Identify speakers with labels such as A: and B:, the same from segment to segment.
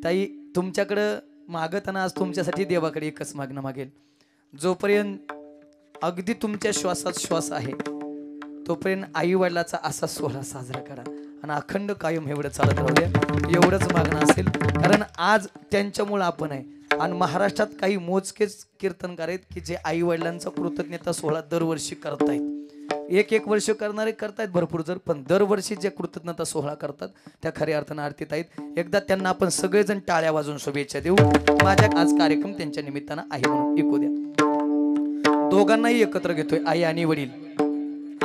A: ताई तुमच्याकडं मागताना आज तुमच्यासाठी देवाकडे एकच मागणं मागेल, जोपर्यंत अगदी तुमच्या श्वासात श्वास आहे तोपर्यंत आई वडिलाचा असा सोहळा साजरा करा आणि अखंड कायम एवढं चालत राहू द्या, एवढंच मागणं असेल. कारण आज त्यांच्यामुळं आपण आहे आणि महाराष्ट्रात काही मोजकेच कीर्तनकार आहेत की जे आई वडिलांचा कृतज्ञता सोहळा दरवर्षी करतायत. एक वर्ष करणारे करतायत भरपूर जर, पण दरवर्षी जे कृतज्ञता सोहळा करतात त्या खऱ्या अर्थानं आरतीत आहेत. एकदा त्यांना आपण सगळेजण टाळ्या वाजवून शुभेच्छा देऊ. माझ्या आज कार्यक्रम त्यांच्या निमित्तानं आहे म्हणून ऐकू द्या. दोघांनाही एकत्र घेतोय, आई आणि वडील.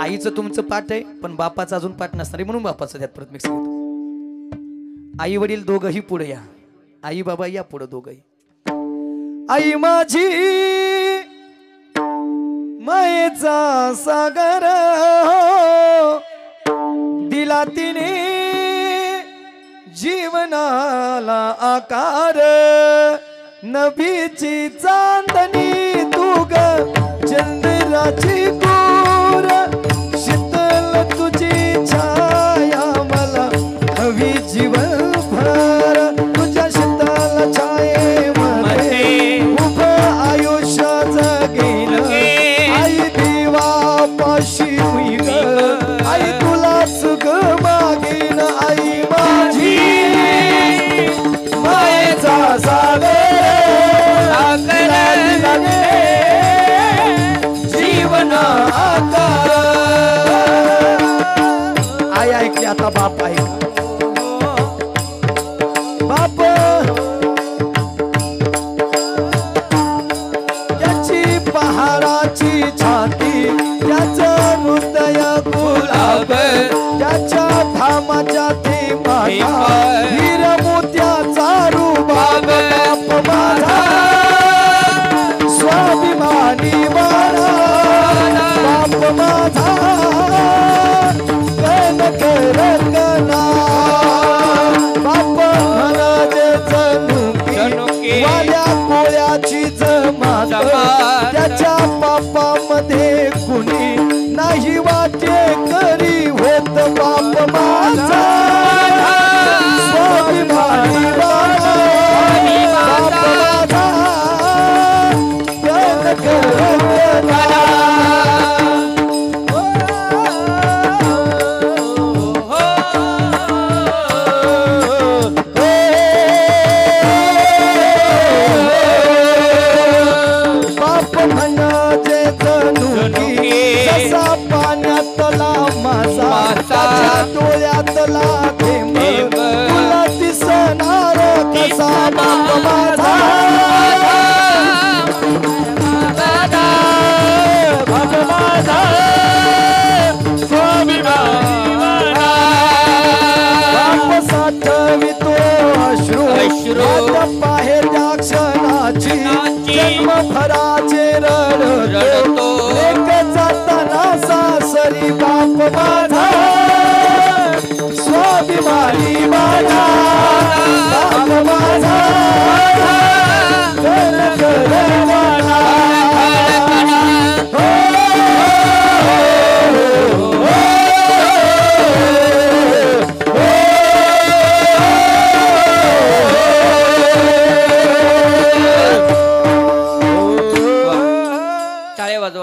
A: आईचं तुमचं पाठ आहे पण बापाचं अजून पाठ नसणार आहे म्हणून बापाचं त्यात परत मिक्स घेतो. आई वडील दोघंही पुढे या, आई बाबा या पुढे दोघंही. आई माझी मायेचा सागर दिला तिने जीवनाला आकार, नभीची चांदणी तू ग चंद्राची गोर, शीतल तुझी छाया मला हवी जीवन भर, तुझ्या शीतल छायेमध्ये उभं आयुष्य जगेन, आई देवा पाशी मी ग, आई तुलाच ग मागेन. आई माझी मायेचा सागर जीवन आकार. आई ऐकली आता बाप ऐक. बाप त्याची पहाडाची छाती, त्याचं हृदय गुलाब, त्याच्या धामाच्या थेंबाला हीर मोत्याचा रुबाब. बाप माझा स्वाभिमानी बाळा, बाप माझा कन करकना, बाप म्हणाजे जणुकी वाल्या कोळ्याची जमात, त्याच्या बापामध्ये कुणी नाही वाटे करी होत. बाप माझा स्वाभिमानी बाळा, बाप माझा कन करकना. बाप म्हणजे जणुकी जसा पाण्यातला मासा, त्याच्या डोळ्यातला थेंब तुला दिसणार कसा. बाप माझा बाप माझा स्वाभिमानी बाप साठवितो अश्रू बाहेर त्या क्षणाची जन्मभराचे रडतो एक जाताना सासरी. बाप माझा स्वाभिमानी माझा, बाप माझा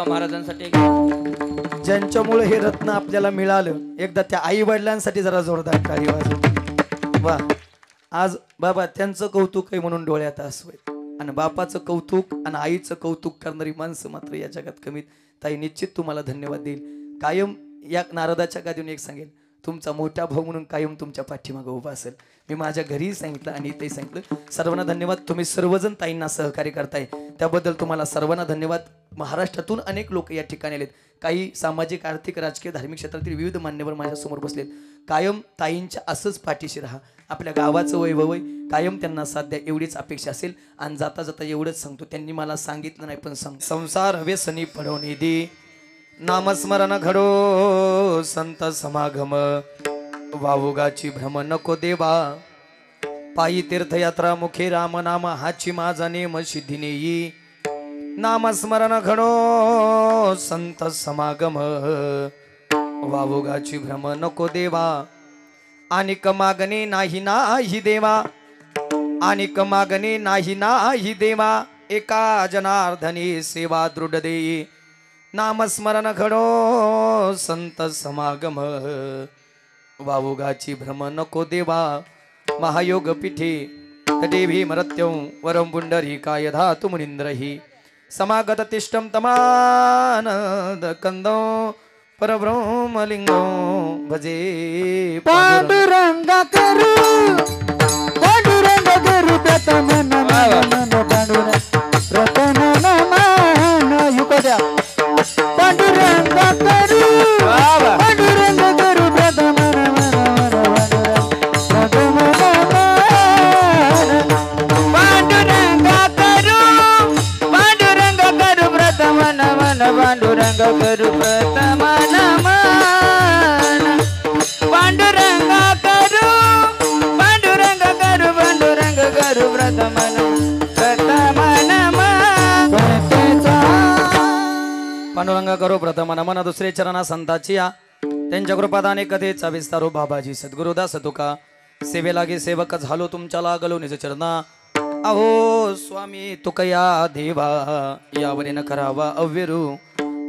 B: महाराजांसाठी.
A: ज्यांच्यामुळे हे रत्न आपल्याला मिळालं, एकदा त्या आई वडिलांसाठी जरा जोरदार टाळी वाजवा. वा, आज बाबा त्यांचं कौतुक आहे म्हणून डोळ्यात हसू आहे, आणि बापाचं कौतुक आणि आईचं कौतुक करणारी माणसं मात्र या जगात कमीत. ताई निश्चित तुम्हाला धन्यवाद देईल. कायम या नारदाच्या गादीने एक सांगेल, तुमचा मोठा भाऊ म्हणून कायम तुमच्या पाठीमागे उभा असेल. मी माझ्या घरीही सांगितलं आणि इथेही सांगितलं. सर्वांना धन्यवाद. तुम्ही सर्वजण ताईंना सहकार्य करताय त्याबद्दल तुम्हाला सर्वांना धन्यवाद. महाराष्ट्रातून अनेक लोक या ठिकाणी आलेत. काही सामाजिक, आर्थिक, राजकीय, धार्मिक क्षेत्रातील विविध मान्यवर माझ्यासमोर बसलेत. कायम ताईंच्या असंच पाठीशी राहा. आपल्या गावाचं वैभव आहे, कायम त्यांना साथ द्या एवढीच अपेक्षा असेल. आणि जाता जाता एवढंच सांगतो, त्यांनी मला सांगितलं नाही पण सांग. संसार व्यसनी पडवणी दे, नामस्मरण घडो संत समागम, वावुगाची भ्रम नको देवा, पायी तीर्थयात्रा मुखे राम नाम हाची माझा नेम सिद्धीने येई. नामस्मरण घडो संत समागम, वावुगाची भ्रम नको देवा, अनिक मागणे नाही नाही देवा, आणिक मागणे नाही नाही देवा एका जनार्दनी सेवा दृढ देई नामस्मरण घडो संत समागम वावुगाची भ्रम नको देवा महायोग पीठे तटे भीमरत्यं वरं पुंडरीकाय धातु मुनींद्रहि समागत तिष्ठं तमानद कंदो परब्रह्मलिंगो भजे
B: पांडुरंग करू प्रथम नमन पांडुरंग प्रथम नमन युकोद्या पांडुरंग करू पांडुरंग करू प्रथम नमन प्रथम नमन पांडुरंग करू प्रथम नमन पांडुरंग करू प्रथम नमन पांडुरंग करू प्रथम
A: पांडुरंग करो प्रथम नमन दुसरे चरणा संताची या त्यांच्या कृपादाने कथेचा विस्तारो बाबाजी सद्गुरुदास तुका सेवे लागे सेवक झालो तुमच्या लागलो निज चरणा अहो स्वामी तुकया देवा यावरी न करावा अव्यरू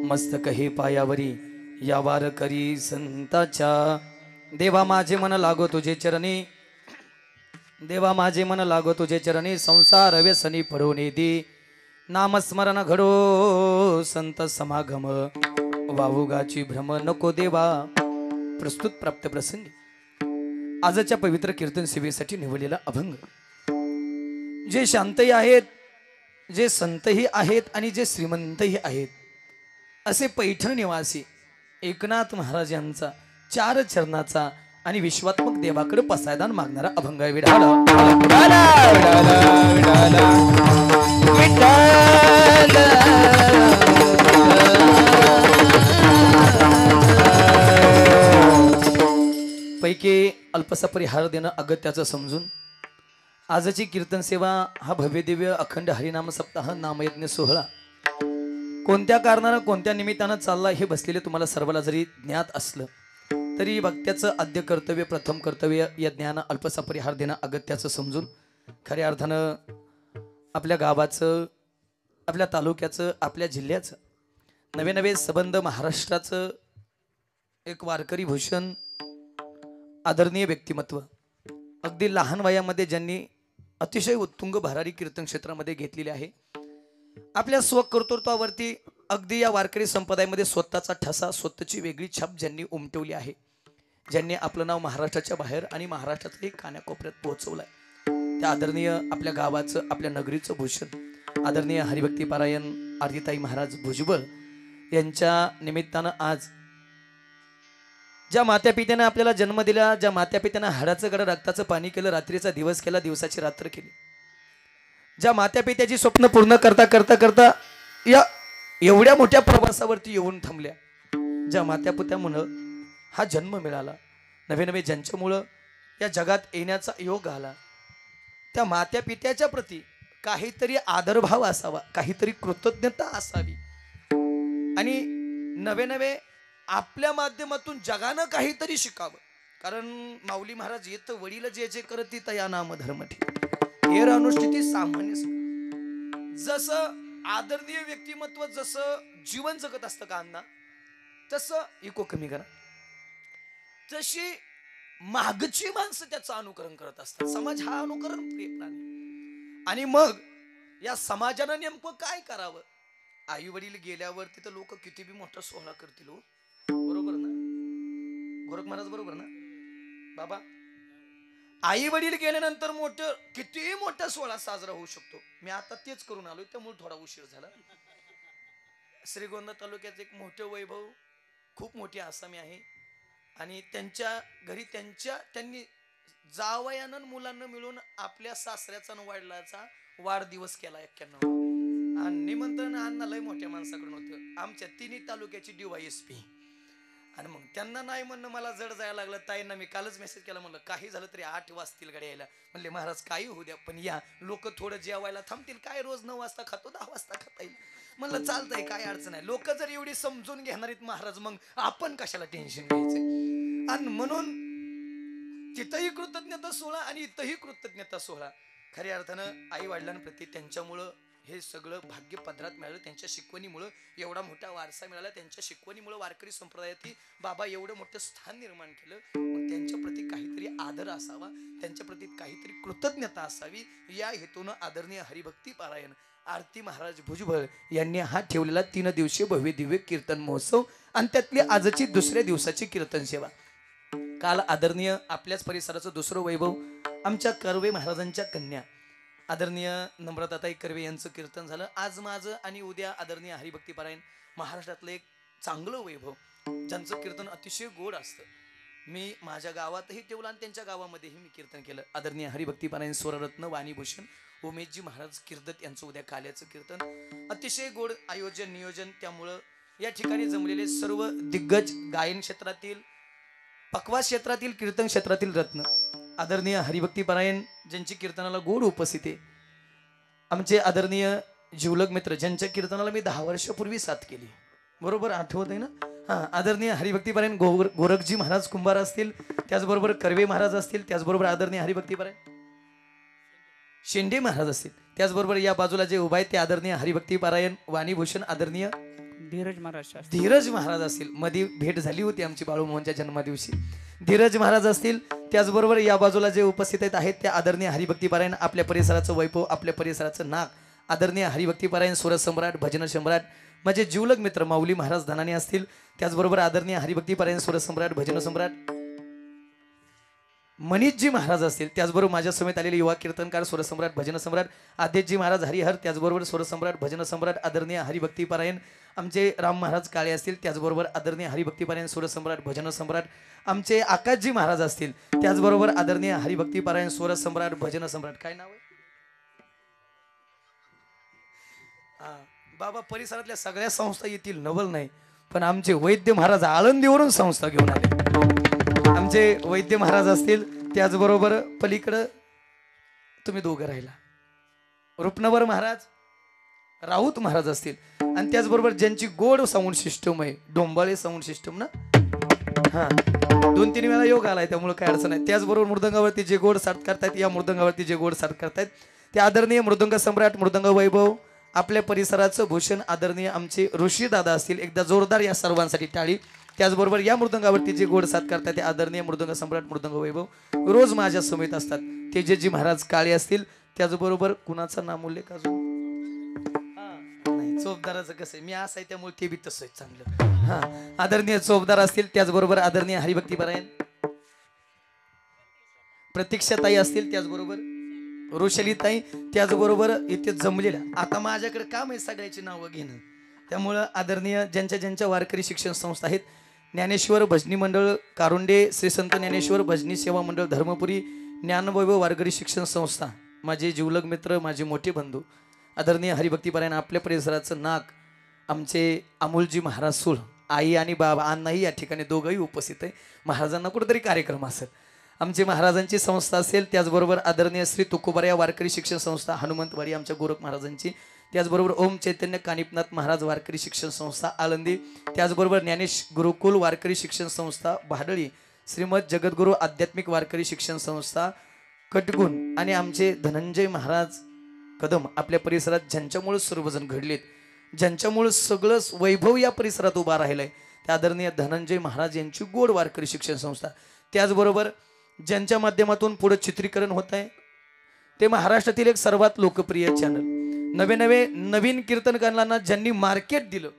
A: मस्तक हे पायावरी या वार करी संताच्या देवा माझे मन लागो तुझे चरणी देवा माझे मन लागो तुझे चरणी संसार व्यसनी पडून दे नामस्मरण घडो संत समागम वावुगाची भ्रम नको देवा प्रस्तुत प्राप्त प्रसंगी आजच्या पवित्र कीर्तन सेवेसाठी निवडलेला अभंग जे शांतही आहेत जे संतही आहेत आणि जे श्रीमंतही आहेत असे पैठण निवासी एकनाथ महाराज यांचा 4 चरणाचा आणि विश्वात्मक देवाकडे पसायदान मागणारा अभंग आहे पैकी अल्पसा परिहार देणं अगत्याचं समजून आजची कीर्तन सेवा हा भव्य दिव्य अखंड हरिनाम सप्ताह नामयज्ञ सोहळा कोणत्या कारणानं कोणत्या निमित्तानं चालला हे बसलेले तुम्हाला सर्वाला जरी ज्ञात असलं तरी भक्त्याचं आद्य कर्तव्य प्रथम कर्तव्य या ज्ञान अल्पसा परिहार देणं अगत्याचं समजून खऱ्या अर्थानं आपल्या गावाचं आपल्या तालुक्याचं आपल्या जिल्ह्याचं नवे नवे संबंध महाराष्ट्राचं एक वारकरी भूषण आदरणीय व्यक्तिमत्व अगदी लहान वयामध्ये ज्यांनी अतिशय उत्तुंग भरारी कीर्तन क्षेत्रामध्ये घेतलेली आहे आपल्या स्वकर्तृत्वावरती अगदी या वारकरी संप्रदायामध्ये स्वतःचा ठसा स्वतःची वेगळी छाप ज्यांनी उमटवली आहे ज्यांनी आपलं नाव महाराष्ट्राच्या बाहेर आणि महाराष्ट्रातही कानाकोपऱ्यात पोहोचवलंय त्या आदरणीय आपल्या गावाचं आपल्या नगरीचं भूषण आदरणीय हरिभक्ती पारायण आरतीताई महाराज भुजबळ यांच्या निमित्तानं आज ज्या मात्यापित्याने आपल्याला जन्म दिला ज्या मात्यापित्याने हाडाचं गड रक्ताचं पाणी केलं रात्रीचा दिवस केला दिवसाची रात्र केली ज्या मात्यापित्याची स्वप्न पूर्ण करता करता करता या एवढ्या मोठ्या प्रवासावरती येऊन थांबल्या ज्या मात्यापित्यामुळं हा जन्म मिळाला नवे नवे ज्यांच्यामुळं या जगात येण्याचा योग आला त्या मात्यापित्याच्या प्रती काहीतरी आदरभाव असावा काहीतरी कृतज्ञता असावी आणि नवे नवे आपल्या माध्यमातून जगानं काहीतरी शिकावं कारण माऊली महाराज येत वडील जे जे करती तया नाम धर्म ठेव हेर अनुष्ठिती सामान्य जसं आदरणीय व्यक्तिमत्व जसं जीवन जगत असतं का अण्णा तसं इको कमी करा तशी मागची माणसं त्याचं अनुकरण करत असतात समाज हा अनुकरण प्रिय प्राणी आणि मग या समाजानं नेमकं काय करावं आई वडील गेल्यावर तिथं लोक किती बी मोठा सोहळा करतील हो बरोबर ना गोरख महाराज बरोबर ना बाबा आई वडील गेल्यानंतर मोठं किती मोठा सोहळा साजरा होऊ शकतो मी आता तेच करून आलोय त्यामुळे थोडा उशीर झाला श्रीगोंदा तालुक्यात एक मोठं वैभव खूप मोठी आसामी आहे आणि त्यांच्या घरी त्यांनी जावयानं मुलांना मिळून आपल्या सासऱ्याचा न वडिलाचा वाढदिवस केला 91 आणि निमंत्रण अण्णा लय मोठ्या माणसाकडून होतं आमच्या तिन्ही तालुक्याची DYSP आणि मग त्यांना नाही म्हणणं मला जड जायला लागलं ताईंना मी कालच मेसेज केला म्हणलं काही झालं तरी 8 वाजतील गाडी यायला म्हणले महाराज काही होऊ द्या पण या लोक थोडं जेवायला थांबतील काय रोज 9 वाजता खातो 10 वाजता खाता येईल म्हणलं चालतंय काय अडचण आहे लोक जर एवढी समजून घेणार आहेत महाराज मग आपण कशाला टेन्शन घ्यायचं आणि म्हणून तिथंही कृतज्ञता सोहळा आणि इथंही कृतज्ञता सोहळा खऱ्या अर्थानं आई वडिलांप्रती त्यांच्यामुळं हे सगळं भाग्य पदरात मिळालं. त्यांच्या शिकवणीमुळं एवढा मोठा वारसा मिळाला. त्यांच्या शिकवणीमुळं वारकरी संप्रदायातील बाबा एवढं मोठं स्थान निर्माण केलं. मग त्यांच्या प्रती काहीतरी आदर असावा, त्यांच्या प्रती काहीतरी कृतज्ञता असावी. या हेतून आदरणीय हरिभक्ती पारायण आरती महाराज भुजबळ यांनी हा ठेवलेला 3 दिवसीय भव्य दिव्य कीर्तन महोत्सव आणि त्यातली आजची दुसऱ्या दिवसाची कीर्तन सेवा. काल आदरणीय आपल्याच परिसराचं दुसरं वैभव आमच्या कर्वे महाराजांच्या कन्या आदरणीय नम्रताताई कर्वे यांचं कीर्तन झालं. आज माझं आणि उद्या आदरणीय हरिभक्ती पारायण महाराष्ट्रातलं एक चांगलं वैभव ज्यांचं कीर्तन अतिशय गोड असतं. मी माझ्या गावातही ठेवलं आणि त्यांच्या गावामध्येही मी कीर्तन केलं. आदरणीय हरिभक्ती पारायण स्वररत्न वाणीभूषण उमेशजी महाराज किर्दत यांचं उद्या काल्याचं कीर्तन अतिशय गोड आयोजन नियोजन. त्यामुळं या ठिकाणी जमलेले सर्व दिग्गज गायन क्षेत्रातील पक्वा क्षेत्रातील कीर्तन क्षेत्रातील रत्न आदरणीय हरिभक्ती पारायण ज्यांची कीर्तनाला गोड उपस्थिती आमचे आदरणीय जीवलग मित्र ज्यांच्या कीर्तनाला मी 10 वर्षापूर्वी साथ केली. बरोबर आठवत आहे ना? हां, आदरणीय हरिभक्ती पारायण गोरखजी महाराज कुंभार असतील, त्याचबरोबर कर्वे महाराज असतील, त्याचबरोबर आदरणीय हरिभक्ती पारायण शेंडे महाराज असतील, त्याचबरोबर या बाजूला जे उभा आहेत ते आदरणीय हरिभक्ती पारायण वाणीभूषण आदरणीय धीरज महाराज असतील. मध्ये भेट झाली होती आमची बाळूमोहनच्या जन्मदिवशी. धीरज महाराज असतील, त्याचबरोबर या बाजूला जे उपस्थित आहेत त्या आदरणीय हरिभक्ती पारायण आपल्या परिसराचं वैभव आपल्या परिसराचं नाक आदरणीय हरिभक्ती पारायण सुरत सम्राट भजन सम्राट माझे जीवलग मित्र माऊली महाराज धनाने असतील, त्याचबरोबर आदरणीय हरिभक्ती पारायण सुरत सम्राट भजन सम्राट मनीषजी महाराज असतील, त्याचबरोबर माझ्या समेत आलेले युवा कीर्तनकार सुरत सम्राट भजन सम्राट आदेशजी महाराज हरिहर, त्याचबरोबर सुरत सम्राट भजन सम्राट आदरणीय हरिभक्ती पारायण आमचे राम महाराज काळे असतील, त्याचबरोबर आदरणीय हरिभक्ती पारायण सुरत सम्राट भजन सम्राट आमचे आकाशजी महाराज असतील, त्याचबरोबर आदरणीय हरिभक्ती पारायण सुरत सम्राट भजन सम्राट काय नाव आहे बाबा परिसरातल्या सगळ्या संस्था येतील नवल नाही, पण आमचे वैद्य महाराज आळंदीवरून संस्था घेऊन आले. आमचे वैद्य महाराज असतील, त्याचबरोबर पलीकडं तुम्ही दोघं राहिला रुपनवर महाराज राऊत महाराज असतील, आणि त्याचबरोबर ज्यांची गोड साऊंड सिस्टम आहे डोंबाळे साऊंड सिस्टम ना. हा 2-3 वेळा योग आलाय त्यामुळे काय अडचण नाही. त्याचबरोबर मृदंगावरती जे गोड साथ करतायत या मृदंगावरती जे गोड साथ करतायत ते आदरणीय मृदंग सम्राट मृदंग वैभव आपल्या परिसराचं भूषण आदरणीय आमचे ऋषी दादा असतील. एकदा जोरदार या सर्वांसाठी टाळी. त्याचबरोबर या मृदंगावरती जे गोड साथ करतात ते आदरणीय मृदंग सम्राट मृदंग वैभव रोज माझ्या समेत असतात. तेजजी महाराज काळे असतील, त्याचबरोबर कुणाचा नाम उल्लेख अजून नाही. चोपदाराचं कसं आहे मी असं आहे त्यामुळे ते बी तसं आहे चांगलं. हा आदरणीय चोपदार असतील, त्याचबरोबर आदरणीय हरिभक्ती पारायण प्रतीक्षाताई असतील, त्याचबरोबर रोशलीताई, त्याचबरोबर इथे जमलेल्या आता माझ्याकडे काम आहे सगळ्याची नावं घेणं, त्यामुळं आदरणीय ज्यांच्या वारकरी शिक्षण संस्था आहेत ज्ञानेश्वर भजनी मंडळ कारुंडे, श्री संत ज्ञानेश्वर भजनी सेवा मंडळ धर्मपुरी, ज्ञानवैभव वारकरी शिक्षण संस्था माझे जीवलग मित्र माझे मोठे बंधू आदरणीय हरिभक्ती पारायण आपल्या परिसराचं नाक आमचे अमोलजी महाराज सूळ आई आणि बाबा अण्णाही या ठिकाणी दोघंही उपस्थित आहे. महाराजांना कुठेतरी कार्यक्रम असेल आमचे महाराजांची संस्था असेल, त्याचबरोबर आदरणीय श्री तुकोबारा वारकरी शिक्षण संस्था हनुमंतवाडी आमच्या गोरख महाराजांची, त्याचबरोबर ओम चैतन्य कानिपनाथ महाराज वारकरी शिक्षण संस्था आळंदी, त्याचबरोबर ज्ञानेश गुरुकुल वारकरी शिक्षण संस्था भाडळी, श्रीमद जगद्गुरू आध्यात्मिक वारकरी शिक्षण संस्था कटगुण आणि आमचे धनंजय महाराज कदम आपल्या परिसरात ज्यांच्यामुळे सर्वजण घडलेत ज्यांच्यामुळे सगळं वैभव या परिसरात उभा राहिलाय त्या आदरणीय धनंजय महाराज यांची गोड वारकरी शिक्षण संस्था, त्याचबरोबर ज्यांच्या माध्यमातून पुढे चित्रीकरण होत आहे ते महाराष्ट्रातील एक सर्वात लोकप्रिय चॅनल नवीन कीर्तनकारांना ज्यांनी मार्केट दिलं,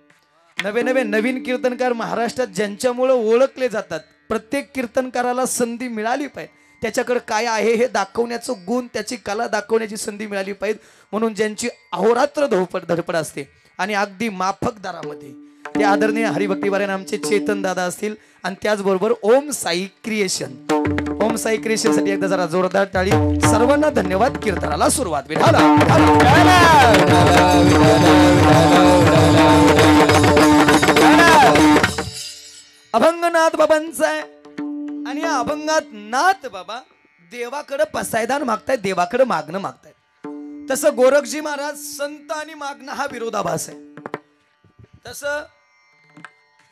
A: नवीन कीर्तनकार महाराष्ट्रात ज्यांच्यामुळे ओळखले जातात, प्रत्येक कीर्तनकाराला संधी मिळाली पाहिजे त्याच्याकडे काय आहे हे दाखवण्याचं गुण त्याची कला दाखवण्याची संधी मिळाली पाहिजे, म्हणून ज्यांची अहोरात्र धडपड असते आणि अगदी माफक दरामध्ये ते आदरणीय हरिभक्ती पारायण आमचे चेतन दादा असतील, आणि त्याचबरोबर ओम साई क्रिएशन साठी एकदा जरा जोरदार टाळी. सर्वांना धन्यवाद. कीर्तनाला सुरुवात. अभंगनाथ बाबांचा आहे आणि या अभंगात नाथ बाबा देवाकडे पसायदान मागतायत, देवाकडे मागणं मागतायत. तसं गोरखजी महाराज संत आणि मागणं हा विरोधाभास आहे. तसं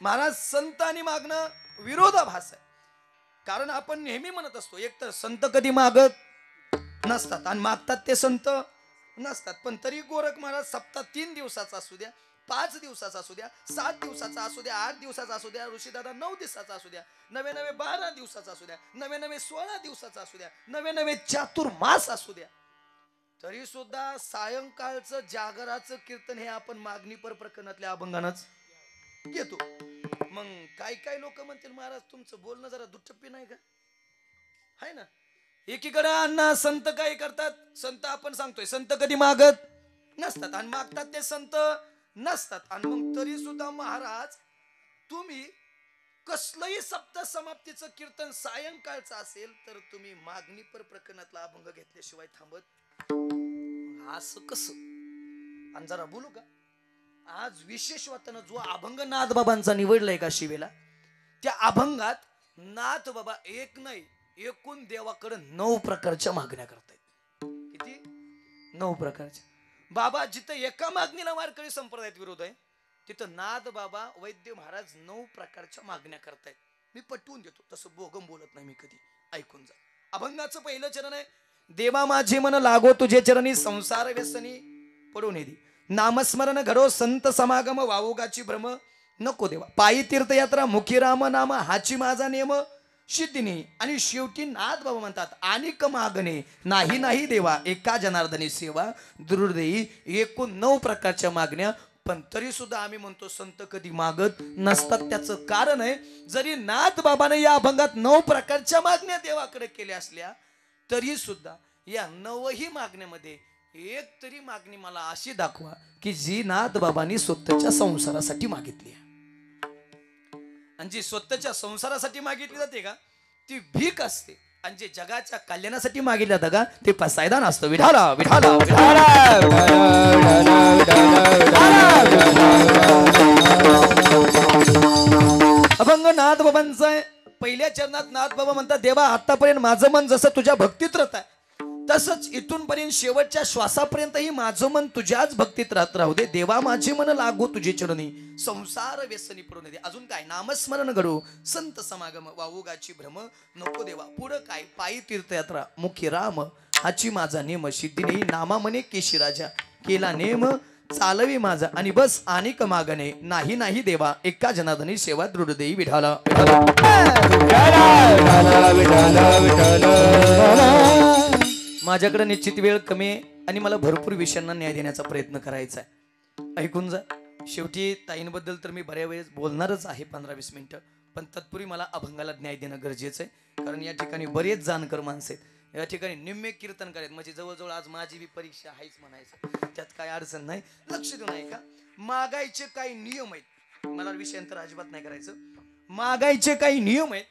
A: महाराज संत आणि मागणं विरोधाभास आहे. कारण आपण नेहमी म्हणत असतो एक तर संत कधी मागत नसतात आणि मागतात ते संत नसतात. पण तरी गोरख महाराज सप्ताह 3 दिवसाचा असू द्या, 5 दिवसाचा असू द्या, 7 दिवसाचा असू द्या, 8 दिवसाचा असू द्या, ऋषीदादा 9 दिवसाचा असू द्या, नवे 12 दिवसाचा असू द्या, नवे 16 दिवसाचा असू द्या, नवे चातुर्मास असू द्या, तरी सुद्धा सायंकाळचं जागराचं कीर्तन हे आपण मागणीपर प्रकरणातल्या अभंगानच घेतो. मग काही लोक म्हणतील महाराज तुमचं बोलणं जरा दुटप्पी नाही का, आहे ना. एकीकडे अण्णा संत काय करतात, संत आपण सांगतोय संत कधी मागत नसतात आणि मागतात ते संत नसतात. आणि मग तरी सुद्धा महाराज तुम्ही कसलंही सप्त समाप्तीचं कीर्तन सायंकाळचं असेल तर तुम्ही मागणीपर प्रकरणातला अभंग घेतल्याशिवाय थांबत असं कसं. आणि जरा बोलू का, आज विशेष वाटतं जो अभंग नाथ बाबांचा निवडलाय का शिवेला, त्या अभंगात नाथ बाबा एक नाही एकूण देवाकडे 9 प्रकारच्या मागण्या करतायत. किती? 9 प्रकारच्या. बाबा जिथं एका मागणीला वारकरी संप्रदायात विरोध आहे, तिथं नाथ बाबा वैद्य महाराज 9 प्रकारच्या मागण्या करतायत. मी पटवून देतो, तसं बोगम बोलत नाही मी कधी. ऐकून जा. अभंगाचं पहिलं चरण आहे, देवा माझे मन लागो तुझे चरणी, संसार व्यसनी पडू नये दे, नामस्मरण घडो संत समागम, वावोगाची भ्रम नको देवा, पायी तीर्थयात्रा मुखी राम नाम, हाची माझा नेम सिद्धिनी. आणि शेवटी नाथ बाबा म्हणतात अनेक मागणे नाही नाही देवा, एका जनार्दनी सेवा दुर्देई. एकूण 9 प्रकारच्या मागण्या. पण तरी सुद्धा आम्ही म्हणतो संत कधी मागत नसतात. त्याचं कारण आहे, जरी नाथ बाबाने या अभंगात 9 प्रकारच्या मागण्या देवाकडे केल्या असल्या तरी सुद्धा या 9ही मागण्यामध्ये एक तरी मागणी मला अशी दाखवा की जी नाथ बाबांनी स्वतःच्या संसारासाठी मागितली. आणि जी स्वतःच्या संसारासाठी मागितली जाते का ती भीक असते, आणि जे जगाच्या कल्याणासाठी मागितलं जातं का ते पसायदान असतं. विठाला विठाला अभंग नाथ बाबांचा आहे. पहिल्या चरणात नाथ बाबा म्हणतात, देवा आतापर्यंत माझं मन जसं तुझ्या भक्तीत राहत आहे तसंच इथून पर्यंत शेवटच्या श्वासापर्यंतही माझं मन तुझ्याच भक्तीत राहत राहू दे. देवा माझे मन लागो तुझे चरणी, संसार व्यसनी पडू नये दे. अजून काय, नामस्मरण घडो संत समागम, वावुगाची भ्रम नको देवा. पुढं काय, पायी तीर्थयात्रा मुखी राम, हाची माझा नेम सिद्धी नाही, नामा म्हणे केशी राजा, केला नेम चालवी माझा, आणि बस अनेक मागणे नाही नाही देवा, एका जनार्दनी सेवा दृढ देई. विठाला माझ्याकडे निश्चित वेळ कमी आहे आणि मला भरपूर विषयांना न्याय देण्याचा प्रयत्न करायचा आहे. ऐकून जा. शेवटी ताईंबद्दल तर मी बऱ्या वेळेस बोलणारच आहे 15-20 मिनिटं, पण तत्पूर्वी मला अभंगाला न्याय देणं गरजेचं आहे. कारण या ठिकाणी बरेच जाणकर माणसं आहेत, या ठिकाणी निम्मे कीर्तन करायत, म्हणजे जवळजवळ आज माझी बी परीक्षा आहेच म्हणायचं, त्यात काय अडचण नाही. लक्ष देऊ नये का, मागायचे काही नियम आहेत, मला विषयांतर अजिबात नाही करायचं. मागायचे काही नियम आहेत.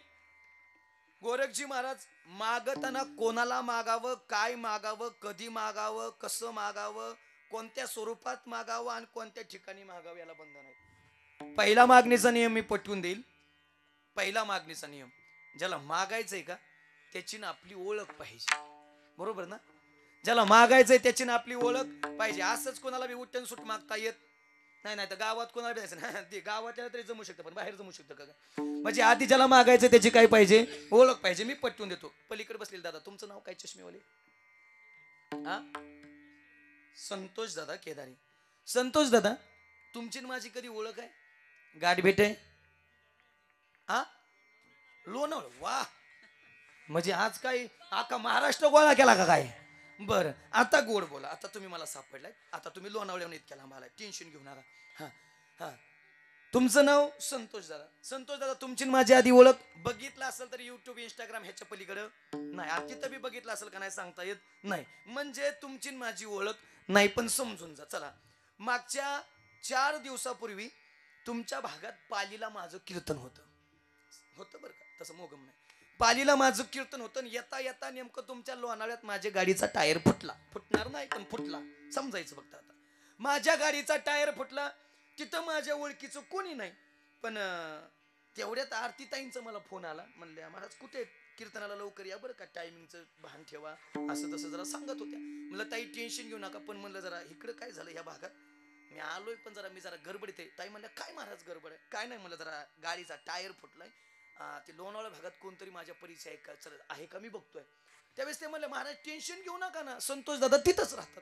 A: गोरखजी महाराज मागताना कोणाला मागावं, काय मागावं, कधी मागावं, कसं मागावं, कोणत्या स्वरूपात मागावं आणि कोणत्या ठिकाणी मागावं याला बंधन आहे. पहिला मागणीचा नियम मी पटवून देईल. पहिला मागणीचा नियम, ज्याला मागायचंय का त्याची ना आपली ओळख पाहिजे, बरोबर ना. ज्याला मागायचंय त्याची ना आपली ओळख पाहिजे. असंच कोणाला बी उठ्ठन सुट मागता येत नाही, नाही तर गावात कोणाला बी जायचं ते गावातल्या तरी जमू शकतं, पण बाहेर जमू शकतं का. म्हणजे आधी ज्याला मागायचं त्याची काय पाहिजे, ओळख पाहिजे. मी पटवून देतो. पलीकडे बसलेले दादा, तुमचं नाव काय चष्मेवाले? हा, संतोष दादा केदारी. संतोष दादा, तुमची माझी कधी ओळख आहे, गाठ भेट आहे? हा, लोणावळा. वा, म्हणजे आज काय आका महाराष्ट्र गोळा केला का काय? बरं, आता गोड बोला. आता तुम्ही मला सापडलाय, आता तुम्ही लोणावळ्याहून इतक्या लांब आलाय, टेन्शन घेऊ नका. हा हा, तुमचं नाव संतोष दादा. संतोष दादा, तुमची माझी आधी ओळख बघितलं असेल तर युट्यूब इंस्टाग्राम ह्याच्या पलीकडं नाही, आधी तर बी बघितलं असेल का नाही सांगता येत नाही, म्हणजे तुमची माझी ओळख नाही. पण समजून जा. चला, मागच्या 4 दिवसापूर्वी तुमच्या भागात पालीला माझं कीर्तन होतं बरं का, तसं मोगम नाही. पालीला माझं कीर्तन होतं, येता येता नेमकं तुमच्या लोणावळ्यात माझ्या गाडीचा टायर फुटला. फुटणार नाही पण फुटला, समजायचं फक्त. आता माझ्या गाडीचा टायर फुटला, तिथं माझ्या ओळखीचं कोणी नाही, पण तेवढ्यात आरतीताईंचा मला फोन आला. म्हणले महाराज कुठे कीर्तनाला लवकर या बरं का, टायमिंगचं भान ठेवा, असं तसं जरा सांगत होत्या. म्हणलं ताई टेन्शन घेऊ नका, पण म्हणलं जरा इकडं काय झालं ह्या भागात, मी आलोय पण जरा मी जरा गडबडीत आहे. ताई म्हणल्या काय महाराज गडबड आहे? काय नाही, म्हणलं जरा गाडीचा टायर फुटलाय, ते लोणावळा भागात कोणतरी माझ्या परिचय आहे का, चल आहे का मी बघतोय. त्यावेळेस ते म्हणले महाराज टेन्शन घेऊ नका ना, संतोष दादा तिथंच राहतात.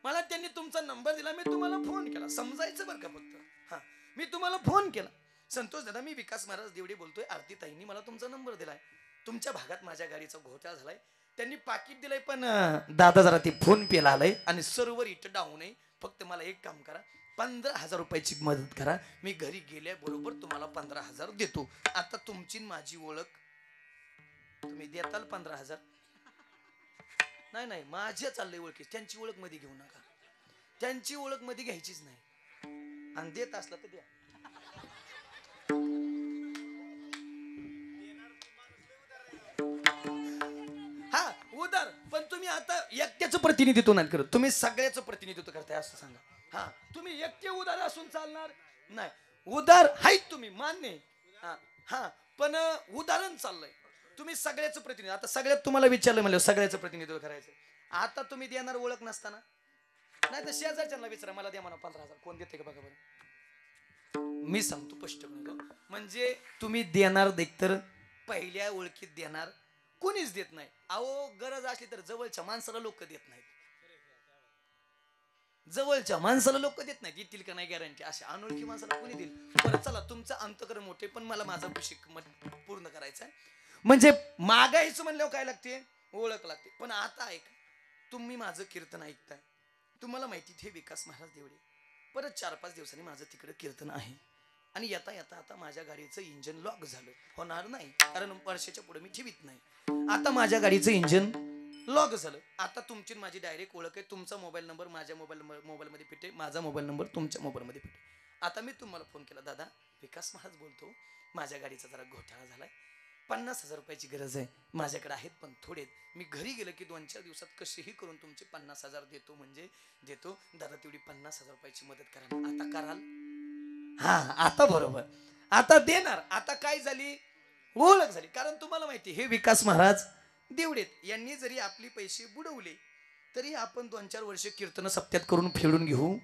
A: मला त्यांनी तुमचा नंबर दिला, मी तुम्हाला फोन केला, समजायचं बरं का फक्त. हा, मी तुम्हाला फोन केला, संतोष दादा मी विकास महाराज देवडे बोलतोय, आरती ताईंनी मला तुमचा नंबर दिलाय, तुमच्या भागात माझ्या गाडीचा घोटाळा झालाय, त्यांनी पाकिट दिलंय, पण दादा जरा ते फोन पेला आलंय आणि सर्व्हर इथं डाऊन आहे, फक्त मला एक काम करा, 15,000 रुपयाची मदत करा, मी घरी गेल्याबरोबर तुम्हाला 15,000 देतो. आता तुमची माझी ओळख, तुम्ही देताल 15,000? नाही नाही, माझ्या चाललंय ओळखी, त्यांची ओळख मध्ये घेऊ नका, त्यांची ओळख मध्ये घ्यायचीच नाही, आणि देत असला तर द्या. हा उदार, पण तुम्ही आता एकट्याचं प्रतिनिधित्व नाही करत, तुम्ही सगळ्याचं प्रतिनिधित्व करताय असं सांगा. हा, तुम्ही एकटे उदार असून चालणार नाही, उदार आहेत तुम्ही मान्य. हा हा, पण उदाहरण चाललंय, तुम्ही सगळ्याचं प्रतिनिधित्व, आता सगळ्यात तुम्हाला विचारलं म्हणलं सगळ्याचं प्रतिनिधित्व करायचं, आता तुम्ही देणार ओळख नसताना, नाही तर शेजारच्यांना विचारा, मला द्या म्हणा 15,000, कोण देते का बघा बरं. मी सांगतो स्पष्ट करून, म्हणजे तुम्ही देणार तर पहिल्या ओळखीत देणार, कोणीच देत नाही. अहो गरज असली तर जवळच्या माणसाला लोक देत नाहीत, जवळच्या माणसाला लोक देत नाहीत, येतील का नाही गॅरंटी, अशा अनोळखी माणसाला कोणी देईल. बरं चला, तुमचं अंतकरण मोठे, पण मला माझा विषय पूर्ण करायचा आहे. म्हणजे मागायचं म्हणल्यावर काय लागते, ओळख लागते. पण आता ऐका, तुम्ही माझं कीर्तन ऐकताय, तुम्हाला माहिती हे विकास महाराज देवडे, परत 4-5 दिवसांनी माझं तिकडे कीर्तन आहे, आणि येता येता आता माझ्या गाडीचं इंजन लॉक झालं, होणार नाही कारण वर्षाच्या पुढे मी ठेवीत नाही. आता माझ्या गाडीचं इंजन लॉक झालं, आता तुमची माझी डायरेक्ट ओळख आहे, तुमचा मोबाईल नंबर माझ्या मोबाईलमध्ये फिटे, माझा मोबाईल नंबर तुमच्या मोबाईलमध्ये फिटे. आता मी तुम्हाला फोन केला, दादा विकास महाराज बोलतो, माझ्या गाडीचा जरा घोटाळा झालाय, 50,000 रुपयाची गरज आहे, माझ्याकडे आहेत पण थोडेत, मी घरी गेलं की 2-4 दिवसात कशीही करून तुमचे 50,000 देतो, म्हणजे देतो, दादा तेवढी 50,000 रुपयाची मदत करा. आता कराल? हा, आता बरोबर, आता देणार. आता काय झाली, ओळख झाली, कारण तुम्हाला माहिती हे विकास महाराज देवडेत, यांनी जरी आपली पैसे बुडवले तरी आपण 2-4 वर्ष कीर्तन सप्त्यात करून फेडून घेऊ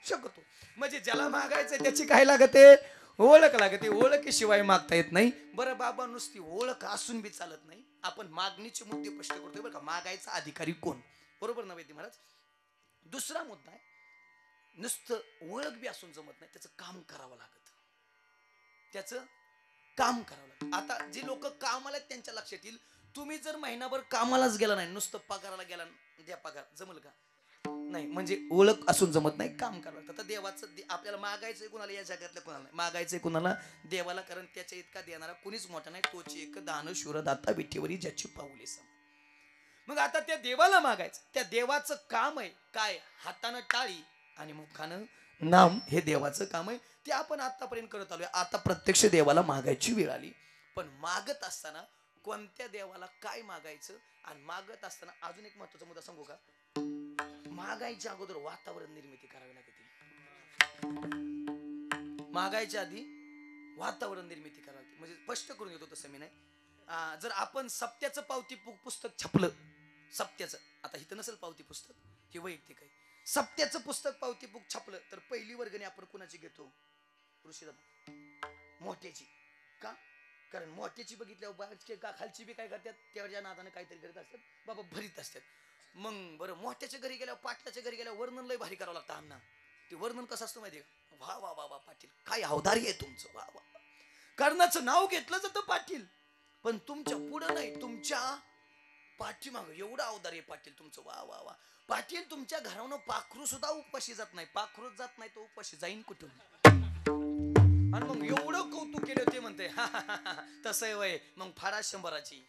A: शकतो. म्हणजे ज्याला मागायचं त्याची काय लागते, ओळख लागते, ओळखीशिवाय मागता येत नाही. बरं बाबा, नुसती ओळख असून बी चालत नाही, आपण मागणीचे मुद्दे स्पष्ट करतोय बरं का, मागायचा अधिकारी कोण, बरोबर ना वैद्य महाराज. दुसरा मुद्दा आहे, नुसतं ओळख बी असून जमत नाही, त्याचं काम करावं लागत, त्याचं काम करावं लागतं. आता जे लोक कामाला आहेत त्यांच्या लक्षात येईल, तुम्ही जर महिनाभर कामालाच गेला नाही, नुसतं पगाराला गेला, द्या पगार, जमल का, नाही. म्हणजे ओळख असून जमत नाही, काम करावं लागतं. तर देवाचं आपल्याला मागायचंय कुणाला, या जगातल्या कुणाला नाही, मागायचंय कुणाला, देवाला, कारण त्याच्या इतका देणारा कुणीच मोठा नाही, तोची एक दान शूरदाता विठीवरी ज्याची पाऊले सम. मग आता त्या देवाला मागायचं, त्या देवाचं काम आहे काय, हातानं टाळी आणि मुखानं नाम, हे देवाचं काम आहे, ते आपण आतापर्यंत करत आलोय. आता प्रत्यक्ष देवाला मागायची वेळ आली. पण मागत असताना कोणत्या देवाला काय मागायचं, आणि मागत असताना अजून एक महत्वाचा मुद्दा सांगू का, मागायच्या अगोदर वातावरण निर्मिती करावी लागते. मागायच्या आधी वातावरण निर्मिती करावी, म्हणजे स्पष्ट करून देतो तसं मी नाही. जर आपण सप्त्याचं पावती पुस्तक छापलं, सप्त्याचं, आता इथं नसेल पावती पुस्तक, हे वैयक्तिक आहे, सप्त्याचं पुस्तक पावती बुक छापलं तर पहिली वर्गणी आपण कुणाची घेतो, ऋषीदादा, मोठ्याची. का, कारण मोठ्याची बघितल्यावर का खालची बी काय करतात, त्याच्या नादानं काहीतरी करत असतात, बाबा भरीत असतात. मग बरं, मोठ्याच्या घरी गेल्यावर, पाटलाच्या घरी गेल्यावर वर्णन लय भारी करावं लागतं अण्णा. ते वर्णन कसं असतं माहिती आहे, वा वा वा वा पाटील, काय अवधारी आहे तुमचं, वा वा, कर्णाचं नाव घेतलं जातं पाटील, पण तुमच्या पुढं नाही, तुमच्या पाठीमाग एवढं अवधार आहे पाटील तुमचं, वा वा वा. पाटील तुमच्या घरावरून पाखरू सुद्धा उपाशी जात नाही, पाखरूच जात नाही तो उपाशी जाईन कुठून. आणि मग एवढं कौतुक केलं, ते म्हणते तसं वय, मग फाडा 100ची.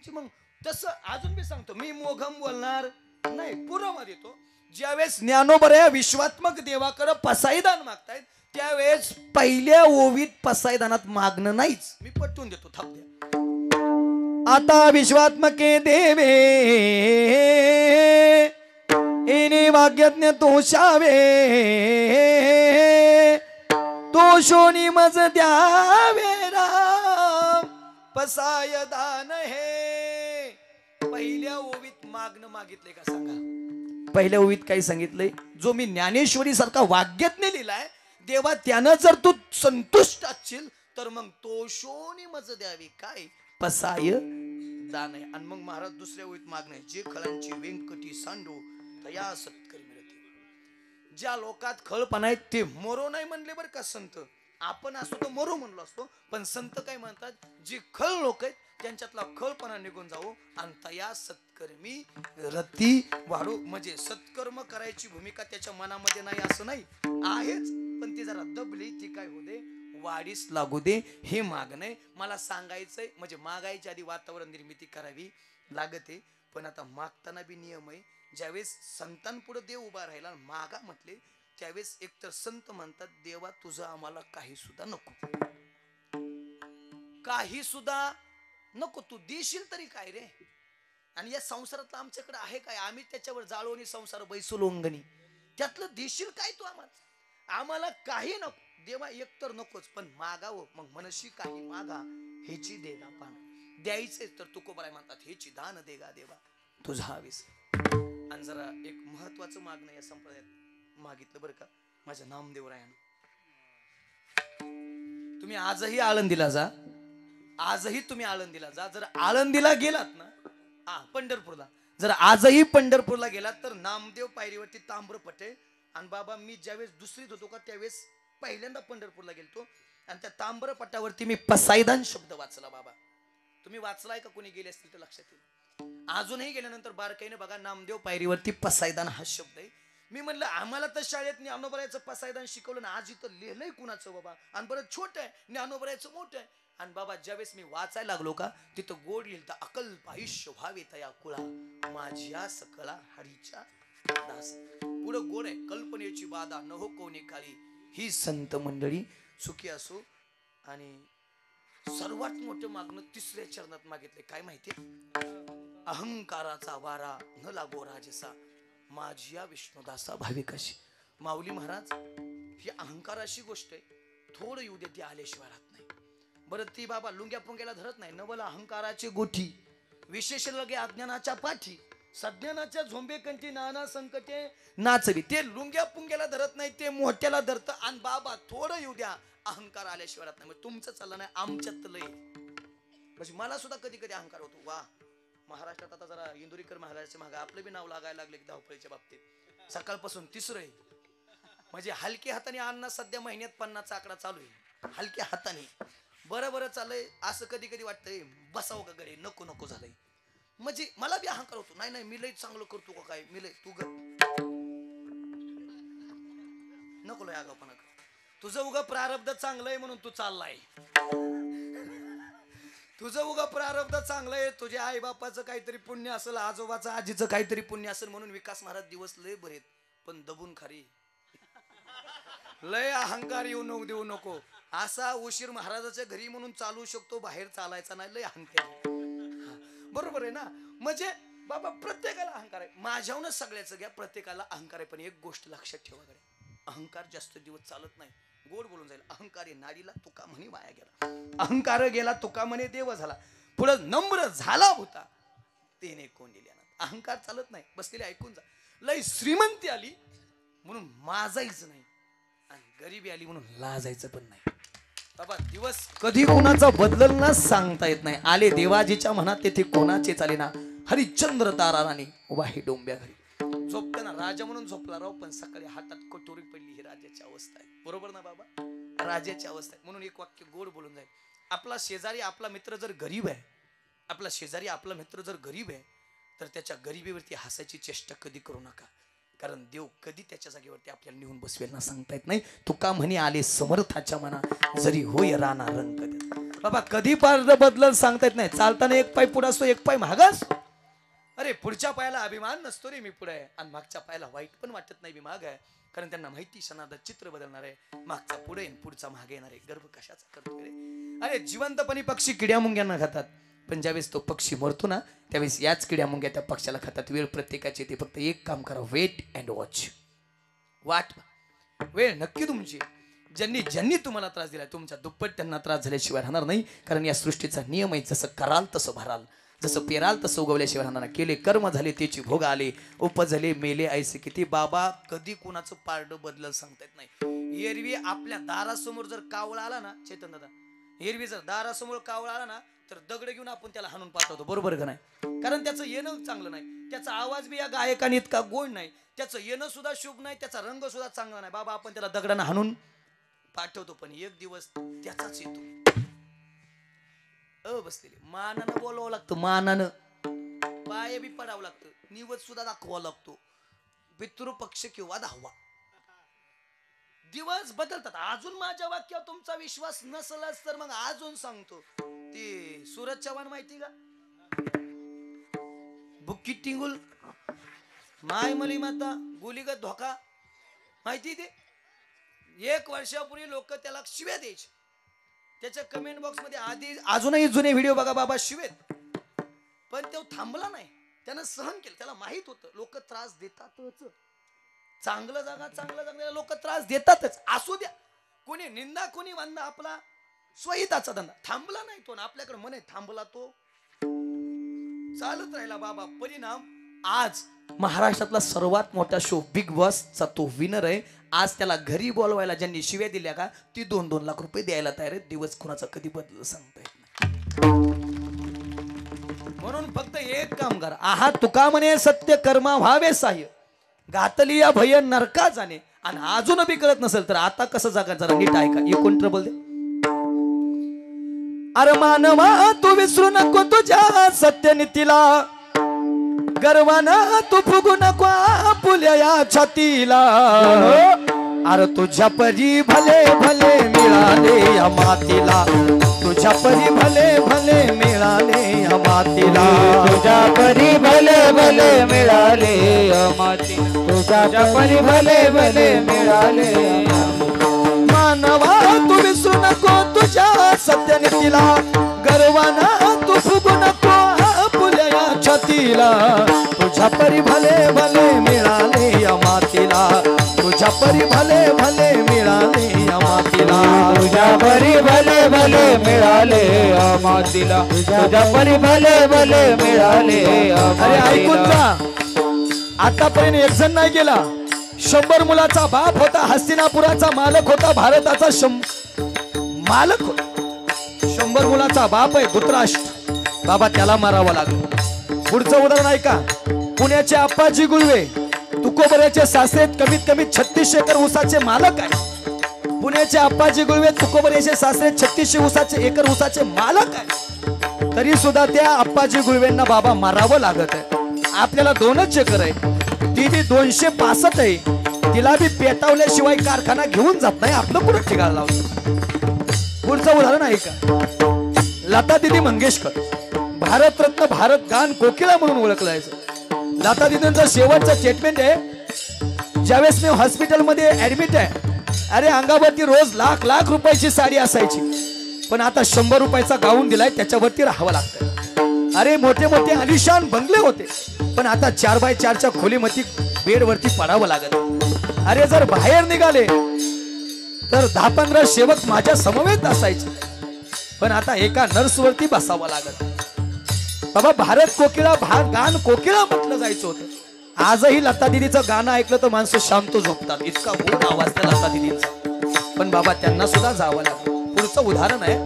A: मग तसं अजून मी सांगतो, मी मोघम बोलणार नाही, पुरावा देतो. ज्यावेळेस ज्ञानोबऱ्या विश्वात्मक देवाकडे पसाईदान मागतायत, त्यावेळेस पहिल्या ओवीत पसाईदानात मागणं नाहीच, मी पटवून देतो, थांब द्या. आता विश्वात्मके देवे इने वाग्यज्ञ तोषावे, तोषोनी मज द्यावे राम, पसाय दान हे. पहिल्या ओवीत मागणं मागितलंय का सांगा, पहिल्या ओवीत काय सांगितलंय, जो मी ज्ञानेश्वरी सारखा वाग्यज्ञ लिहिलाय देवा, त्यानं जर तू संतुष्ट असशील तर मग तोषोनी मज द्यावी, काय, पसाय जा नाही. आणि मग महाराज दुसऱ्या ओळीत मागणे, जे खळांची व्यंकटी सांडो तया सत्कर्मी रती. ज्या लोकात खळपणा आहे ते मरो नाही म्हणले बरं का संत. आपण असतो तर मरो म्हणलो असतो, पण संत काय म्हणतात, जे खळ लोक आहेत त्यांच्यातला खळपणा निघून जावो आणि तया सत्कर्मी रती वाढो. म्हणजे सत्कर्म करायची भूमिका त्याच्या मनामध्ये नाही असं नाही, आहेच, पण ती जरा दबली ती काय होऊ दे, वाढीस लागू दे, हे मागणं मला सांगायचंय. म्हणजे मागायच्या आधी वातावरण निर्मिती करावी लागते. पण आता मागताना बी नियम आहे, ज्यावेळेस संतांपुढे देव उभा राहिला मागा म्हटले त्यावेळेस एकतर संत म्हणतात, देवा तुझं आम्हाला काही सुद्धा नको, काही सुद्धा नको, तू देशील तरी काय रे. आणि या संसारातलं आमच्याकडे आहे काय, आम्ही त्याच्यावर जाळवणी संसार बैसलो अंगणी, त्यातलं देशील काय तू आम्हाला, आम्हाला काही नको देवा, एकतर नकोच पण मागावं. मग मनशी काही मागा हेची देगा पान, द्यायचे तर तुकोबाराय म्हणतात, हेची दान देगा देवा तुझा हवीस. आणि जरा एक महत्वाचं मागणं या संप्रदायात मागितलं बरं का माझ्या नामदेवरायानं. तुम्ही आजही आळंदीला जा, आजही तुम्ही आळंदीला जा, जर आळंदीला गेलात ना, पंढरपूरला जर आजही पंढरपूरला गेलात तर नामदेव पायरीवरती ताम्रपट आहे. आणि बाबा मी ज्यावेळेस दुसरीत होतो का त्यावेळेस पहिल्यांदा पंढरपूरला गेलतो आणि त्या ताम्रपटावरती मी पसायदान शब्द वाचला. बाबा तुम्ही वाचलाय का, कोणी गेले असतील तर लक्षात येईल. अजूनही गेल्यानंतर बारकाईने बघा, नामदेव पायरीवरती पसायदान हा शब्द आहे. मी म्हणलं आम्हाला तर शाळेत ज्ञानोबरायचं पसायदान शिकवलं ना, आज इथं लिहिलंय कुणाचं बाबा, आणि बरं छोट आहे, ज्ञानोबरायचं मोठं आहे. आणि बाबा ज्यावेळेस मी वाचायला लागलो का तिथं गोड लिहिलं, अकल्प आयुष्य व्हावे तया कुळा माझ्या सकला हरीच्या दास. पुढं गोड आहे, कल्पनेची बाधा न हो कोणी काळी ही संत मंडळी सुखी असो. आणि सर्वात मोठं मागणं तिसऱ्या चरणात मागितले, काय माहिती, अहंकाराचा वारा न लागो राजसा माझ्या विष्णुदासा भाविकाशी. माऊली महाराज ही अहंकाराची गोष्ट आहे, थोडं येऊ दे ती आल्याशिवाय राहत नाही. बरं ती बाबा लुंग्या पुंग्याला धरत नाही, नवल अहंकाराची गोठी विशेष लगे अज्ञानाच्या पाठी सज्ञानाच्या झोंबे कंठी नाना संकटे नाचवी. ते लुंग्या पुंग्याला धरत नाही, ते मोठ्याला धरतं. आणि बाबा थोडं येऊ द्या, अहंकार आल्याशिवाय राहत नाही. मग तुमचं चाललं नाही, आमच्यात लय. म्हणजे मला सुद्धा कधी कधी अहंकार होतो. वा महाराष्ट्रात आता जरा इंदुरीकर महाराजांच्या मागे आपलं बी नाव लागायला लागले की धावपळीच्या बाबतीत सकाळपासून तिसरं आहे. म्हणजे हलक्या हाताने अन्न सध्या महिन्यात 50चा आकडा चालू आहे, हलक्या हाताने बरं बरं चाललंय. असं कधी कधी वाटतंय बसाव का गडे, नको नको झालंय. म्हणजे मला बी अहंकार होतो, नाही नाही मी लय चांगलं करतो का काय, मी लय, तू ग नको लय आगावपणा कर, तुझं उगा प्रारब्ध चांगलंय म्हणून तू चाललाय, तुझं उगा प्रारब्ध चांगलंय, तुझ्या आई बापाचं काहीतरी पुण्य असेल, आजोबाचं आजीचं काहीतरी पुण्य असेल म्हणून विकास महाराज दिवस लय बरेत. पण दबून खारी लय अहंकार येऊ नको देऊ नको. असा उशीर महाराजाच्या घरी म्हणून चालू शकतो, बाहेर चालायचा नाही, लय अहंकार. बरोबर आहे ना. म्हणजे बाबा प्रत्येकाला अहंकार आहे, माझ्याहूनच सगळ्याचं घ्या, प्रत्येकाला अहंकार आहे. पण एक गोष्ट लक्षात ठेवा गड्या, अहंकार जास्त दिवस चालत नाही, गोड बोलून जाईल. अहंकार नाडीला तुका म्हणे वाया गेला, अहंकार गेला तुका म्हणे देव झाला, पुढं नम्र झाला होता तेने कोण दिल्यानं. अहंकार चालत नाही, बसलेले ऐकून जा. लय श्रीमंती आली म्हणून माजायचं नाही, आणि गरिबी आली म्हणून लाजायचं पण नाही. बाबा दिवस कधी कोणाचा बदलल ना सांगता येत नाही. आले देवाजीच्या मनात तेथे कोणाचे चाले ना. हरिश्चंद्र तारा राणी उभा हे डोंब्या घरी. झोपताना राजा म्हणून झोपला राव, पण सकाळी हातात कटोरी पडली, ही राजाची अवस्था आहे. बरोबर ना बाबा, राजाची अवस्था आहे. म्हणून एक वाक्य गोड बोलून जाईल, आपला शेजारी आपला मित्र जर गरीब आहे, आपला शेजारी आपला मित्र जर गरीब आहे तर त्याच्या गरिबीवरती हसायची चेष्टा कधी करू नका. कारण देव कधी त्याच्या जागेवरती आपल्याला निहून बसवेल ना सांगता येत नाही. तुका म्हणे आले समर्थाच्या मना जरी होय राणा रंग. बाबा कधी पार बदल सांगता येत नाही. चालताना एक पाय पुढे असतो, एक पाय मागास. अरे पुढच्या पायाला अभिमान नसतो रे मी पुढे आहे, आणि मागच्या पायाला वाईट पण वाटत नाही मी माग आहे. कारण त्यांना माहिती सणादा चित्र बदलणार आहे, मागचा पुढे पुढचा मागे येणार आहे. गर्भ कशाचा करतो रे. अरे जिवंतपणी पक्षी किड्या मुंग्यांना खातात, पण ज्यावेळेस तो पक्षी मरतो ना त्यावेळेस याच किड्या मुंग्या त्या पक्षाला खातात. वेळ प्रत्येकाची, ते फक्त एक काम करा, वेट अँड वॉच. वाट वेळ नक्की तुमची. ज्यांनी ज्यांनी तुम्हाला त्रास दिला तुमच्या दुप्पट त्यांना त्रास झाल्याशिवाय राहणार नाही. कारण या सृष्टीचा नियम आहे, जसं कराल तसं भराल, जसं पेराल तसं उगवल्याशिवाय राहणार. केले कर्म झाले त्याची भोग आले, उपजले मेले ऐसे किती. बाबा कधी कोणाचं पारडं बदलल सांगता येत नाही. एरवी आपल्या दारासमोर जर कावळा आला ना, चेतन दादा, एरवी जर दारासमोर कावळा आला ना तर दगड घेऊन आपण त्याला हाणून पाठवतो, बरोबर का नाही? कारण त्याचं येणं चांगलं नाही, त्याचा आवाज बी या गायकाने इतका गोड नाही, त्याचं येणं सुद्धा शुभ नाही, त्याचा रंग सुद्धा चांगला नाही. बाबा आपण त्याला दगडानं हाणून पाठवतो, पण एक दिवस त्याचाच येतो. बसलेली मानानं बोलावं लागतं, मानानं पाय बी पडावं लागतं, निवत सुद्धा दाखवावं लागतो. पितृपक्ष किंवा 10वा दिवस बदलतात. अजून माझ्या वाक्यावर तुमचा विश्वास नसलाच तर मग अजून सांगतो. ते सूरज चव्हाण माहिती का? बुक्की टिंगुल माय मली माता गोलीगत धोका माहिती? ते 1 वर्षापूर्वी लोक त्याला शिव्या द्यायचे. त्याच्या कमेंट बॉक्स मध्ये आधी अजूनही जुने व्हिडिओ बघा, बाबा शिवेत. पण तो थांबला नाही, त्यानं सहन केलं. त्याला माहित होतं लोक त्रास देतातच, चांगलं जागा लोक त्रास देतातच. असू द्या, कोणी निंदा कोणी वंदा, आपला स्वहिताचा धंदा. थांबला नाही तो, आपल्याकडे म्हणे थांबला तो चालत राहिला बाबा. परिणाम आज महाराष्ट्रातला सर्वात मोठा शो बिग बॉसचा तो विनर आहे. आज त्याला घरी बोलवायला ज्यांनी शिव्या दिल्या का, ती 2-2 लाख रुपये द्यायला तयार आहे. दिवस कोणाचा कधी बदल सांगता येत नाही. म्हणून फक्त एक काम करा, आहात तुका म्हणे सत्य कर्मा व्हावे सहाय्य, घातली या भय नरका जाणे. आणि अजून बी कळत नसेल तर आता कसं जागा, जरा नीट ऐका. एकूण ट्रबल दे. अरे मानवा तू विसरू नको तुझ्या सत्यनीतीला, गर्वानं तू फुगू नको आपुल्या या छातीला. अरे तुझ्या परी भले भले मिळाले या मातीला, तुझ्या परी भले भले मिळाले या मातीला,
B: तुझ्या परी भले भले मिळाले या मातीला, तुझ्या परी भले भले मिळाले.
A: मानवा तू विसरू नको तुझ्या सत्यनीतीला, गर्वानं तू फुगू नको आपुल्या या छातीला. तुझ्या परी भले भले मिळाले या मातीला, तुझ्या परी भले भले मिळाले या मातीला,
B: तुझ्या परी भले भले मिळाले या मातीला, तुझ्या परी भले भले मिळाले या मातीला.
A: अरे ऐकून जा, आतापर्यंत एक जण नाही गेला. 100 मुलाचा बाप होता, हस्तिनापुराचा मालक होता, भारताचा मालक होता. 100 मुलाचा बाप आहे धृतराष्ट्र. बाबा त्याला मारावं लागलं. पुढचं उदाहरण ऐका. पुण्याचे आप्पाजी गुळवे तुकोबऱ्याचे सासरे कमीत कमी 36 एकर ऊसाचे मालक आहे. पुण्याचे आप्पाजी गुळवे तुकोबऱ्याचे सासरे 36 एकर ऊसाचे मालक आहे. तरी सुद्धा त्या आप्पाजी गुळवेंना बाबा मारावं लागत आहे. आपल्याला 2च एकर आहे, ती 265 आहे. तिला बी पेटावल्याशिवाय कारखाना घेऊन जात नाही. आपलं कुठं ठिकाण लावलं. पुढचं उदाहरण ऐका. लता दीदी मंगेशकर भारतरत्न भारत गान कोकिळा म्हणून ओळखलं आहे. लता दीदींचं शेवटचं स्टेटमेंट आहे, ज्यावेळेस मी हॉस्पिटलमध्ये ऍडमिट आहे, अरे अंगावरती रोज लाख रुपयाची साडी असायची, पण आता 100 रुपयाचा गाऊन दिलाय, त्याच्यावरती राहावं लागतं. अरे मोठे मोठे आलिशान बंगले होते, पण आता 4x4च्या खोलीमध्ये बेडवरती पडावं लागत. अरे जर बाहेर निघाले तर 10-15 सेवक माझ्या समवेत असायचे, पण आता एका नर्सवरती बसावं लागत. बाबा भारत कोकिळा गान कोकिळा म्हटलं जायचं होतं. आजही लता दीदीचं गाणं ऐकलं तर माणसं शांत झोपतात, इतका गोड आवाज त्या लता दीदींचा. पण बाबा त्यांना सुद्धा जावं लागलं. पुढचं उदाहरण आहे,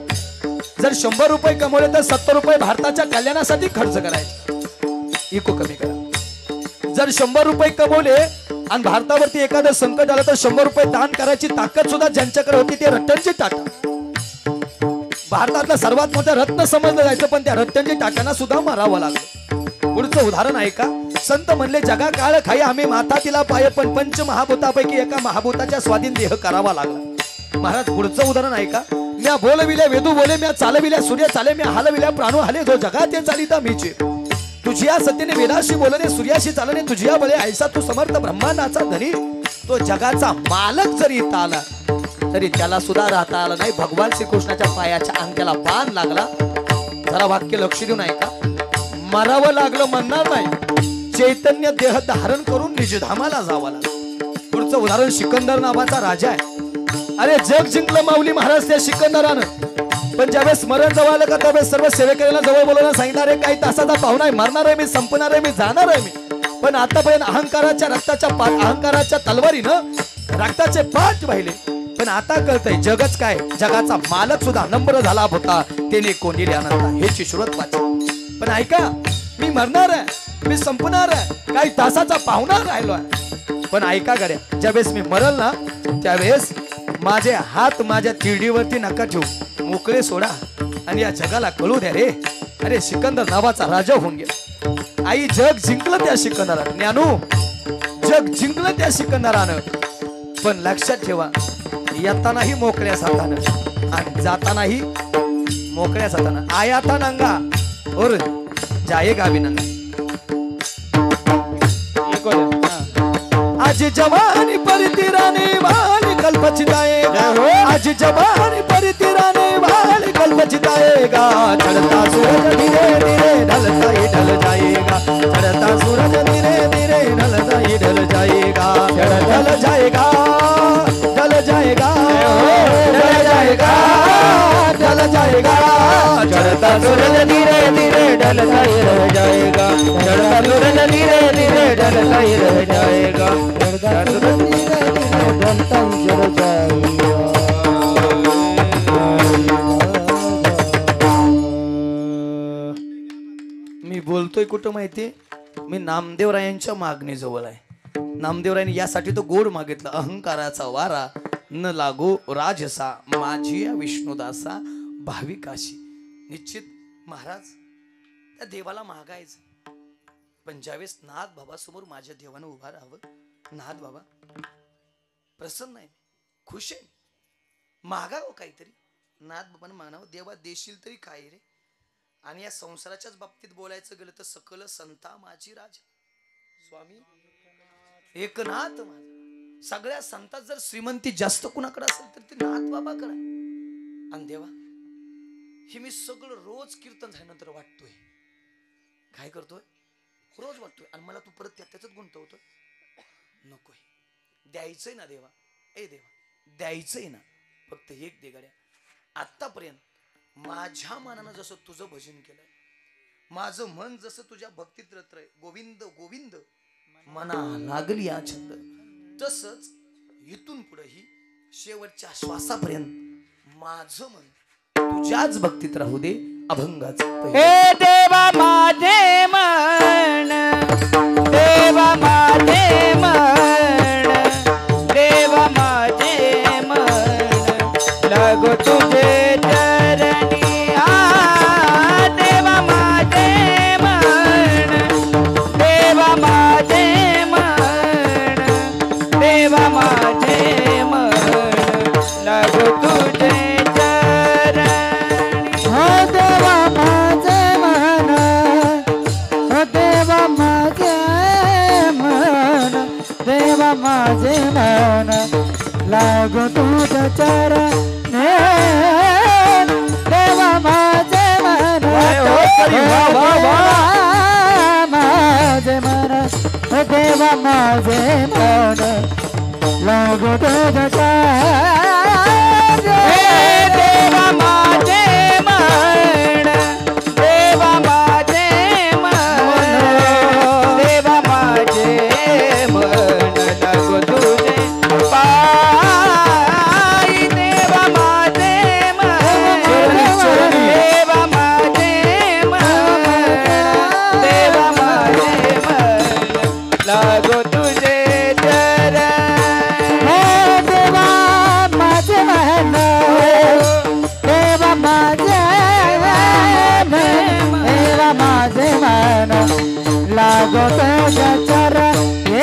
A: जर 100 रुपये कमवले तर 70 रुपये भारताच्या कल्याणासाठी खर्च करायचे. इको कमी करा. जर 100 रुपये कमवले आणि भारतावरती एखादं संकट आलं तर 100 रुपये दान करायची ताकद सुद्धा ज्यांच्याकडे होती ते रतनजी टाटा. भारतातला सर्वात मोठा रत्न समजलं जायचं, पण त्या रतनजी टाटांना सुद्धा मारावं लागलं. पुढचं उदाहरण आहे का. संत म्हणले जगा काळ खाई आम्ही माता तिला पाय, पण पंच महाभूतापैकी एका महाभूताच्या स्वाधीन देह करावा लागला. महाराज पुढचं उदाहरण आहे का. म्या बोलविल्या वेदू बोले, म्या चालविल्या सूर्य चाले, म्या हलविल्या प्राणू हले, जो जगात चालिता मीचे. तुझिया सत्यने वेदाशी बोलणे, सूर्याशी चालणे, तुझिया बळे ऐसा तू समर्थ ब्रह्मांडाचा धनी. तो जगाचा मालक जरी इथं आला तरी त्याला सुद्धा राहता आलं नाही. भगवान श्रीकृष्णाच्या पायाच्या अंगठ्याला बाण लागला. जरा वाक्य लक्ष देऊन ऐका. मरावं लागलं म्हणणार नाही, चैतन्य देह धारण करून निजधामाला जावं लागलं. पुढचं उदाहरण सिकंदर नावाचा राजा आहे. अरे जग जिंकलं माऊली महाराज त्या सिकंदरानं, पण ज्यावेळेस स्मरण जवळ आलं का त्यावेळेस सर्व सेवेकऱ्याला जवळ बोलायला सांगणार आहे, काही तासाचा पाहुणा आहे, मरणार आहे मी, संपणार आहे मी, जाणार आहे मी. पण आतापर्यंत अहंकाराच्या तलवारीनं रक्ताचे पाठ वाहिले, पण आता कळतंय जगच काय, जगाचा मालक सुद्धा नम्र झाला होता, त्याने कोंडिले अनंता हेची सुरुवात वाची. पण ऐका, मी मरणार आहे, मी संपणार आहे, काही तासाचा पाहुणा राहिलो आहे. पण ऐका गड्या, ज्यावेळेस मी मरल ना त्यावेळेस माझे हात माझ्या तिरडीवरती नका ठेवू, मोकळे सोडा आणि या जगाला कळू द्या रे, अरे सिकंदर नावाचा राजा होऊन गेला. आई जग जिंकलं त्या सिकंदरानं, ज्ञानू जग जिंकलं त्या सिकंदरानं. पण लक्षात ठेवा, येतानाही मोकळ्या हातानं आणि जातानाही मोकळ्या हातानं. आया था नंगा और जाएगा भी नंगा. आज जवानी पर तिराने वाली कल पछताएगा, आज जवानी पर तिराने वाली कल पछताएगा. चढ़ता सूरज धीरे धीरे ढलता ही ढल जाएगा, चढ़ता सूरज धीरे धीरे ढलता ही ढल जाएगा. ढल जाएगा, ढल जाएगा, ढल जाएगा, ढल जाएगा.
B: चढ़ता सूरज धीरे धीरे ढलता ही रह जाएगा, चढ़ता सूरज धीरे धीरे ढलता ही रह जाएगा, चढ़ता सूरज धीरे धीरे ढलता ही रह जाएगा.
A: मी बोलतोय कुठं माहिती, मी नामदेवरायांच्या मागणीजवळ आहे. नामदेवरायांनी यासाठी तो गोड मागितलं, अहंकाराचा वारा न लागो राजसा, माझी या विष्णुदासा भाविकाशी. निश्चित महाराज त्या देवाला मागायचं, पण ज्यावेळेस नाथ बाबा समोर माझ्या देवानं उभा राहावं, नाथ बाबा प्रसन्न आहे, खुश आहे, मागावं काहीतरी. नाथ बाबांना मानावं, देवा देशील तरी काय रे. आणि या संसाराच्याच बाबतीत बोलायचं गेलं तर सकल संता माझी राजा स्वामी एकनाथ माझा. सगळ्या संतात जर श्रीमंती जास्त कुणाकडे असेल तर ते नाथ बाबाकडे. आणि देवा हे मी सगळं रोज कीर्तन झाल्यानंतर वाटतोय, काय करतोय रोज वाटतोय, आणि मला तू परत त्याच्यात गुंतवतोय. नकोय, द्यायचंय ना देवा, ए देवा द्यायचंय ना, फक्त एक दे गड्या. आतापर्यंत माझ्या मनानं जसं तुझं भजन केलंय, माझं मन जसं तुझ्या भक्तीत रतय, गोविंद गोविंद मना लागली या छंद, तसंच इथून पुढेही शेवटच्या श्वासापर्यंत माझं मन तुझ्याच भक्तीत राहू दे, अभंगाचं.
B: हे देवा माझे मन, देवा माझे मन, देवा माझे मन, लागो तुझे चरणी. आ देवा माझे मन, देवा माझे मन, देवा माझे मन, लागो तुझे
C: माझे मन, लागो तुझ्या चरणी. देवा माझे मन, माझे मन, देवा माझे मन, लागो तुझ्या चरणी.
B: देवा माझे मन, देवा माझे मन, देवा माझे मन, लागो तुझे पाय. देवा माझे मन, देवा माझे मन, देवा माझे मन, लागो तुझे चरण.
C: देवा माझे मन, देवा माझे मन, देवा माझे मन, लागो तुझ्या चरणी.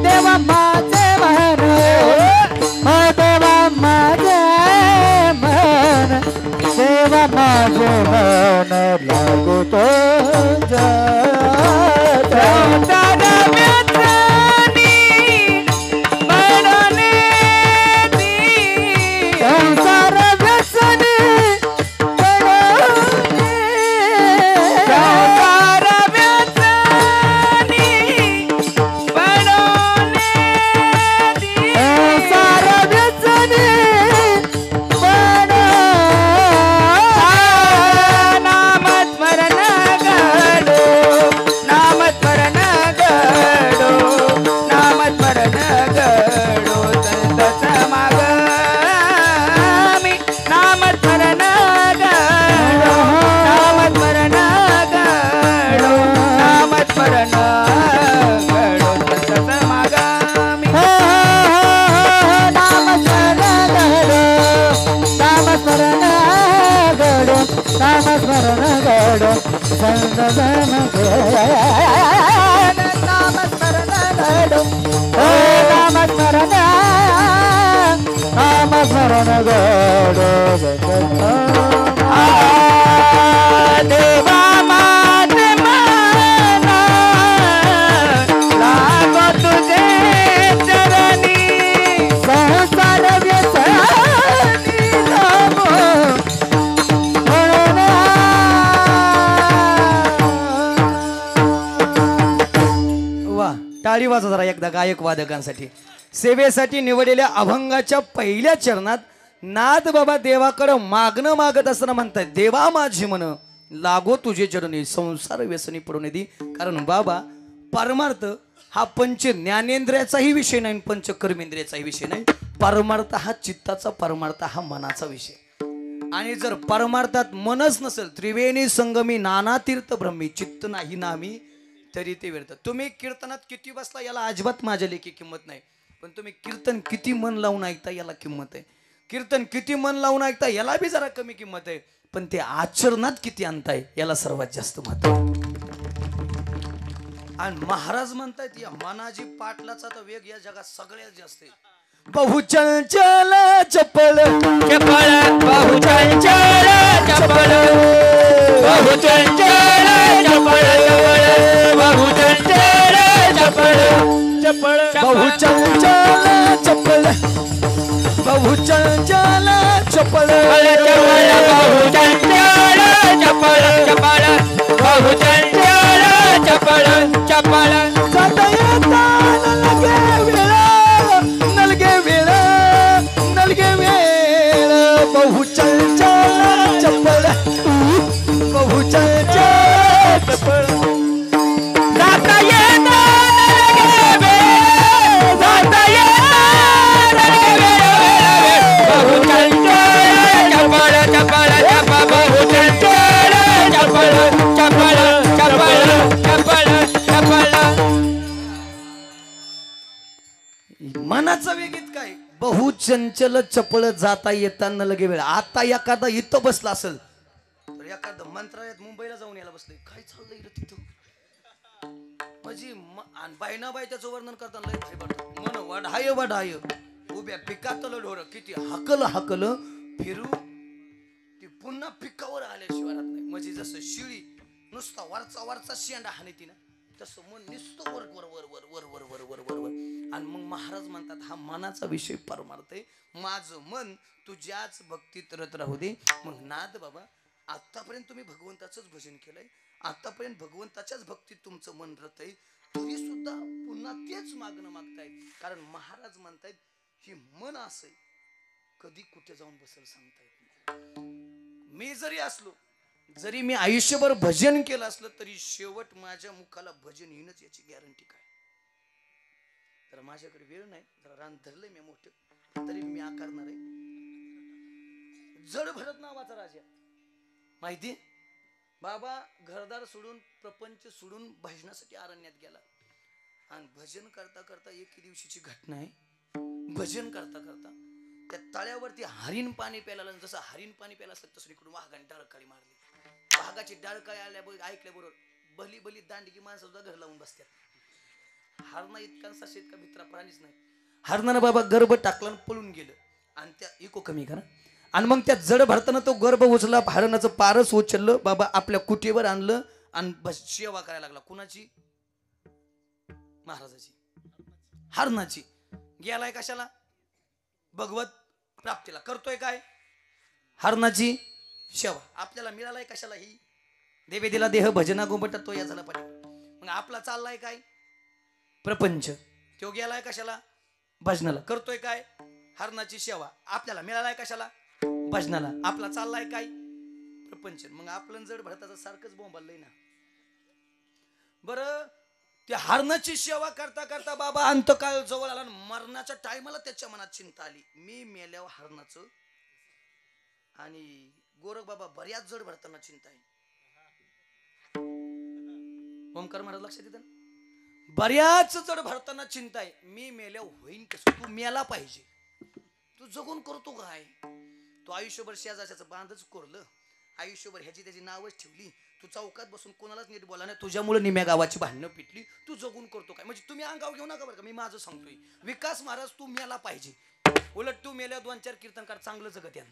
C: देवा माझे मन, देवा माझे मन, देवा माझे मन, लागो तुझ्या चरणी. नामस्मरण देवा माझे मन लागो तुझे चरणी संसार व्यसनी नाम
A: वा टाळी वाजा जरा एकदा गायक वादकांसाठी. सेवेसाठी निवडलेल्या अभंगाच्या पहिल्या चरणात नाथ बाबा देवाकडं मागणं मागत असताना म्हणतात, देवा माझी मन लागो तुझे चरणी संसार व्यसनी पडून दे. कारण बाबा परमार्थ हा पंच ज्ञानेंद्रियाचाही विषय नाही, पंच कर्मेंद्रियाचाही विषय नाही. परमार्थ हा चित्ताचा, परमार्थ हा मनाचा विषय. आणि जर परमार्थात मनच नसेल, त्रिवेणी संगमी नाना तीर्थ ब्रह्मी चित्त नाही नामी तरी ते व्यर्थ. तुम्ही कीर्तनात किती बसला याला अजिबात माझ्या लेखी किंमत नाही, पण तुम्ही कीर्तन किती मन लावून ऐकता याला किंमत आहे. कीर्तन किती मन लावून ऐकता याला बी जरा कमी किंमत आहे, पण ते आचरणात किती आणताय याला सर्वात जास्त महत्व. आणि महाराज म्हणतायत या मनाची पाटलाचा तर वेग या जगात सगळ्यात जास्त आहे. बहुचंचल चपळ
B: चपळ बहुचंचल चपळ बहुचंचल चपळ बहुचंचल चपळ चपळ
A: बहुचंचल चपळ बहुचंचल चपळ
B: बहुचंचल चपळ चपळ बहुचंचल चपळ चपळ
A: जाता येता नलगे वेळ नलगे वेळ बहुचंचल चपळ बहुचंचल चपळ
B: जाता येता नलगे वेळ जाता येता नलगे वेळ बहुचंचल चपळ चपळ चपळ बहुचंचल चपळ चपळ चपळ चपळ चपळ.
A: मनाचा वेगीत काय बहुचंचल चपळ जाता येताना लगे वेळ. आता एखादा इथं बसला असेल तर एखादा मंत्रालयात मुंबईला जाऊन यायला बसले, काय चाललंय रे तिथं म्हणजे बायना बाय त्याचं वर्णन करताना लय भारी वाटतं. मन वढाय वढाय उभ्या पिकातलं ढोर किती हकल हकल फिरू ती पुन्हा पिकावर आल्याशिवाय राहत नाही. म्हणजे जसं शिळी नुसता वरचा वरचा शेंडा हाणती ना, तसं मन नुसतं वर वर वर वर वर वर वर वर वर वर. आणि मग महाराज म्हणतात हा मनाचा विषय परमार्थ आहे. माझं मन तुझ्याच भक्तीत रत राहू दे. मग नाद बाबा आतापर्यंत तुम्ही भगवंताचंच भजन केलंय, आतापर्यंत भगवंताच्याच भक्तीत तुमचं मन रत आहे, तरी सुद्धा पुन्हा तेच मागणं मागताय. कारण महाराज म्हणतायत ही मन असं कधी कुठे जाऊन बसेल सांगता येत नाही. मी जरी असलो, जरी मी आयुष्यभर भजन केलं असलं तरी शेवट माझ्या मुखाला भजन येईनच याची गॅरंटी काय. तर माझ्याकडे वेळ नाही, जरा रान धरलंय मी मोठं, तरी मी आकारणार आहे. जड भरत नावाचा राजा माहिती बाबा घरदार सोडून प्रपंच सोडून भजनासाठी अरण्यात गेला. आणि भजन करता करता एके दिवशीची घटना आहे. भजन करता करता त्या तळ्यावरती हरिण पाणी प्यायला, जसं हरिण पाणी प्यायला असलं तसं इकडून वाघाने डाळकाळी मारली. वाघाची डाळकाळी आल्याबरोबर ऐकल्याबरोबर भली भली दांडगी माणसं सुद्धा घर लावून बसतात. हरणा इतका शेतका भित्रा प्राणीच नाही. हरणानं बाबा गर्भ टाकला पळून गेलं. आणि त्या इको कमी करा. आणि मग त्या जड भरताना तो गर्भ उचलला, हरणाचं पारस उचललं, बाबा आपल्या कुटीवर आणलं आणि सेवा करायला लागला. कुणाची? महाराजाची, हरणाची. गेलाय कशाला? भगवत प्राप्तीला. करतोय काय? हरणाची सेवा. आपल्याला मिळालाय कशाला? ही देवे दिला देह भजना गोंबटा तो या झाला पाहिजे. मग आपला चाललाय काय? प्रपंच. तो गेलाय कशाला? भजनाला. करतोय काय? हरणाची सेवा. आपल्याला मिळालाय कशाला? भजनाला. आपला चाललाय काय? प्रपंच. मग आपलं जड भरताचं सारखंच बोंबाललंय ना. बरं त्या हरणाची सेवा करता करता बाबा अंतकाळ जवळ आला. मरणाच्या टायमाला त्याच्या मनात चिंता आली, मी मेल्यावर हरणाचं. आणि गोरख बाबा बऱ्याच जड भरताना चिंता आहे. ओमकार महाराज लक्षात येतं ना, बऱ्याच जड भरताना चिंता आहे, मी मेल्यावर होईन कसं. तू मेला पाहिजे, तू जगून करतो काय? तो आयुष्यभर शेजाच्याचं बांधच कोरलं, आयुष्यभर ह्याची त्याची नावच ठेवली, तू चौकात बसून कोणालाच नीट बोला नाही, तुझ्यामुळे निम्या गावाची भांडणं पिटली, तू जगून करतो काय? म्हणजे तुम्ही अंगाव घेऊ नका बरं का, मी माझं सांगतोय. विकास महाराज तू मेला पाहिजे, उलट तू मेल्या 2-4 कीर्तनकार चांगलं जगत या.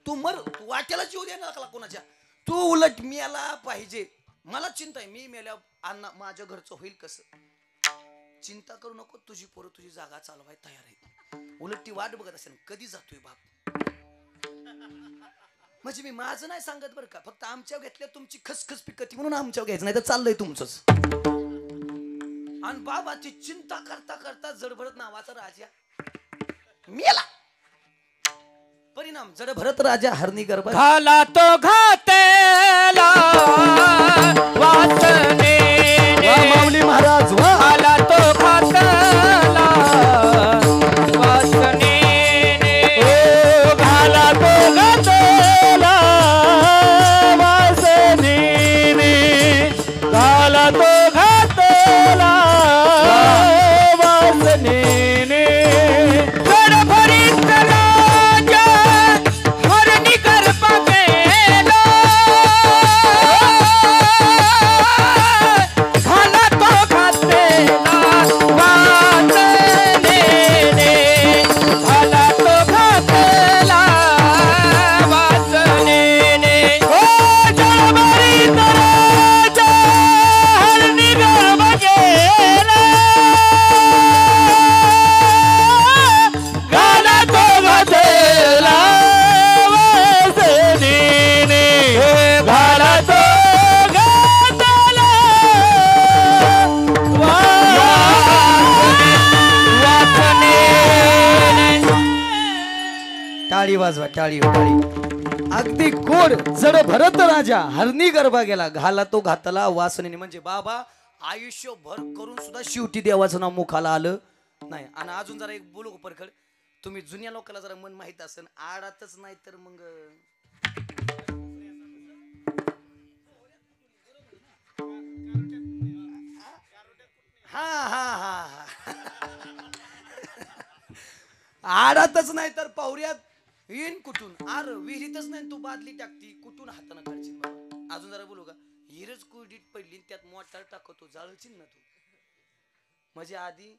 A: तू मर, तू वाट्याला जीव दे ना कोणाच्या, तू उलट मेला पाहिजे. मला चिंता आहे, मी मेल्या अण्णा माझ्या घरचं होईल कसं. चिंता करू नको, तुझी पोरं तुझी जागा चालवाय तयार आहे. उलट ती वाट बघत असेल कधी जातोय बाप. म्हणजे मी माझं नाही सांगत बरं का, फक्त आमच्या घेतल्या तुमची खसखस पिकती म्हणून आमच्या घ्यायचं, नाही तर चाललंय तुमचंच. आणि बाबाची चिंता करता करता जडभरत नावाचा राजा मेला. परिणाम जडभरत राजा हरणी गर्भ
C: घाला तो घातेला वासने,
A: माऊली महाराज वा.
C: घाला तो घातेला वासने, ओ घाला तो घातेला वासने, घाला तो घातेला वासने. गडभरीत राजा हरणी गर्भ गेला, घाला तो घातेला वासने, घाला तो घातेला वासने. ओ गडभरीत राजा हरणी गर्भ गेला, घाला तो घातेला वासने, घाला तो घातेला वासने.
A: टाळी वाजवा, टाळी टाळी. अगदी गोड जड भरत राजा हरणी गर्भा गेला, घाला तो घातला वासनेने. म्हणजे बाबा आयुष्यभर करून सुद्धा शेवटी देवाचं नाव मुखाला आलं नाही. आणि अजून जरा एक बोलू परखड, तुम्ही जुन्या लोकांना जरा मन माहित असेल, आडातच नाही तर मग हा हा हा आडातच नाही तर पावऱ्यात येईन कुठून. आर विहिरीतच नाही तू बादली टाकती कुठून हाताने काढशील बाबा. अजून जरा बोलू का, हिरच कुरडीत पडली त्यात मोटार टाकतो जाळशील ना तू. म्हणजे आधी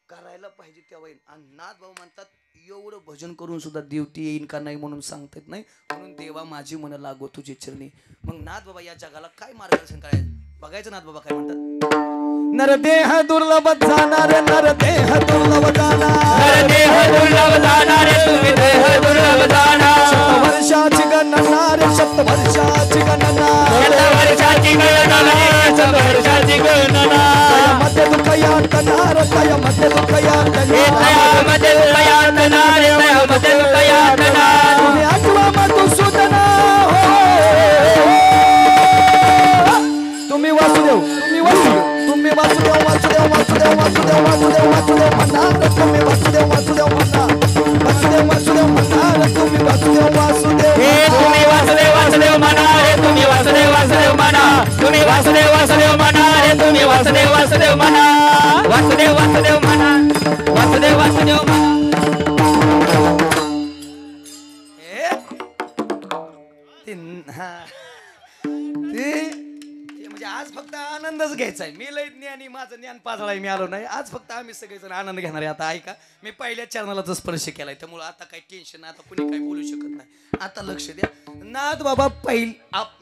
A: करायला पाहिजे तेव्हा येईन. आणि नाथ भाऊ म्हणतात एवढं भजन करून सुद्धा देवती येईन का नाही म्हणून सांगता येत नाही, म्हणून देवा माझी मन लागो तुझे चरणी. मग नाथ बाबा या जगाला काय मार्गदर्शन करायचं बघायचं. नाथ बाबा काय म्हणतात, नरदेह दुर्लभ जाणार, नरदेह दुर्लभ जाणार,
C: देह दुर्लभ जाणारे तुम्ही देह दुर्लभ जाणार.
A: वर्षाची गणना रे, शतवर्षाची गणना,
C: वर्षाची गणना, वर्षाची गणना.
A: मध्ये दुःख यातनार, तया मध्ये दुःख यातनार,
C: मध्ये यातनार, मध्ये यातनार.
A: तुम्ही आठवा मधुसूदना हो, तुम्ही वासुदेव, तुम्ही वासुदेव, तुम्ही वासुदेव वासुदेव वासुदेव वासुदेव वासुदेव वासुदेव म्हणणार, तुम्ही वासुदेव वासुदेव म्हणणार, वासुदेव वासुदेव म्हणणार, तुम्ही वासुदेव वासुदेव.
C: तुम्ही वासुदेव वासुदेव म्हणा रे, तुम्ही वासुदेव वासुदेव म्हणा, तुम्ही वासुदेव वासुदेव म्हणा रे, तुम्ही वासुदेव वासुदेव म्हणा, वासुदेव वासुदेव म्हणा, वासुदेव वासुदेव म्हणा.
A: म्हणजे आज फक्त आनंदच घ्यायचा आहे. मी लय ज्ञानी, माझं ज्ञान पाजळाय, मी आलो नाही. आज फक्त आम्ही सगळेजण आनंद घेणार आहे. आता ऐका, मी पहिल्या चॅनलचा स्पर्श केलाय, त्यामुळे आता काही टेन्शन नाही, आता कुणी काही बोलू शकत नाही. आता लक्ष द्या. नाथ बाबा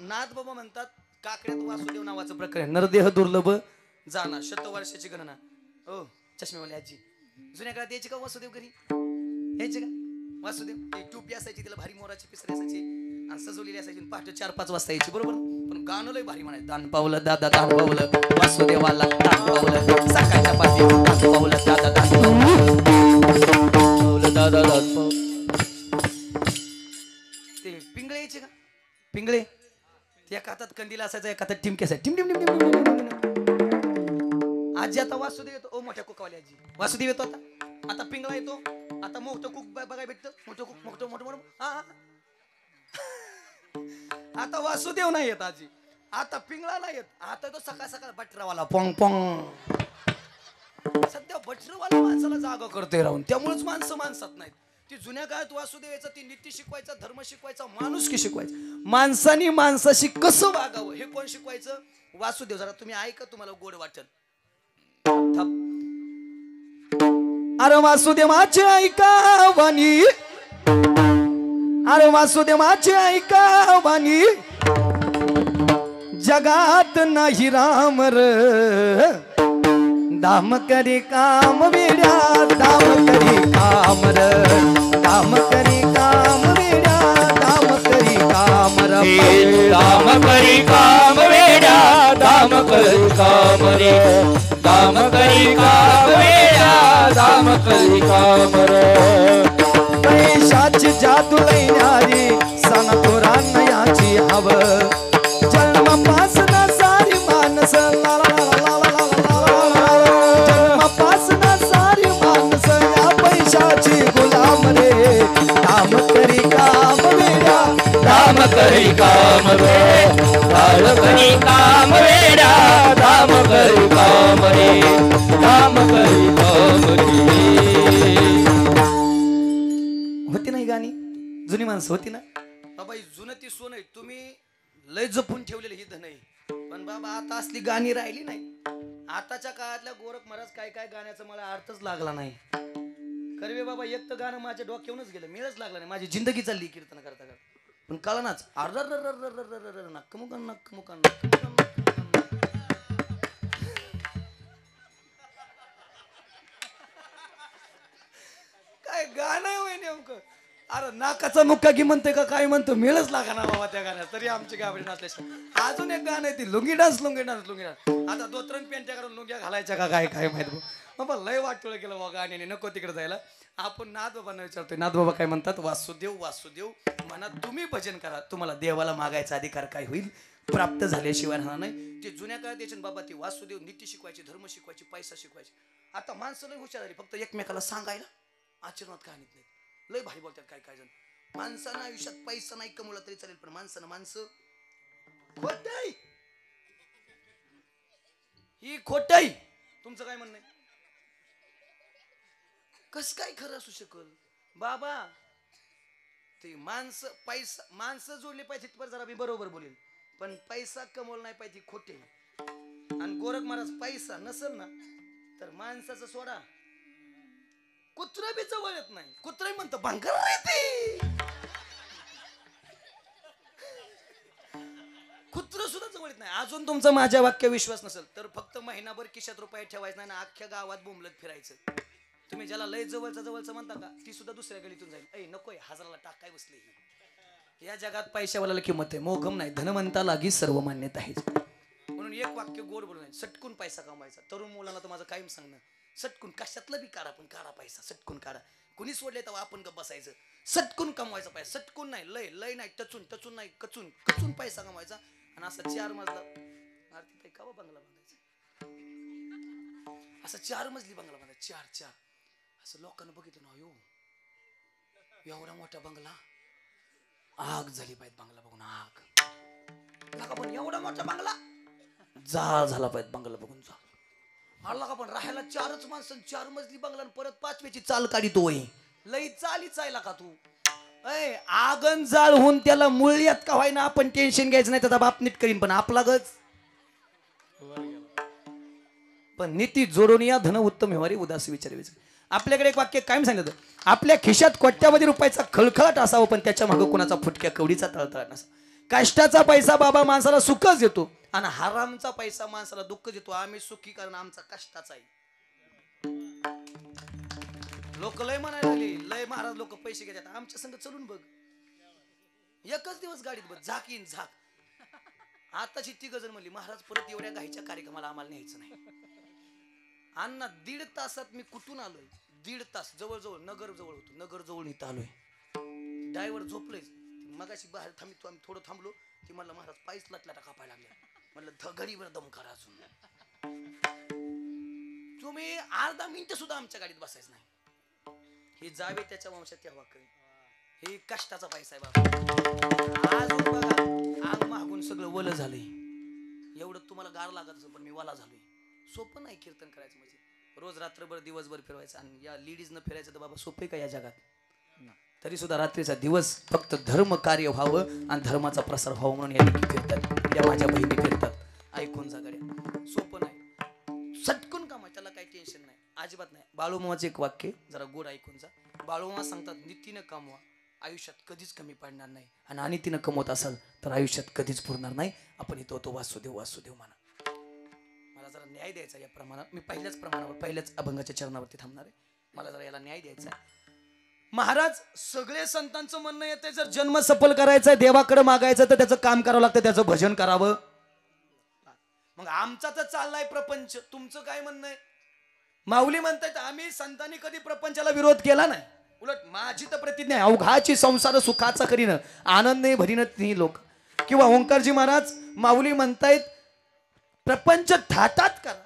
A: नाथ बाबा म्हणतात काकड्यात वासुदेव नावाचं प्रकरण, नरदेह दुर्लभ जाणार, शतवर्षाची गणना. हो चष्मेवाली आजी जुन्या काळात यायची का वासुदेव घरी, यायचे का वासुदेव? एक टोपी असायची, तिला भारी मोराची पिसरी असायची आणि सजवलेली असायची. पहाटे 4-5 वाजता यायची बरोबर. पण गाणं लय भारी म्हणायचं, दान पावलं दादा दान पावलं वासुदेवाला, दान पावलं सकाळच्या पाठी, दान पावलं दादा दान पावलं दादा दान पावलं. ते पिंगळे यायचे का, पिंगळे त्या हातात कंदील असायचा, एका हातात टिमके असायचे, टिम टिम टिम टिम टिम. आजी आता वासुदेव येतो, ओ मोठ्या कुकावाली आजी वासुदेव येतो. आता पिंगळा येतो, आता मोठं कुक बघायला भेटतं, मोठं कुक मोठं मोठं मोठं. हा आता वासुदेव नाही येत आजी, आता पिंगळा नाही येत, आता तो सकाळ सकाळ बटरावाला पोंग पोंग. सध्या बटरवाला माणसाला जागा करतोय राहून, त्यामुळेच माणसं माणसात नाहीत. ती जुन्या काळात वासुदेवाचा ती नीती शिकवायचा, धर्म शिकवायचा, माणूस की शिकवायचा. माणसानी माणसाशी कसं वागावं हे कोण शिकवायचं? वासुदेव. जरा तुम्ही ऐका, तुम्हाला गोड वाटेल. अरे वासुदेवाचे ऐका वाणी, अरे वासुदेवाचे ऐका वाणी, जगात नाही राम र. दाम करी काम वेड्या, दाम करी काम र, दाम करी काम वेड्या, दाम करी काम र.
C: दाम करी काम वेड्या, दाम करी काम रे, दाम करी काम वेड्या, दाम करी काम रे.
A: पैशाची जादू लैणारी सनपुराण याची हव. जन्मपासना सारी माणस, जन्मपासना सारी माणस या पैशाची गुलाम रे. काम करी काम वेड्या,
C: दाम करी काम रे, दाम करी काम वेड्या, दाम करी काम रे, दाम करी काम रे.
A: होती नाही गाणी, जुनी माणसं होती ना बाबा. जुनं ती सोनं आहे, तुम्ही लय जपून ठेवलेलं ही धन आहे. पण बाबा आता असली गाणी राहिली नाही. आताच्या काळातल्या गोरख महाराज काय काय गाण्याचा मला अर्थच लागला नाही. कर्वे बाबा एक तर गाणं माझ्या डोक्यावरूनच गेलं, मिळच लागला नाही. माझी जिंदगी चालली कीर्तन करता करता. पण कळनाच नक्कमुकान नक्कमुकान नक्कमुकान. काय गाणं आहे नेमकं? अरे नाकाचा मुक्का की म्हणते का काय म्हणतो, मिळच लागा ना बाबा त्या गाण्यात. तरी आमची गाबडी नसल्याशिवाय. अजून एक गाणं आहे ती lungi dance, lungi dance, lungi dance. आता दोतरण पेंट्या करून लुंग्या घालायच्या का काय काय माहित बाबा. लय वाटोळ केलं बाबा गाण्याने, नको तिकडे जायला. आपण नाथबाबांना विचारतोय, नाथबाबा काय म्हणतात? वासुदेव वासुदेव म्हणा, तुम्ही भजन करा, तुम्हाला देवाला मागायचा अधिकार काय होईल? प्राप्त झाल्याशिवाय राहणार नाही. ते जुन्या काळात यायचे बाबा, ते वासुदेव नीती शिकवायचे, धर्म शिकवायचे, पैसा शिकवायचे. आता माणसं लय हुशार झाली, फक्त एकमेकाला सांगायला, आचरणात काय आणत नाही. लय भारी बोलतात काय काय जण. माणसानं आयुष्यात पैसा नाही कमवला तरी चालेल, पण माणसानं माणसं खोटाई, ही खोटाई. तुमचं काय म्हणणं आहे? कस काय खरं असू शकल बाबा? ते माणसं पैसा, माणसं जोडली पाहिजे तिथपर जरा मी बरोबर बोलेल, पण पैसा कमवला नाही पाहिजे खोटे. आणि गोरख महाराज पैसा नसेल ना तर माणसाचं सोडा, कुत्र बी जवळ येत नाही. कुत्र म्हणतं भांगर रे, कुत्र सुद्धा जवळ येत नाही. अजून तुमचा माझ्या वाक्य विश्वास नसेल तर फक्त महिनाभर खिशात रुपये ठेवायचं नाही ना, अख्ख्या गावात बोंबलत फिरायचं. तुम्ही ज्याला लय जवळचं म्हणता का, ती सुद्धा दुसऱ्या गलीतून जाईल. ऐ नकोय, हजाराला टाकाय बसली. या जगात पैशावाल्याला किंमत आहे, मोघम नाही. धनवंता लागी सर्व मान्यता आहे. म्हणून एक वाक्य गोड बोलून सटकून पैसा कमवायचा. तरुण मुलांना तर माझं कायम सांगणं, सटकून कशातलं बी काढा, पण काढा पैसा, सटकून काढा. कुणी सोडले तर आपण गप बसायचं. सटकून कमवायचा पैसा, सटकून नाही, लय लय नाही, टचून नाही, कचून कचून पैसा कमवायचा. आणि असा 4 मजला आरती का बंगला बांधायचा, असं 4 मजली बंगला बांधायचा. 4 असं लोकांना बघितलं ना, एवढा मोठा बंगला, आग झाली पाहिजे बंगला बघून, आग नका. पण एवढा मोठा बंगला जाळ झाला पाहिजे बंगला बघून, जाळ आला का. पण राहायला 4च माणसं, 4 मजली बंगला, परत 5व्याची चाल काढितोय. लई चालीच आहे का तू? आगन जाळ होऊन त्याला मुळ्यात का व्हायना, आपण टेन्शन घ्यायचं नाही, त्याचा बाप नीट करीन. पण आपला गज पण नीती जोडून या, धन उत्तम व्यवहारी उदास विचार. आपल्याकडे एक वाक्य कायम सांगितलं, आपल्या खिशात कोट्यावधी रुपयाचा खळखळाट असावं, पण त्याच्या मागे कोणाचा फुटक्या कवडीचा तळतळाट नसा. कष्टाचा पैसा बाबा माणसाला सुखच देतो, आणि हरामचा पैसा माणसाला दुःख देतो. आम्ही सुखी कारण आमचा कष्टाचा आहे. लोक लय म्हणायला लागले, लय महाराज लोक पैसे घेतात. आमच्या संग चलून बघ, एकच दिवस गाडीत बस, झाक येईन झाक. आताची 3 जण म्हणली, महाराज परत एवढ्या घाईच्या कार्यक्रमाला आम्हाला न्यायचं नाही. अण्णा 1.5 तासात मी कुठून आलोय, 1.5 तास जवळ नगर जवळ होतो, नगर जवळ इथं आलोय. ड्रायव्हर झोपलोय, मगाशी बाहेर थांबतो, आम्ही थोडं थांबलो. ती म्हणलं महाराज पायच लटलाटा कापायला लागल्या. म्हणलं घडीवर दम करा, अजून तुम्ही अर्धा मिनिट सुद्धा आमच्या गाडीत बसायचं नाही. हे जावे त्याच्या वंशात त्या वाकळे, हे कष्टाचा पैसा आहे बाबा. आज बघा आग मागून सगळं वल झालंय. एवढं तुम्हाला गार लागत असेल, पण मी वाला झालोय. सोपं नाही कीर्तन करायचं म्हणजे, रोज रात्रभर दिवसभर फिरवायचं. आणि या लेडीजनं फिरायचं तर बाबा सोपं का या जगात? तरी सुद्धा रात्रीचा दिवस फक्त धर्म कार्य व्हावं आणि धर्माचा प्रसार व्हावा म्हणून या लेकी फिरतात, या माझ्या बहिणी फिरतात. ऐकून जा गड्या, सोपं नाही, सटकून कामा, त्याला काही टेन्शन नाही, अजिबात नाही. बाळूमामाचं एक वाक्य जरा गोड ऐकून जा. बाळूमामा सांगतात, नीतीनं कमवा, आयुष्यात कधीच कमी पडणार नाही, आणि अनितीनं कमवत असाल तर आयुष्यात कधीच पुरणार नाही. आपण इथं होतो वासुदेव वासुदेव म्हणा. मला जरा न्याय द्यायचा या प्रमाणात, मी पहिल्याच प्रमाणावर पहिल्याच अभंगाच्या चरणावरती थांबणार आहे. मला जरा याला न्याय द्यायचा आहे. महाराज, सगळे संतांचं म्हणणं येते, जर जन्म सफल करायचा, देवाकडे मागायचं, तर त्याचं काम करावं लागतं, त्याचं भजन करावं. मग आमचा तर चाललाय प्रपंच, तुमचं काय म्हणणं आहे? माऊली म्हणतायत, आम्ही संतांनी कधी प्रपंचाला विरोध केला नाही, उलट माझी तर प्रतिज्ञा आहे, अवघाची संसार सुखाचा करीन, आनंद नाही भरीन ती लोक. किंवा ओंकारजी महाराज माऊली म्हणतायत, प्रपंच थाटात करा,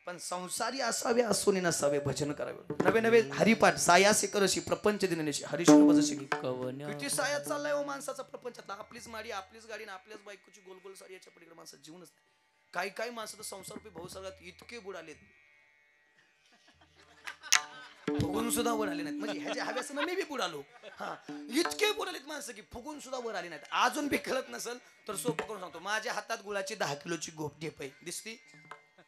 A: पण संसारी असावे असून नसावे, भजन करावे. नवे नवे हरिपाठ सायासे करशी प्रपंच दिनशी हरिश्वर भजशी. किती सायात चाललाय हो माणसाचा प्रपंचातला. आपलीच माडी, आपलीच गाडी, आपल्याच बायकोची गोल गोल साडी, याच्या पलीकडे माणसाचं जीवनच नाही. काही काही माणसं तर संसार रूपी भाऊसागरात इतके बुडालेत, फुगून सुद्धा वर आले नाहीत. म्हणजे ह्याच्या हव्यासनं मी बी बुडालो. हा, इतके बुडालेत माणसं की फुगून सुद्धा वर आले नाहीत. अजून बी कळत नसेल तर सोपं करून सांगतो, माझ्या हातात गुळाची 10 किलोची ढेप आहे, दिसती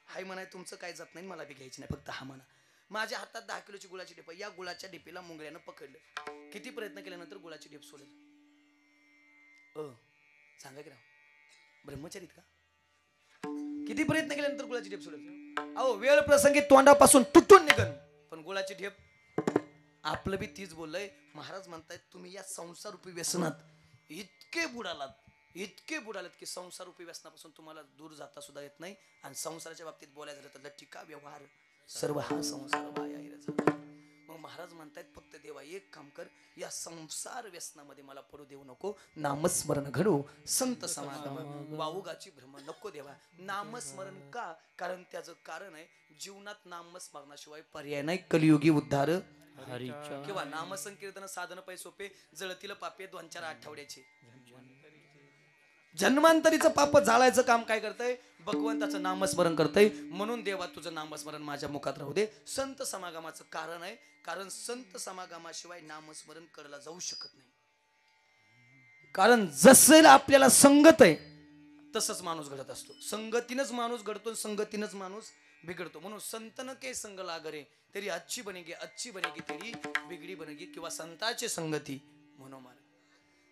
A: हाय म्हणाय, तुमचं काय जात नाही, मला बी घ्यायची नाही, फक्त हा म्हणा. माझ्या हातात 10 किलोची गुळाची ढेप आहे, या गुळाच्या ढेपेला मुंगळ्यानं पकडलं, किती प्रयत्न केल्यानंतर गुळाची ढेप सोडेल? सांगा की राव, ब्रह्मचारीत का? किती प्रयत्न केल्यानंतर गुळाची ढेप सोडेल? अहो, वेळ प्रसंगी तोंडापासून तुटून निघन, पण गुळाची ढेप. आपलं बी तीच बोललंय. महाराज म्हणतायत, तुम्ही या संसार रूपी व्यसनात इतके बुडालात की संसार रूपी व्यसनापासून तुम्हाला दूर जाता सुद्धा येत नाही. आणि संसाराच्या बाबतीत बोलायचं झालं तर लट्टिका व्यवहार सर्व हा संसार वाया. मग महाराज म्हणतायत, फक्त देवा एक काम कर, या संसार व्यसनामध्ये मला पडू देऊ नको, नामस्मरण घडू, संत समागम वाऊगाची भ्रम नको देवा. नामस्मरण का? कारण त्याचं कारण आहे, जीवनात नामस्मरणाशिवाय पर्याय नाही. कलियुगी उद्धार किंवा नामसंकीर्तन साधन पै सोपे, जळतील पापे 2-4 आठवड्याचे. जन्मांतरीचं पाप जाळायचं काम काय करतंय? भगवंताचं नामस्मरण करतंय. म्हणून देवा तुझं नामस्मरण माझ्या मुखात राहू दे. संत समागमाचं कारण आहे, कारण संत समागमाशिवाय नामस्मरण करायला जाऊ शकत नाही. कारण जसं आपल्याला संगत आहे तसंच माणूस घडत असतो. संगतीनंच माणूस घडतो, संगतीनंच माणूस बिघडतो. म्हणून संतन के संग लागरे तेरी अच्छी बनेगी, अच्छी बनेगी तेरी बिगडी बनेगी. किंवा संताचे संगती म्हणून मार,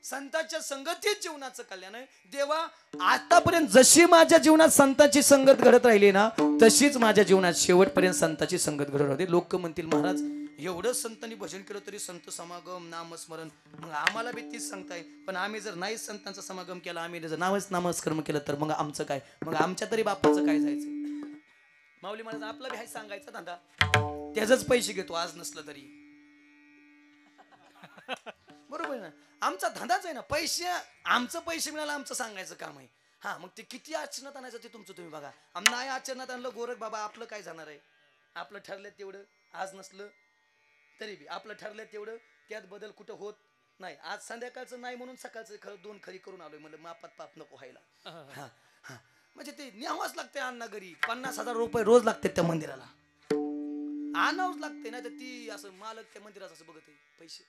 A: संतांच्या संगतीत जीवनाचं कल्याण आहे. देवा, आतापर्यंत जशी माझ्या जीवनात संतांची संगत घडत राहिली ना, तशीच माझ्या जीवनात शेवटपर्यंत संतांची संगत घडत राहते. लोक म्हणतील, महाराज एवढं संतांनी भजन केलं तरी संत समागम नामस्मरण, मग आम्हाला बी तीच सांगताय. पण आम्ही जर नाही संतांचा समागम केला, आम्ही जर नामस्मरण केलं तर मग आमचं काय? मग आमच्या तरी बापाचं काय जायचं? माऊली महाराज, आपला बी हाय सांगायचा धंदा, त्याचंच पैसे घेतो आज नसलं तरी. बरोबर ना, आमचा धंदाच आहे ना, पैसे आमचं पैसे मिळाला आमचं सांगायचं काम आहे. हा, मग ते किती आचरणात आणायचं ते तुमचं तुम्ही बघा. नाही आचरणात आणलं गोरख बाबा, आपलं काय जाणार आहे? आपलं ठरलं तेवढं, आज नसलं तरी बी आपलं ठरलं तेवढं, त्यात बदल कुठं होत नाही. आज संध्याकाळचं नाही म्हणून सकाळचं खरं 2 खरी करून आलोय, म्हणलं मापात पाप नको व्हायला. हा हा, म्हणजे ते न्यावंच लागते अण्णा घरी. 50,000 रुपये रोज लागते त्या मंदिराला, आणावंच लागते. नाही तर ती असं मालक त्या मंदिराचं असं बघत आहे पैसे,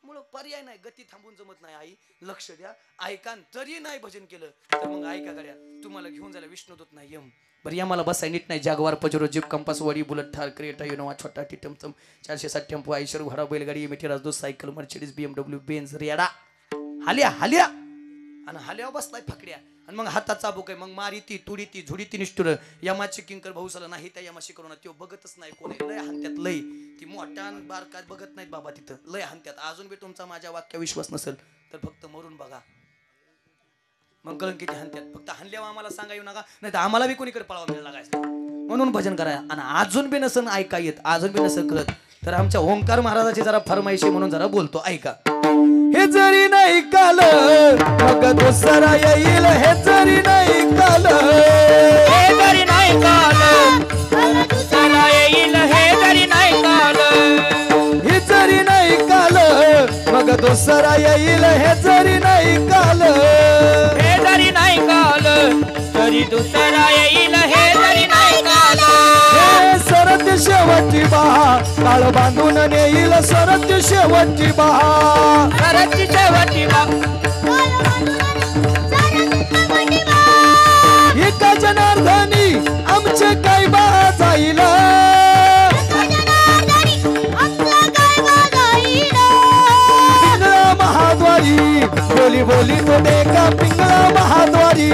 A: मुळे पर्याय नाही, गती थांबून जमत नाही. आई लक्ष द्या, ऐका. तरी नाही भजन केलं तर मग ऐका गड्या, तुम्हाला घेऊन जायला विष्णुदूत नाही यम. बरं, या मला बसाय नीट नाही. जागवार पजरो जीप कंपास वडी बुलेट थार क्रिएटा युनोवा छोटा टिटमचम 407 टेम्पो आयशर घोडा बैलगाडी मिठी राजदूत सायकल मर्सिडीज BMW बेन्झ रेडा हाल्या हाल्या आणि हाल्यावर बसलाय फकड्या. आणि मग हातात चाबूक आहे, मग मारी ती तुडी ती झुडी ती निष्ठुर. यमाची किंकर भाऊसाला नाही त्या यमाशी करू ना, तो बघतच नाही कोण लय हानत्यात. लय ती मोठ्या बारकात बघत नाहीत बाबा, तिथं लय हानत्यात. अजून बी तुमचा माझ्या वाक्या विश्वास नसेल तर फक्त मरून बघा, मग कळण किती हानत्यात. फक्त हानल्यावर आम्हाला सांगा येऊ नका, नाही तर आम्हाला बी कोणीकडे पळावा मिळाला लागायचं. म्हणून भजन करा. आणि अजून बी नसन ऐका येत, अजून बी नसन कळत, तर आमच्या ओंकार महाराजाची जरा फरमाईशी म्हणून जरा बोलतो, ऐका. हे जरी नाही काल मग दुसरा येईल, हे जरी नाही काल,
C: हे जरी नाही काल दुसरा येईल, हे जरी नाही काल,
A: हे जरी नाही काल मग दुसरा येईल, हे जरी नाही काल,
C: हे जरी नाही काल तरी दुसरा येईल, हे जरी नाही काल.
A: हे सरत शेवटी बहा काळ बांधून नेईल सरत शेवटची बहार
C: सरची शेवटी
A: एका जनार्दनी आमचे काय बा जाईल पिंगळा महाद्वारी बोली बोली तो देखा पिंगळा महाद्वारी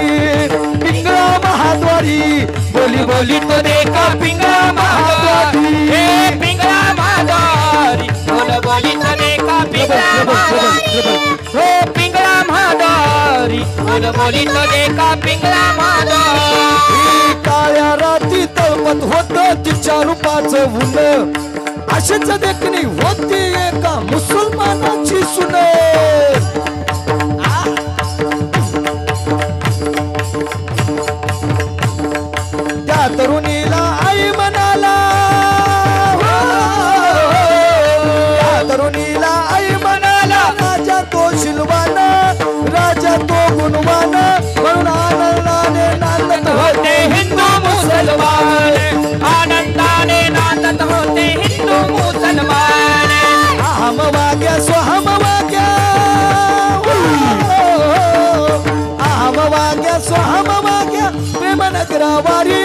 A: पिंगळा महाद्वारी बोली बोली तो देखा पिंगळा महाद्वारी
C: हे पिंगळा महाद्वारी बोल बोली तने का पिंगळा महाद्वारी हो पिंगळा महाद्वारी बोल बोली तने का पिंगळा महाद्वारी
A: काळ्या रात्री तळपत होत तिच्या रूपाचं उन अशीच देखणी होती एका मुसलमानाची सुन त्या तरुणीला आई म्हणाला त्या तरुणीला आई म्हणाला राजा तो शिलवान राजा तो गुणवान म्हणून आनंदाने नांदत
C: होते हिंदू मुसलमान आनंदाने नांदत होते हिंदू मुसलमान
A: अहम वाग्या स्वहम वाग्या अहम वाग्या स्वहम वाग्या प्रेम नगरावारी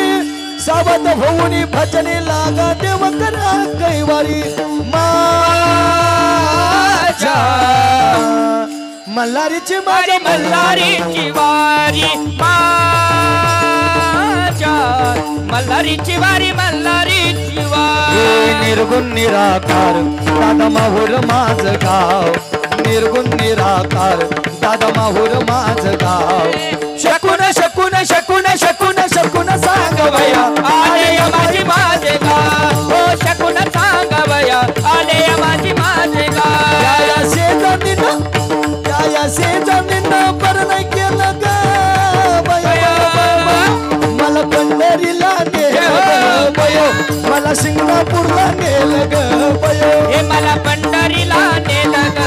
A: सावध होऊन भजने लागा देव करा कैवारी माझ्या मल्हारीची
C: माझी
A: माझ्या
C: मल्हारीची वारी माझ्या मल्हारीची वारी मल्हारीची वारी
A: निर्गुण निराकार दादा माहूर माझ गाव निर्गुण निराकार दादा माहूर माझ गाव शकून शकून शकून शकून शकून सांग भया
C: आले माझी माझे गा हो शकून सांग बया आले माझी माझे गा
A: या शेजारीनं बरं नाही केलं ग बया मला पंढरीला नेलं बयो मला सिंगापूरला नेलं ग बयो
C: हे मला पंढरीला नेलं ग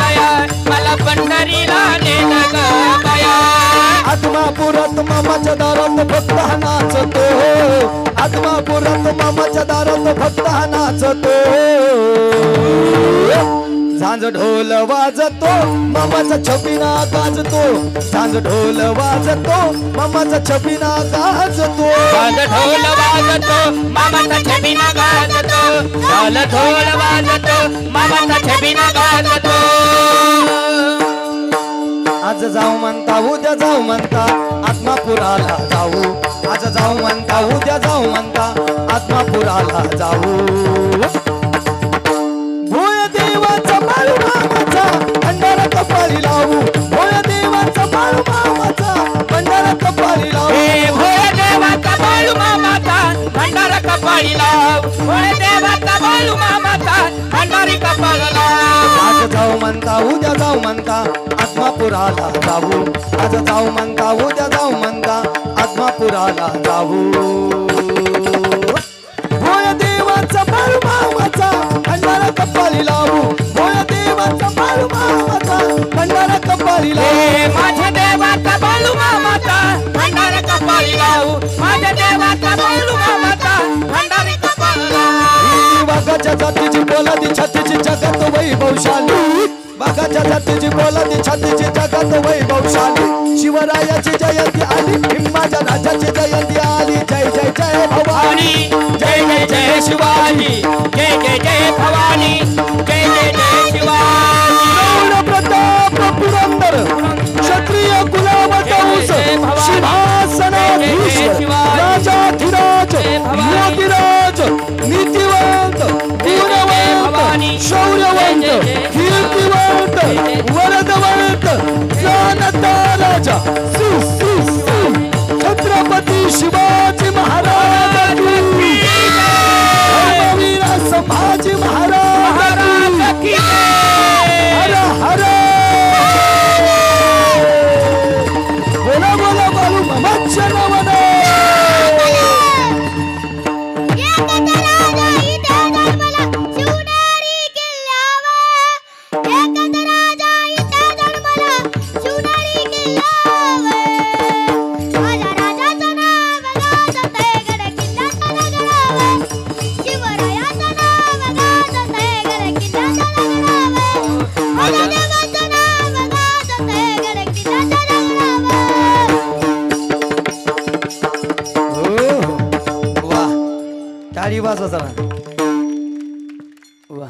C: बया मला पंढरीला नेलं ग बया
A: आत्मापुरात मामाच्या दारात भक्त हा नाचतो आत्मापुरात मामाच्या दारात भक्त हा नाचतो झांज ढोल वाजतो मामाचा छबिना गाजतो झांज ढोल वाजतो मामाचा छबिना गाजतो
C: झाल ढोल वाजतो मामाचा छबिना गाजतो झाल ढोल वाजतो मामाचा छबिना गाजतो
A: आज जाऊ म्हणता उद्या जाऊ म्हणता आत्मापुराला जाऊ आज जाऊ म्हणता उद्या जाऊ म्हणता आत्मापुराला जाऊ भोय देवाचा बाळू मामाचा भंडारा कपाळी लावू भोय देवाचा बाळू मामाचा भंडारा कपाळी लावू
C: हे भोय देवाचा बाळू मामाचा भंडारा कपाळी लाव भोय देवाचा बाळू मामाचा भंडारी कपाळ लाव
A: आज जाऊ म्हणता उद्या जाऊ म्हणता आत्मापुराला जाऊ आज जाऊ म्हणता उद्या जाऊ म्हणता आत्मापुराला जाऊ भोय देवाचा बाळू मामाचा भंडारा कपाळी लावू भोय देवाचा बाळू मामाचा भंडारा कपाळी लावू
C: हे माझ्या देवाचा बाळू मामाचा भंडारा कपाळी लाव माझ्या देवाचा बाळू मामाचा भंडारी कपाळ लाव
A: वाघाच्या जातीची बोलादी छातीची जगात वैभवशाली वाघाच्या जातीची बोलादी छातीची जगात वैभवशाली शिवरायाची जयंती आली हिम्माच्या राजाची जयंती आली जय जय जय भवानी
C: जय जय जय शिवाजी जय जय जय भवानी जय जय जय शिवाजी
A: गौड प्रताप पुरंदर क्षत्रिय कुलावतंस सिंहासनाधीश राजाधिराज योगिराज नीतिवंत वीरवंत शौर्यवंत कीर्तिवंत वरदवंत जानता राजा छत्रपती शिवाजी महाराज की जय टाळी वाजवा जरा. वा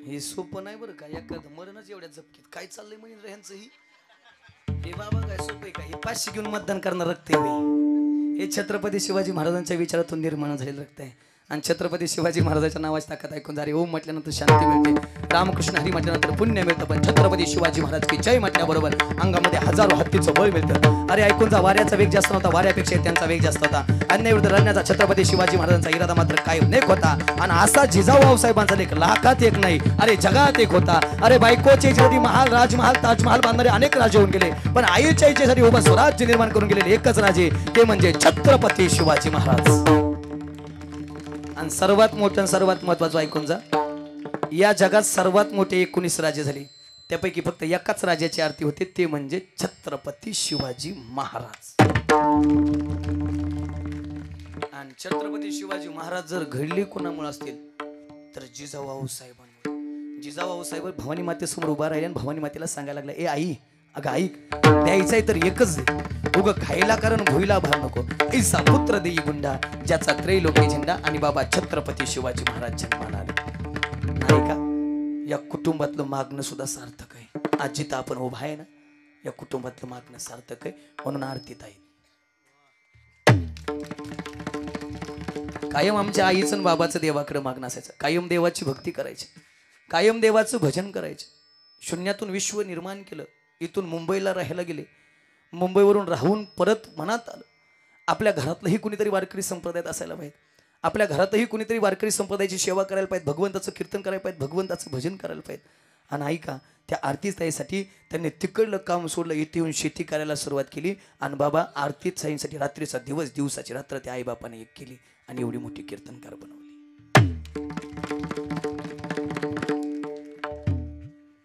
A: हे सोपं नाही बरं का, एखादं मरणच एवढ्या झपकीत काय चाललंय म्हणजे ह्यांचं ही. हे बाबा काय सोपं आहे का, हे 500 घेऊन मतदान करणार रक्त आहे. हे छत्रपती शिवाजी महाराजांच्या विचारातून निर्माण झालेलं रक्त आहे. आणि छत्रपती शिवाजी महाराजांच्या नावाची ताकद ऐकून जरी ओम म्हटल्यानंतर शांती मिळते, रामकृष्ण हरी म्हटल्यानंतर पुण्य मिळतं, पण छत्रपती शिवाजी महाराज की जय म्हटल्याबरोबर अंगामध्ये हजारो हत्तीचं बळ मिळतं. अरे ऐकून जा, वाऱ्याचा वेग जास्त नव्हता, वाऱ्यापेक्षा त्यांचा वेग जास्त होता. अन्यायविरुद्ध लढण्याचा छत्रपती शिवाजी महाराजांचा इरादा मात्र कायम नेक होता. आणि असा जिजाऊ साहेबांचा लेख लाखात एक नाही, अरे जगात एक होता. अरे बायकोच्या इच्छेसाठी महाल, राजमहाल, ताजमहाल बांधणारे अनेक राजे होऊन गेले, पण आईच्या इच्छेसाठी उभं स्वराज्य निर्माण करून गेलेले एकच राजे, ते म्हणजे छत्रपती शिवाजी महाराज. आणि सर्वात मोठं आणि सर्वात महत्वाचं ऐकून जा, या जगात सर्वात मोठे 19 राजे झाले, त्यापैकी फक्त एकाच राजाची आरती होते, ते म्हणजे छत्रपती शिवाजी महाराज. आणि छत्रपती शिवाजी महाराज जर घडले कोणामुळे असतील तर जिजाऊ साहेबांमुळे. जिजाऊ साहेब भवानी मातेसमोर उभा राहिले आणि भवानी मातेला सांगायला लागला, ए आई, अगं ऐक, द्यायचंय तर एकच दे, उग खायला कारण भोईला भार नको. ऐसा पुत्र देई गुंडा, ज्याचा त्रैलोकी झेंडा. आणि बाबा छत्रपती शिवाजी महाराज जन्माला आले नाही का, या कुटुंबातलं मागणं सुद्धा सार्थक आहे. आज जिथं आपण उभा आहे ना, या कुटुंबातलं मागणं सार्थक आहे, म्हणून आरतीत आहे. कायम आमच्या आईचं आणि बाबाचं देवाकडे मागणं असायचं, कायम देवाची भक्ती करायची, कायम देवाचं भजन करायचे. शून्यातून विश्व निर्माण केलं, इथून मुंबईला राहायला गेले, मुंबईवरून राहून परत मनात आलं, आपल्या घरातलंही कुणीतरी वारकरी संप्रदायात असायला पाहिजे, आपल्या घरातही कुणीतरी वारकरी संप्रदायाची सेवा करायला पाहिजे, भगवंताचं कीर्तन करायला पाहिजे, भगवंताचं भजन करायला पाहिजे. आणि ऐका, त्या आरतीच ताईसाठी त्यांनी तिकडलं काम सोडलं, इथे येऊन शेती करायला सुरुवात केली. आणि बाबा आरतीत साईंसाठी रात्रीचा दिवस, दिवसाची रात्र त्या आईबापाने एक केली आणि एवढी मोठी कीर्तनकार बनवली.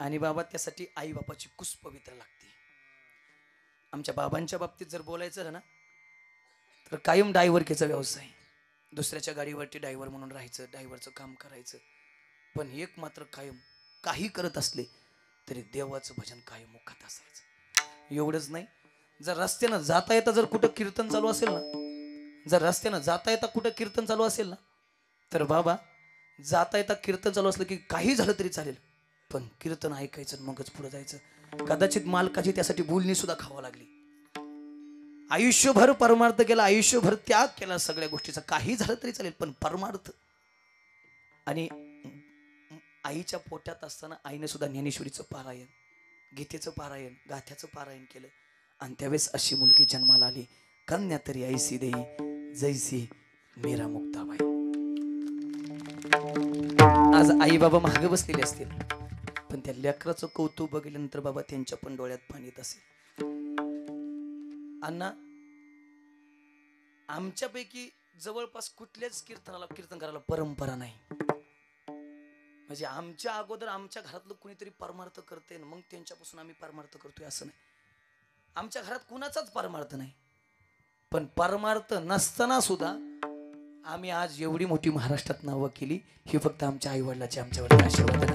A: आणि बाबा त्यासाठी आई बापाची कुस पवित्र लागते. आमच्या बाबांच्या बाबतीत जर बोलायचं ना, तर कायम ड्रायव्हरकीचा व्यवसाय, दुसऱ्याच्या गाडीवरती ड्रायव्हर म्हणून राहायचं, ड्रायव्हरचं काम करायचं. पण एक मात्र कायम काही करत असले तरी देवाचं भजन कायम मुखात असायचं. एवढंच नाही, जर रस्त्यानं जाता येता जर कुठं कीर्तन चालू असेल ना, जर रस्त्यानं जाता येता कुठं कीर्तन चालू असेल ना, तर बाबा जाता येता कीर्तन चालू असलं की काही झालं तरी चालेल, पण कीर्तन ऐकायचं मगच पुढे जायचं. कदाचित मालकाची त्यासाठी बोलणी सुद्धा खावा लागली. आयुष्यभर परमार्थ केला, आयुष्यभर त्याग केला सगळ्या गोष्टीचा, काही झालं तरी चालेल पण परमार्थ. आणि आईच्या पोटात असताना आईने सुद्धा ज्ञानेश्वरीचं पारायण, गीतेचं पारायण, गाथ्याचं पारायण केलं. आणि त्यावेळेस अशी मुलगी जन्माला आली, कन्या तरी ऐसी देई जैसी मीरा मुक्ताबाई. आज आई बाबा मागे बसलेले असतील, पण त्या लेकराचं कौतुक बघितल्यानंतर बाबा त्यांच्या पण डोळ्यात पाणी येत असेल. अण्णा, आमच्यापैकी जवळपास कुठल्याच कीर्तन करायला परंपरा नाही. म्हणजे आमच्या अगोदर आमच्या घरातलं कुणीतरी परमार्थ करते, मग त्यांच्यापासून आम्ही परमार्थ करतोय असं नाही. आमच्या घरात कुणाचाच परमार्थ नाही, पण परमार्थ नसताना सुद्धा आम्ही आज एवढी मोठी महाराष्ट्रात नावं केली, ही फक्त आमच्या आई वडिलाची, आमच्यावर आशीर्वाद.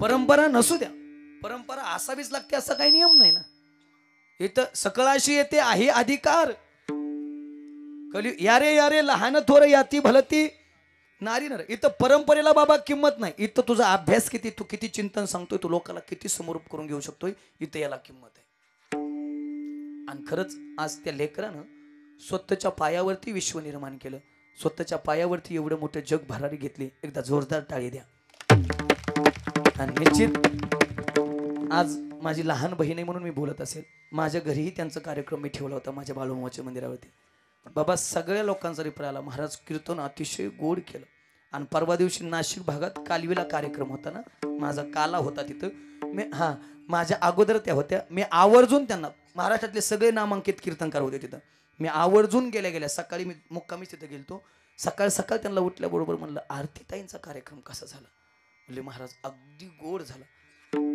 A: परंपरा नसू द्या, परंपरा असावीच लागते असं काही नियम नाही ना. इथं सकळाशी येते आहे अधिकार, कली यारे यारे लहान थोर याती भलती नारी नर. इथं परंपरेला बाबा किंमत नाही, इथं तुझा अभ्यास किती, तू किती चिंतन सांगतोय, तू लोकांना किती समरूप करून घेऊ शकतोय, इथं याला किंमत आहे. आणि खरंच आज त्या लेकरानं स्वतःच्या पायावरती विश्व निर्माण केलं, स्वतःच्या पायावरती एवढं मोठं जग भरारी घेतली. एकदा जोरदार टाळी द्या. आणि निश्चित आज माझी लहान बहीण आहे म्हणून मी बोलत असेल, माझ्या घरीही त्यांचा कार्यक्रम मी ठेवला होता, माझ्या बाळूमामाच्या मंदिरावरती. बाबा सगळ्या लोकांचा रिप्लाय आला, महाराज कीर्तन अतिशय गोड केलं. आणि परवा दिवशी नाशिक भागात कालवीला कार्यक्रम होता ना, माझा काला होता तिथं, मी माझ्या अगोदर त्या होत्या, मी आवर्जून त्यांना, महाराष्ट्रातले सगळे नामांकित कीर्तनकार होते तिथं, मी आवर्जून गेल्या सकाळी मी मुक्कामीच तिथं गेलतो. सकाळ त्यांना उठल्याबरोबर म्हणलं, आरतीताईंचा कार्यक्रम कसा झाला? म्हणले महाराज अगदी गोड झाला,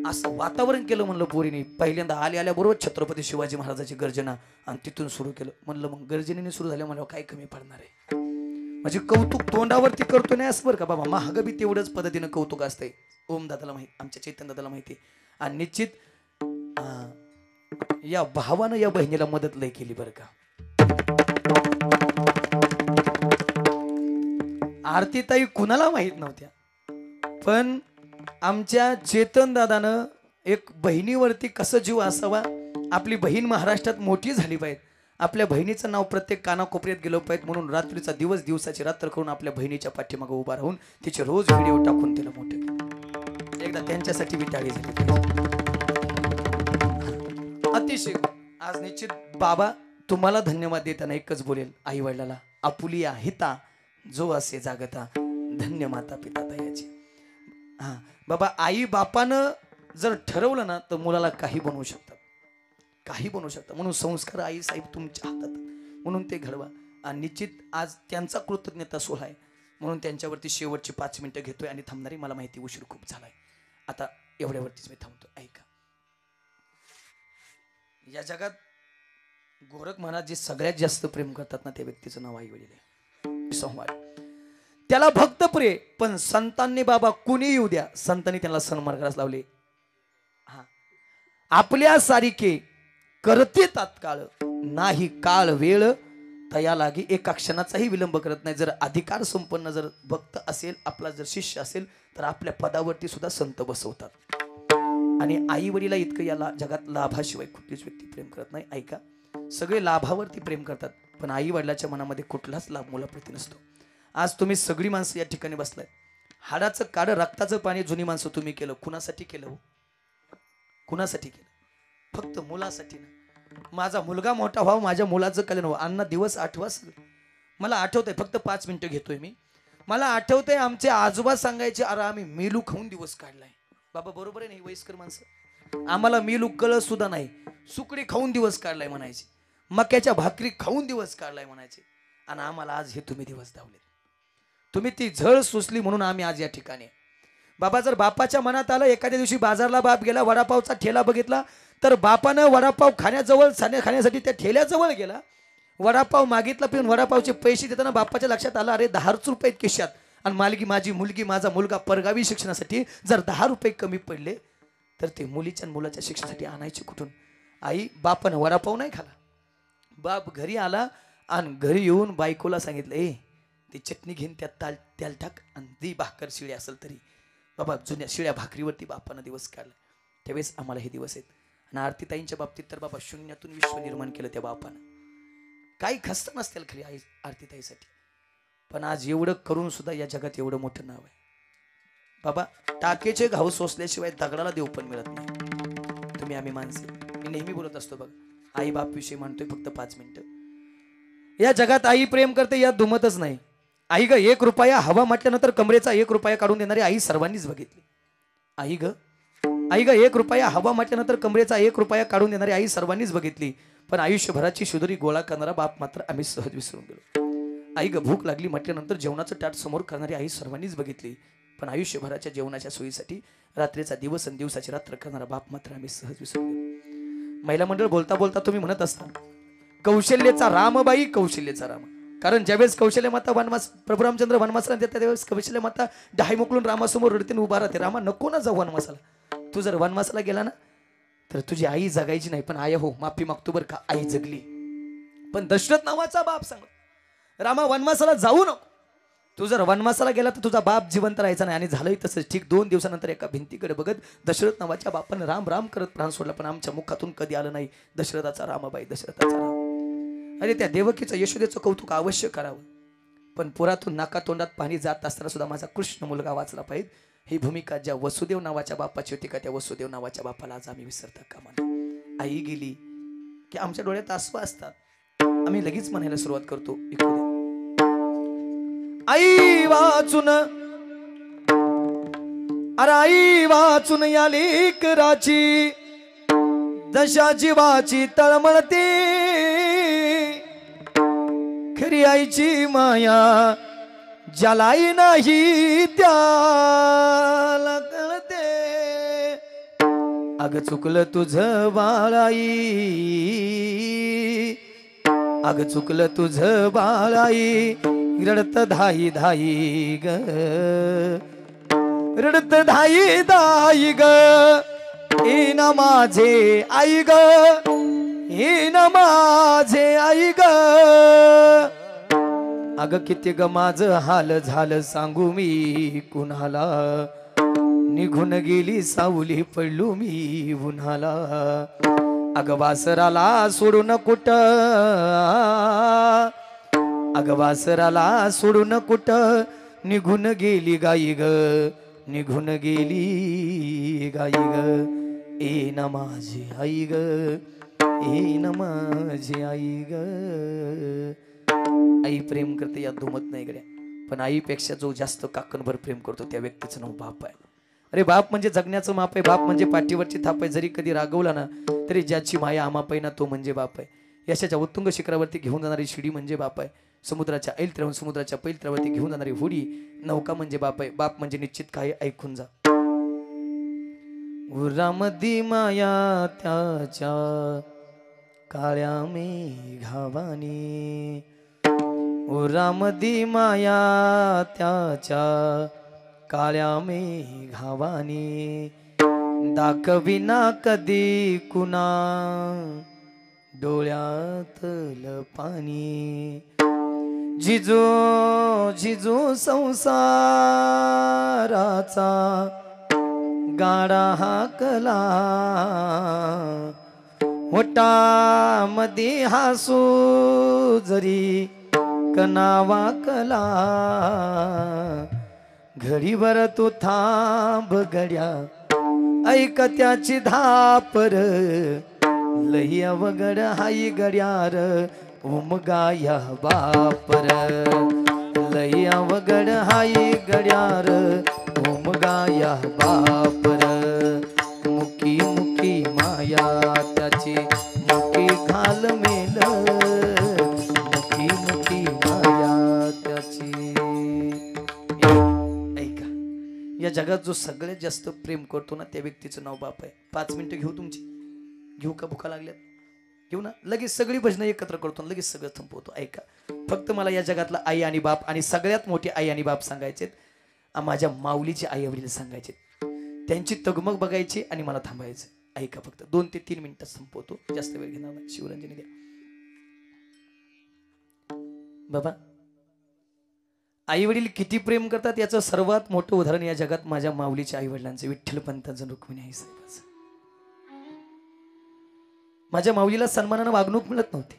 A: असं वातावरण केलं. म्हणलं पोरीने पहिल्यांदा आल्याबरोबर छत्रपती शिवाजी महाराजाची गर्जना, आणि तिथून सुरू केलं. म्हणलं मग गर्जनेने सुरू झाल्या मला काय कमी पडणार आहे? म्हणजे कौतुक तोंडावरती करतो नाही असं बरं का बाबा, महाग बी तेवढंच पद्धतीनं कौतुक असतंय. ओम दादाला माहिती, आमच्या चैतन्य दादाला माहिती. आणि निश्चित या भावानं या बहिणीला मदत लय केली बरं का. आरतीताई कुणाला माहित नव्हत्या, पण आमच्या चेतन दादानं एक बहिणीवरती कसं जीव असावा, आपली बहीण महाराष्ट्रात मोठी झाली पाहिजे, आपल्या बहिणीचं नाव प्रत्येक कानाकोपऱ्यात गेलं पाहिजे म्हणून रात्रीचा दिवस दिवसाची रात्र करून आपल्या बहिणीच्या पाठीमागे उभा राहून तिचे रोज व्हिडिओ टाकून तिला मोठं केलं. एकदा त्यांच्यासाठी मी टाळी झाली पाहिजे. अतिशय आज निश्चित बाबा तुम्हाला धन्यवाद देताना एकच बोलेल, आई वडिलाला आपुलिया हिता जो असे जागता धन्य माता पिता दयाची. हा बाबा, आई बापानं जर ठरवलं ना तर मुलाला काही बनवू शकतात, काही बनवू शकतात. म्हणून संस्कार आई साहेब तुमच्या हातात, म्हणून ते घडवा. आणि निश्चित आज त्यांचा कृतज्ञता सोहळा आहे म्हणून त्यांच्यावरती शेवटची 5 मिनिटं घेतोय आणि थांबणारी मला माहिती उशीर खूप झालाय. आता एवढ्यावरतीच मी थांबतो. ऐका, या जगात गोरख महाराज जे सगळ्यात जास्त प्रेम करतात ना त्या व्यक्तीचं नाव आई वडील आहे. संवाद त्याला भक्त प्रिय, पण संतांनी बाबा कुणी येऊ द्या संतांनी त्यांना सन्मान करायला लावले. हा, आपल्या सारिके करते तात्काळ नाही काळ वेळ तया लागी एका क्षणाचाही विलंब करत नाही. जर अधिकार संपन्न जर भक्त असेल, आपला जर शिष्य असेल तर आपल्या पदावरती सुद्धा संत बसवतात. आणि आई वडीला इतकं याला जगात लाभाशिवाय कुठलीच व्यक्ती प्रेम करत नाही. ऐका, सगळे लाभावरती प्रेम करतात पण आई वडिलाच्या मनामध्ये कुठलाच लाभ मुलाप्रती नसतो. आज तुम्ही सगळी माणसं या ठिकाणी बसलाय, हाडाचं काढ रक्ताचं पाणी जुनी माणसं तुम्ही केलं, कुणासाठी केलं हो? कुणासाठी केलं? फक्त मुलासाठी ना. माझा मुलगा मोठा व्हावा, माझ्या मुलाचं कल्याण व्हावं. अण्णा दिवस आठवा सगळं मला आठवतंय, फक्त 5 मिनिटं घेतोय मी. मला आठवतंय आमचे आजोबा सांगायचे, अरे आम्ही मेलू खाऊन दिवस काढलाय. बाबा बरोबर आहे नाही वयस्कर माणसं, आम्हाला मेलू कळत सुद्धा नाही, सुकडी खाऊन दिवस काढलाय म्हणायचे, मक्याच्या भाकरी खाऊन दिवस काढलाय म्हणायचे. आणि आम्हाला आज हे तुम्ही दिवस धावले, तुम्ही ती झळ सुचली म्हणून आम्ही आज या ठिकाणी. बाबा जर बापाच्या मनात आलं, एखाद्या दिवशी बाजारला बाप गेला, वडापावचा ठेला बघितला तर बापानं वडापाव खाण्यासाठी त्या ठेल्याजवळ गेला, वडापाव मागितला, पण वडापावचे पैसे देताना बापाच्या लक्षात आलं, अरे 10 रुपये खिशात आणि माझी मुलगी माझा मुलगा परगावी शिक्षणासाठी जर 10 रुपये कमी पडले तर ते मुलीच्या मुलाच्या शिक्षणासाठी आणायचे कुठून? आई बापानं वडापाव नाही खाला, बाप घरी आला आणि घरी येऊन बायकोला सांगितलं, ए ती चटणी घेऊन त्यात तेल टाक आणि दी भाकर शिळी असेल तरी. बाबा जुन्या शिळ्या भाकरीवरती बापानं दिवस काढला. त्यावेळेस आम्हाला हे दिवस आहेत. आणि आरतीताईंच्या बाबतीत तर बाबा शून्यातून विश्व निर्माण केलं त्या बापानं. काही खस्त नसतील खरी आई आरतीताईसाठी, पण आज एवढं करून सुद्धा या जगात एवढं मोठं नाव आहे. बाबा टाकेचे घाव सोसल्याशिवाय दगडाला देव पण मिळत नाही. तुम्ही आम्ही माणसे, मी नेहमी बोलत असतो बघ, आई बाप विषयी म्हणतोय फक्त 5 मिनिटं. या जगात आई प्रेम करते यात दुमतच नाही. आई ग 1 रुपया हवा म्हटल्यानंतर कमरेचा 1 रुपया काढून देणारी आई सर्वांनीच बघितली. आई ग 1 रुपया हवा म्हटल्यानंतर कमरेचा 1 रुपया काढून देणारी आई सर्वांनीच बघितली, पण आयुष्यभराची शुदरी गोळा करणारा बाप मात्र आम्ही सहज विसरून गेलो. आई ग भूक लागली म्हटल्यानंतर जेवणाचं ताट समोर करणारी आई सर्वांनीच बघितली, पण आयुष्यभराच्या जेवणाच्या सोयीसाठी रात्रीचा दिवस आणि दिवसाची रात्र करणारा बाप मात्र आम्ही सहज विसरून गेलो. महिला मंडळ बोलता बोलता तुम्ही म्हणत असता कौशल्याचा रामबाई, कौशल्याचा राम. कारण ज्यावेळेस कौशल्य माता वनवास प्रभू रामचंद्र वनवासाला देतात त्यावेळेस कौशल्य माता डहाई मोकलून रामासमोर रडतीने उभा राहते, रामा नको ना जाऊ वनवासाला. तू जर वनवासाला गेला ना तर तुझी आई जगायची नाही, पण आया हो माफी मागतो बरं का, आई जगली. पण दशरथ नावाचा बाप सांगतो रामा वनवासाला जाऊ नको, तू जर वनवासाला गेला तर तुझा बाप जिवंत राहायचा नाही. आणि झालंही तसंच. ठीक 2 दिवसानंतर एका भिंतीकडे बघत दशरथ नावाच्या बापाने राम राम करत प्राण सोडला, पण आमच्या मुखातून कधी आलं नाही दशरथाचा रामाबाई, दशरथाचा राम. अरे त्या देवकीचं यशोदेचं कौतुक अवश्य करावं, पण पुरातून नाका तोंडात पाणी जात असताना सुद्धा माझा कृष्ण मुलगा वाचला पाहिजे. ही भूमिका ज्या वसुदेव नावाच्या बापाची होती का, त्या वसुदेव नावाच्या बापाला आज आम्ही विसरता कामा नये. आई गेली की आमच्या डोळ्यात आसवा असतात, आम्ही लगेच म्हणायला सुरुवात करतो, आई वाचून, अरे आई वाचून या लेकराची दशा जीवाची तळमळते, खरी आईची माया ज्यालाही नाही त्याला कळते. अग चुकलं तुझं बाळाई, अग चुकलं तुझं बाळाई, रडत धाई धाई ग, रडत धाई धाई ग, हे ना माझे आई ग, हे ना माझे आई ग. अग किती ग माझं हाल झालं सांगू मी कुणाला, निघून गेली सावली पडलो मी उन्हाला. अग वासराला सोडून कुठं, अग वासराला सोडून कुठं निघून गेली गाई ग, निघून गेली गाई ग. ए न माझी आई ग, ए न माझी आई ग. आई प्रेम करते यात दुमत नाही गड्या, पण आईपेक्षा जो जास्त काकणभर प्रेम करतो त्या व्यक्तीचं नाव बाप आहे. अरे बाप म्हणजे जगण्याचं माप आहे, बाप म्हणजे पाठीवरची थाप आहे. जरी कधी रागवला ना तरी ज्याची माया आमापाई ना तो म्हणजे बाप आहे. यशाच्या उत्तुंग शिखरावरती घेऊन जाणारी शिडी म्हणजे बाप आहे. समुद्राच्या ऐल त्रेवून समुद्राच्या पैल त्रेवरती घेऊन जाणारी होडी नौका म्हणजे बाप आहे. बाप म्हणजे निश्चित काय ऐकून जा. उरामदी माया त्याच्या काळ्या मेघावानी, उरामदी माया त्याच्या काळ्या मेघावानी. दाखविना कधी कुणा डोळ्यातलं पाणी. जिजो जिजो संसाराचा गाडा हाकला, ओटामध्ये हासू जरी कनावा कला. घडीवर तू थांब गड्या ऐक त्याची धापर, लई अवघड हाई गड्यार उमगाया बापर. लई अवघड हाई गड्यार उमगाया बापर. मुकी मुकी माया त्याची मुकी घाल मेल, मुकी मुकी माया त्याची. ऐका, या जगात जो सगळ्यात जास्त प्रेम करतो ना त्या व्यक्तीचं नाव बाप आहे. 5 मिनिटं घेऊ तुमची, घेऊ का? भुका लागल्यात? घेऊ ना. लगेच सगळी भजनं एकत्र करतो, लगेच सगळं थांबवतो. ऐका, फक्त मला या जगातला आई आणि बाप आणि सगळ्यात मोठी आई आणि बाप सांगायचेत. माझ्या माऊलीचे आई वडील सांगायचे, त्यांची तगमग बघायची आणि मला थांबायचं. ऐका, फक्त 2 ते 3 मिनिटं संपवतो, जास्त वेळ घेणार नाही. शिवरंजनी द्या बाबा. आई वडील किती प्रेम करतात याचं सर्वात मोठं उदाहरण या जगात माझ्या माऊलीच्या आई वडिलांचे, विठ्ठल पंतांचं, रुक्मिणी आई साहेबांचं. माझ्या माऊलीला सन्मानानं वागणूक मिळत नव्हती.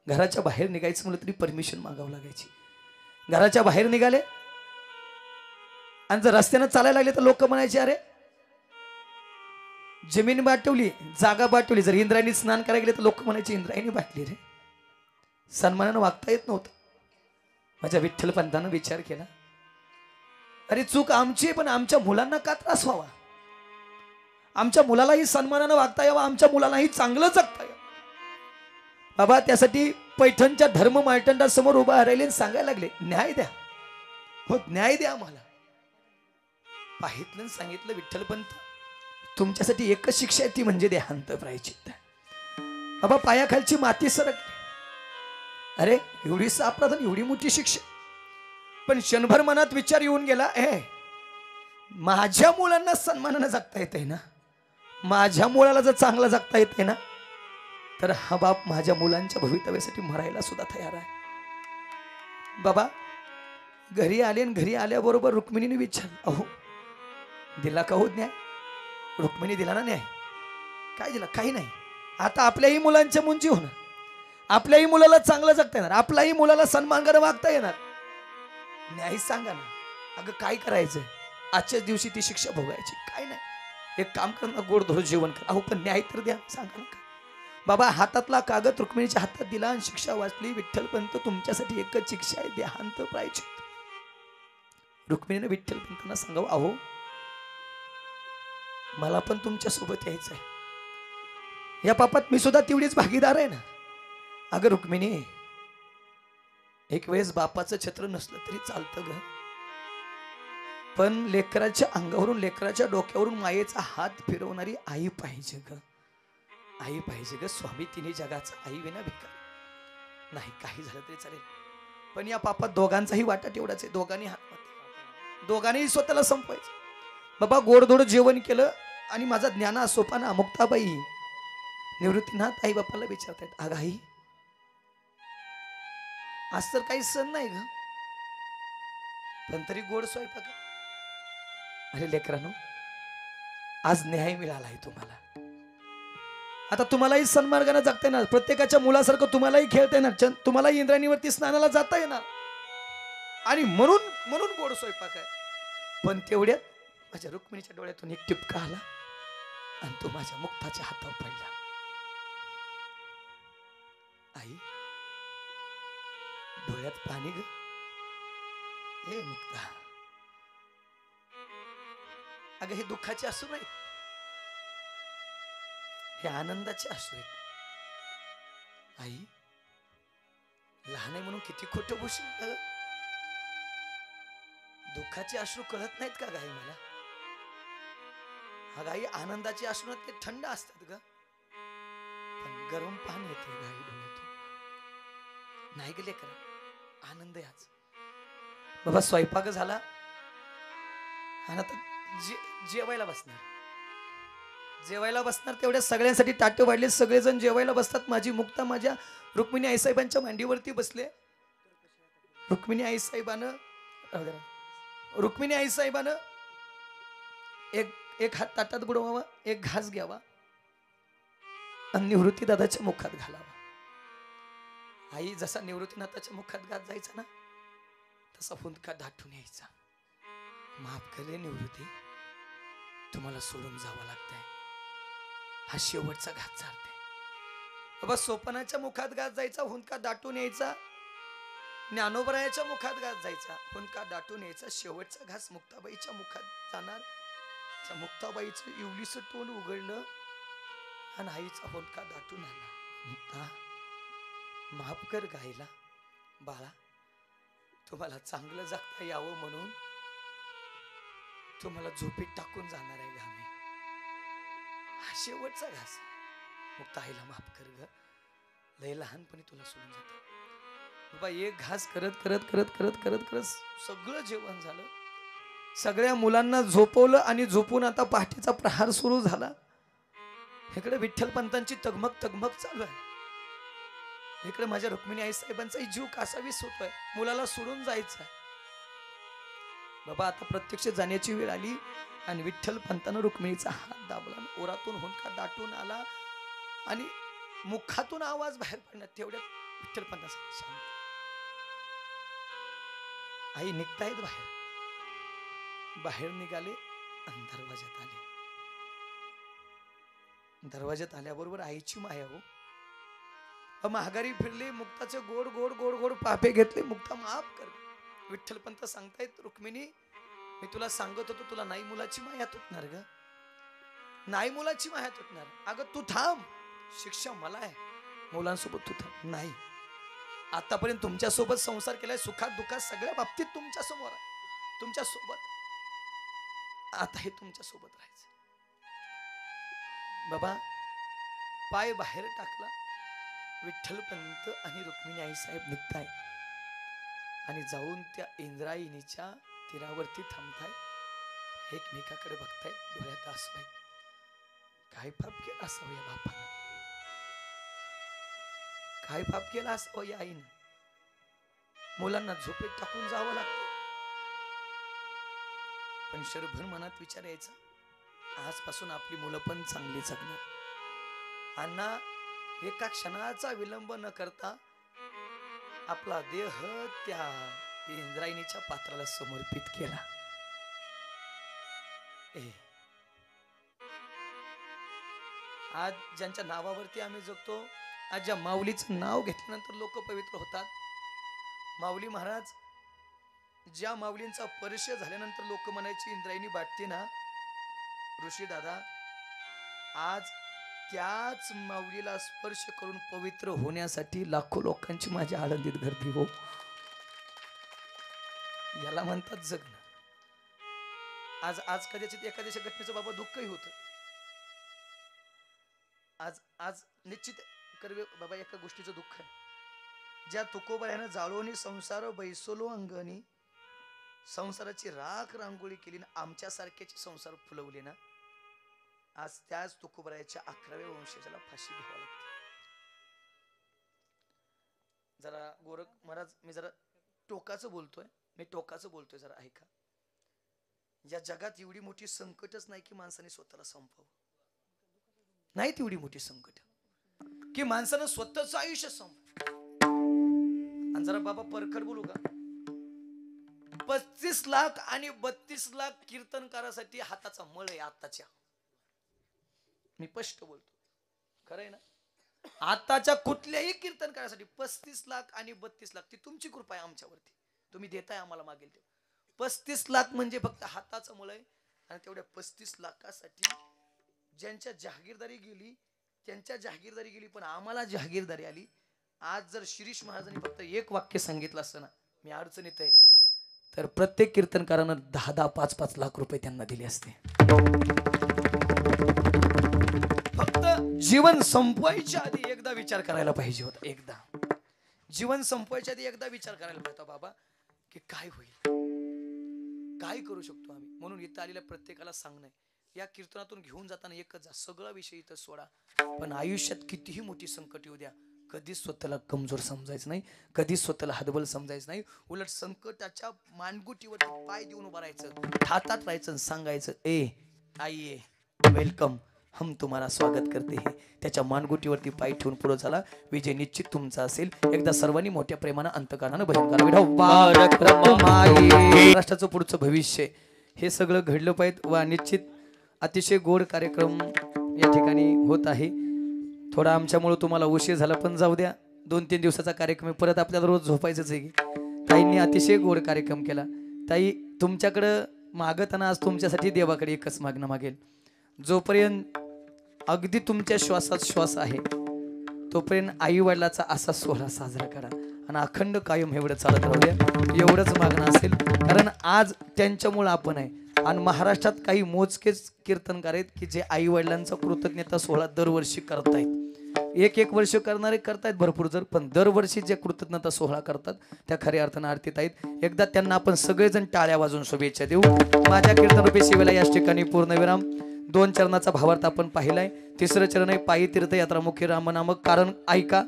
A: घराच्या बाहेर निघायचं म्हणलं तरी परमिशन मागावं लागायची. घराच्या बाहेर निघाले आणि जर रस्त्यानं चालायला लागले तर लोक म्हणायचे, अरे जमीन बाटवली, जागा बाटवली. जर इंद्रायणी स्नान करायला गेले तर लोक म्हणायचे, इंद्रायणी बाटली रे. सन्मानानं वागता येत नव्हतं. माझ्या विठ्ठल पंतानं विचार केला, अरे चूक आमची, पण आमच्या मुलांना का त्रास व्हावा? आमच्या मुलालाही सन्मानानं वागता यावं, आमच्या मुलालाही चांगलं जगता यावं. बाबा त्यासाठी पैठणच्या धर्म मार्तंडासमोर उभा राहिले आणि सांगायला लागले, न्याय द्या, हो न्याय द्या आम्हाला. पाहितलं सांगितलं, विठ्ठल पंत तुमच्यासाठी एकच शिक्षा आहे, ती म्हणजे देहांत प्रायश्चित्त. बाबा पायाखालची माती सरकली. अरे एवढी अपराध, एवढी मोठी शिक्षा. पण क्षणभर मनात विचार येऊन गेला, माझ्या मुलांना सन्मानानं जगता येते ना, माझ्या मुलाला जर चांगला जगता येते ना, तर हा बाप माझ्या मुलांच्या भवितव्यासाठी मरायला सुद्धा तयार आहे. बाबा घरी आले आणि घरी आल्याबरोबर रुक्मिणीने विचारलं, अहो दिला का हो न्याय? रुक्मिणी दिला ना न्याय? काय दिला? काही नाही. आता आपल्याही मुलांच्या मुंजी होणार, आपल्याही मुलाला चांगलं जगता येणार, आपल्याही मुलाला सन्मानानं वागता येणार. न्याय सांगा ना. अगं काय करायचं, आजच्याच दिवशी ती शिक्षा भोगायची? काय नाही, एक काम कर ना, गोडधोड जेवण कर. अहो पण न्याय तर द्या, सांगा ना. बाबा हातातला कागद रुक्मिणीच्या हातात दिला आणि शिक्षा वाचली. विठ्ठल पंत तुमच्यासाठी एकच शिक्षा आहे, देहांत प्रायश्चित्त. रुक्मिणीने विठ्ठल पंतांना सांगावं, अहो मला पण तुमच्या सोबत यायचं आहे, या पापात मी सुद्धा तेवढीच भागीदार आहे ना. अगं रुक्मिणी, एक वेळेस बापाचं छत्र नसलं तरी चालतं ग, पण लेकराच्या अंगावरून, लेकराच्या डोक्यावरून मायेचा हात फिरवणारी आई पाहिजे ग, आई पाहिजे ग. स्वामी तिने जगाचा आई विना भिकारी नाही. काही झालं तरी चालेल, पण या पापात दोघांचाही वाटा तेवढाच आहे. दोघांनी हात, दोघांनी स्वतःला संपवायचं. बाबा गोडधोड जेवण केलं आणि माझा ज्ञाना सोपाना मुक्ताबाई निवृत्तीनाथ आई बापाला विचारतायत, अगं आई आज तर काही सण नाही ग, पण तरी गोड स्वयंपाक. अरे लेकरांनो, आज न्याय मिळालाय तुम्हाला. आता तुम्हालाही सन्मार्गाने जगता येणार, प्रत्येकाच्या मुलासारखं तुम्हालाही खेळता येणार, तुम्हालाही इंद्रायणीवरती स्नानाला जाता येणार. आणि म्हणून म्हणून गोड स्वयंपाक आहे. पण तेवढ्यात माझ्या रुक्मिणीच्या डोळ्यातून एक टिपका आला आणि तो माझ्या मुक्ताच्या हातावर पडला. आई, डोळ्यात पाणी ग. हे मुक्ता, अगं हे दुःखाचे अश्रू नाही, हे आनंदाचे अश्रू आहेत. आई, लहान आहे म्हणून किती खोटं बोलशील. दुःखाचे अश्रू कळत नाहीत का गाई मला? हा गाई, आनंदाचे अश्रू ते थंड असतात ग, पण गरम पाणी येते गाई डोळ्यातून. नाही गेले करा, आनंद आहे आज. बाबा स्वयंपाक झाला आणि आता जेवायला बसणार. जेवायला बसणार तेवढ्या सगळ्यांसाठी ताटे वाढले, सगळेजण जेवायला बसतात. माझी मुक्ता माझ्या रुक्मिणी आईसाहेबांच्या मांडीवरती बसले. रुक्मिणी आईसाहेबानं एक हात ताटात बुडवावा, एक घास घ्यावा आणि निवृत्ती दादाच्या मुखात घालावा. आई, जसा निवृत्तीनाथाच्या मुखात घात जायचा ना, तसा हुंदका दाटून यायचा. माफ करे निवृत्ती, तुम्हाला सोडून जावं लागतंय. हा शेवटचा घात चालते. बाबा सोपानाच्या मुखात घात जायचा, हुंदका दाटून यायचा. ज्ञानोबरायाच्या मुखात घात जायचा, हुंदका दाटून यायचा. शेवटचा घास मुक्ताबाईच्या मुखात जाणार. त्या मुक्ताबाईचं इवलीचं तोंड उघडलं आणि आईचा हुंदका दाटून आला. मुक्ता, माफ कर गायला. बाळा, तुम्हाला चांगलं जगता यावं म्हणून तुम्हाला झोपेत टाकून जाणार आहे गा मी. हा शेवटचा घास. मुक्ता, आईला माफ कर ग, लय लहानपणी तुला सोडून जाते. बाबा एक घास करत करत करत करत करत करत सगळं जेवण झालं. सगळ्या मुलांना झोपवलं आणि झोपून आता पहाटेचा प्रहार सुरू झाला. इकडे विठ्ठल पंतांची तगमग तगमग चालू आहे. इकडे माझ्या रुक्मिणी आई साहेबांचाही जीव कासावीस होतोय, मुलाला सोडून जायचं. बाबा आता प्रत्यक्ष जाण्याची वेळ आली आणि विठ्ठल पंतानं रुक्मिणीचा हात दाबला. ओरातून हुंदका दाटून आला आणि मुखातून आवाज बाहेर पडण्यात तेवढ्यात विठ्ठल पंत शांत. आई निघतायत बाहेर. बाहेर निघाले आणि दरवाज्यात आले. दरवाज्यात आल्याबरोबर आईची माया हो. महागारी फिरली, मुक्ताचे गोड गोड गोड गोड पापे घेतले. मुक्ता माफ कर. विठ्ठल पंत सांगतायत, रुक्मिणी मी तुला सांगत होतो, तुला नाही मुलाची माया तुटणार ग, नाही मुलाची माया तुटणार. अगं तू थांब, शिक्षा मला आहे, मुलांसोबत तू थांब. नाही, आतापर्यंत तुमच्या सोबत संसार केलाय, सुखात दुखात सगळ्या बाबतीत तुमच्या समोर आहे, तुमच्या सोबत. आता हे तुमच्या सोबत राहायचं. बाबा पाय बाहेर टाकला. विठ्ठल पंत आणि रुक्मिणी आई साहेब निघताय आणि जाऊन त्या इंद्रायणीच्या तीरावरती थांबताय. एकमेकाकडे बघताय, डोळ्यात आसू आहे. काय पाप केला असावं या बापानं, काय पाप केला असावं या आईनं. मुलांना झोपेत टाकून जावं लागतं. पण शरभर मनात विचार यायचा, आजपासून आपली मुलं पण चांगली जगणार. अण्णा एका क्षणाचा विलंब न करता आपला देह त्या इंद्रायणीच्या पात्राला समर्पित केला. आज ज्यांच्या नावावरती आम्ही जगतो, आज ज्या माऊलीचं नाव घेतल्यानंतर लोक पवित्र होतात. माऊली महाराज, ज्या माऊलींचा परिचय झाल्यानंतर लोक म्हणायची इंद्रायणी वाटते ना, ऋषी दादा आज त्याच माऊलीला स्पर्श करून पवित्र होण्यासाठी लाखो लोकांची माझ्या आळंदीत गर्दी हो. याला म्हणतात जगणं. आज आज कदाचित एखाद्याच्या घटनेचं बाबा दुःखही होतं. आज निश्चित कर्वे बाबा एका गोष्टीचं दुःख आहे. ज्या तुकोबायानं जाळोनी संसार बैसोलो अंगणी, संसाराची राख रांगोळी केली ना, आमच्यासारख्याचे संसार फुलवले ना, आज त्याच तुकोबारायाच्या 11व्या वंशजाला फाशी घ्यावी लागते. जरा गोरख महाराज मी जरा टोकाचं बोलतोय जरा ऐका. या जगात एवढी मोठी संकटच नाही की माणसाने स्वतःला संपवावं. नाही तेवढी मोठी संकट की माणसानं स्वतःचं आयुष्य संपव. आणि जरा बाबा परखड बोलू का, 35 लाख आणि 32 लाख कीर्तनकारासाठी हाताचा मळ आहे आताच्या. मी स्पष्ट बोलतो, खरं आहे ना. आताच्या कुठल्याही कीर्तनकारासाठी 35 लाख आणि 32 लाख ती तुमची कृपा आहे आमच्यावरती. तुम्ही देताय आम्हाला मागेल ते. 35 लाख म्हणजे फक्त हाताचं मळ आहे. आणि तेवढ्या 35 लाखासाठी ज्यांच्या जहागीरदारी गेली त्यांच्या जहागीरदारी गेली, पण आम्हाला जहागीरदारी आली. आज जर शिरीष महाराजांनी फक्त एक वाक्य सांगितलं असतं ना, मी अडचणीत आहे, तर प्रत्येक कीर्तनकारानं 10-10, 5-5 लाख रुपये त्यांना दिले असते. फक्त जीवन संपवायच्या आधी एकदा विचार करायला पाहिजे होता. एकदा जीवन संपवायच्या आधी एकदा विचार करायला पाहिजे होता बाबा की काय होईल, काय करू शकतो आम्ही. म्हणून इथं आलेल्या प्रत्येकाला सांगणं, या कीर्तनातून घेऊन जाताना एकच जा, सगळा विषय इथं सोडा. पण आयुष्यात कितीही मोठी संकट येऊ द्या, कधीच स्वतःला कमजोर समजायचं नाही, कधीच स्वतःला हतबल समजायचं नाही. उलट संकटाच्या मानगुटीवर पाय देऊन उभं राहायचं, हातात राहायचं, सांगायचं ए आइये वेलकम, हम तुम्हारा स्वागत करते हैं. त्याच्या मानगुटीवरती पाय ठेवून पुढे झाला, विजय निश्चित तुमचा असेल. एकदा सर्वांनी मोठ्या प्रेमानं अंतकरणानं भजन करावे. महाराष्ट्राचं पुढचं भविष्य हे सगळं घडलं पाहिजे. वा निश्चित अतिशय गोड कार्यक्रम या ठिकाणी होत आहे. थोडा आमच्यामुळे तुम्हाला उशीर झाला, पण जाऊ द्या, 2-3 दिवसाचा कार्यक्रम आहे, परत आपल्याला रोज झोपायचंच आहे. ताईंनी अतिशय गोड कार्यक्रम केला. ताई तुमच्याकडं मागताना आज तुमच्यासाठी देवाकडे एकच मागणं मागेल, जोपर्यंत अगदी तुमच्या श्वासात श्वास आहे तोपर्यंत आई वडिलाचा असा सोहळा साजरा करा आणि अखंड कायम एवढं चालत राहू द्या, एवढंच मागणं असेल. कारण आज त्यांच्यामुळं आपण आहे. आणि महाराष्ट्रात काही मोजकेच कीर्तनकार आहेत की जे आई वडिलांचा कृतज्ञता सोहळा दरवर्षी करतायत. एक वर्ष करणारे करतायत भरपूर जर, पण दरवर्षी जे कृतज्ञता सोहळा करतात त्या खऱ्या अर्थानं आरतीत आहेत. एकदा त्यांना आपण सगळेजण टाळ्या वाजवून शुभेच्छा देऊ. माझ्या कीर्तनरूपी सेवेला याच ठिकाणी पूर्णविराम. 2 चरणाचा भावार्थ आपण पाहिलाय. 3रं चरण आहे पायी तीर्थयात्रा मुखी रामनामक. कारण ऐका,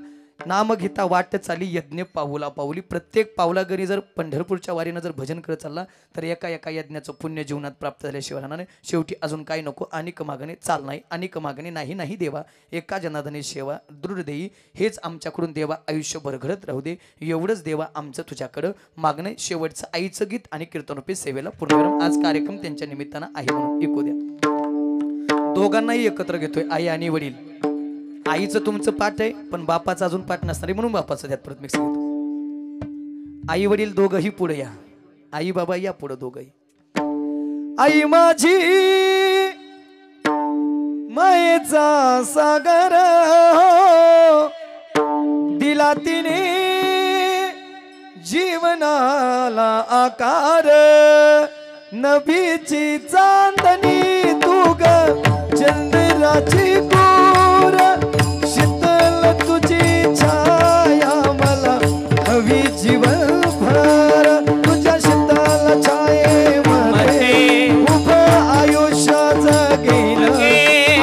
A: नाम घेता वाट चाली यज्ञ पाऊला पाऊली. प्रत्येक पावलागणी जर पंढरपूरच्या वारीनं जर भजन करत चालला तर एका एका यज्ञाचं पुण्य जीवनात प्राप्त झाल्याशिवाय राहणार नाही. शेवटी अजून काय नको, अनेक मागणे चाल नाही, अनेक मागणे नाही नाही देवा, एका जनार्दनी सेवा दृढ देई. हेच आमच्याकडून देवा आयुष्यभर घडत राहू दे, एवढंच देवा आमचं तुझ्याकडं मागणं. शेवटचं आईचं गीत आणि कीर्तनरूपी सेवेला पूर्णविराम. आज कार्यक्रम त्यांच्या निमित्तानं आहे म्हणून ऐकू द्या. दोघांनाही एकत्र घेतोय, आई आणि वडील. आईचं तुमचं पाठ आहे, पण बापाचं अजून पाठ नसणारे म्हणून बापाचं त्यात परत मिक्स घेतो. आई वडील दोघंही पुढे या, आई बाबा या पुढे दोघंही. आई माझी मायेचा सागर दिला तिने जीवनाला आकार. नभीची चांदणी तू ग चंद्राची कोर, शीतल तुझी छाया मला हवी जीवन भर. तुझ्या शीतल छायेमध्ये उभं आयुष्य जगेन.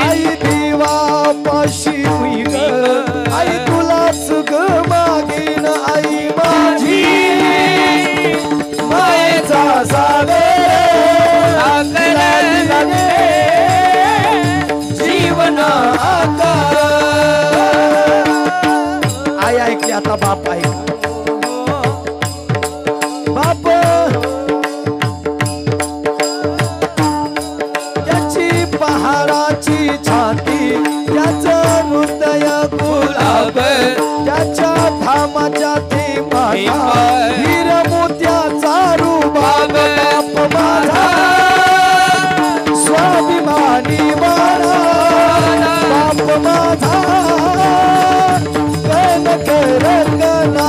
A: आई देवा पाशी मी ग, आई तुलाच ग मागेन. आई माझी मायेचा सागर जीवन आकार. आई ऐकली, आता बाप ऐक. बाप त्याची पहाडाची छाती, त्याचं हृदय गुलाब, त्याच्या धामाच्या थेंबाला हीर मोत्याचा रुबाब. बाप माझा स्वाभिमानी बाळा, बाप माझा कनक रंगना.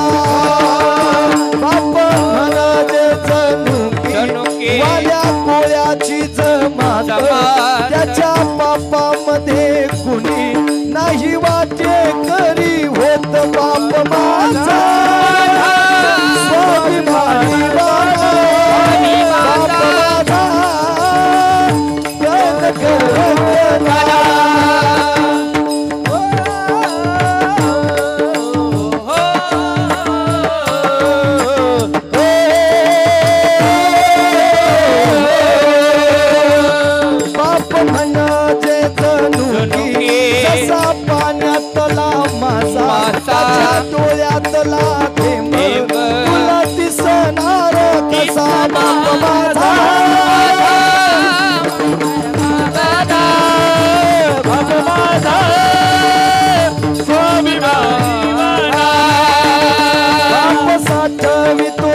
A: तो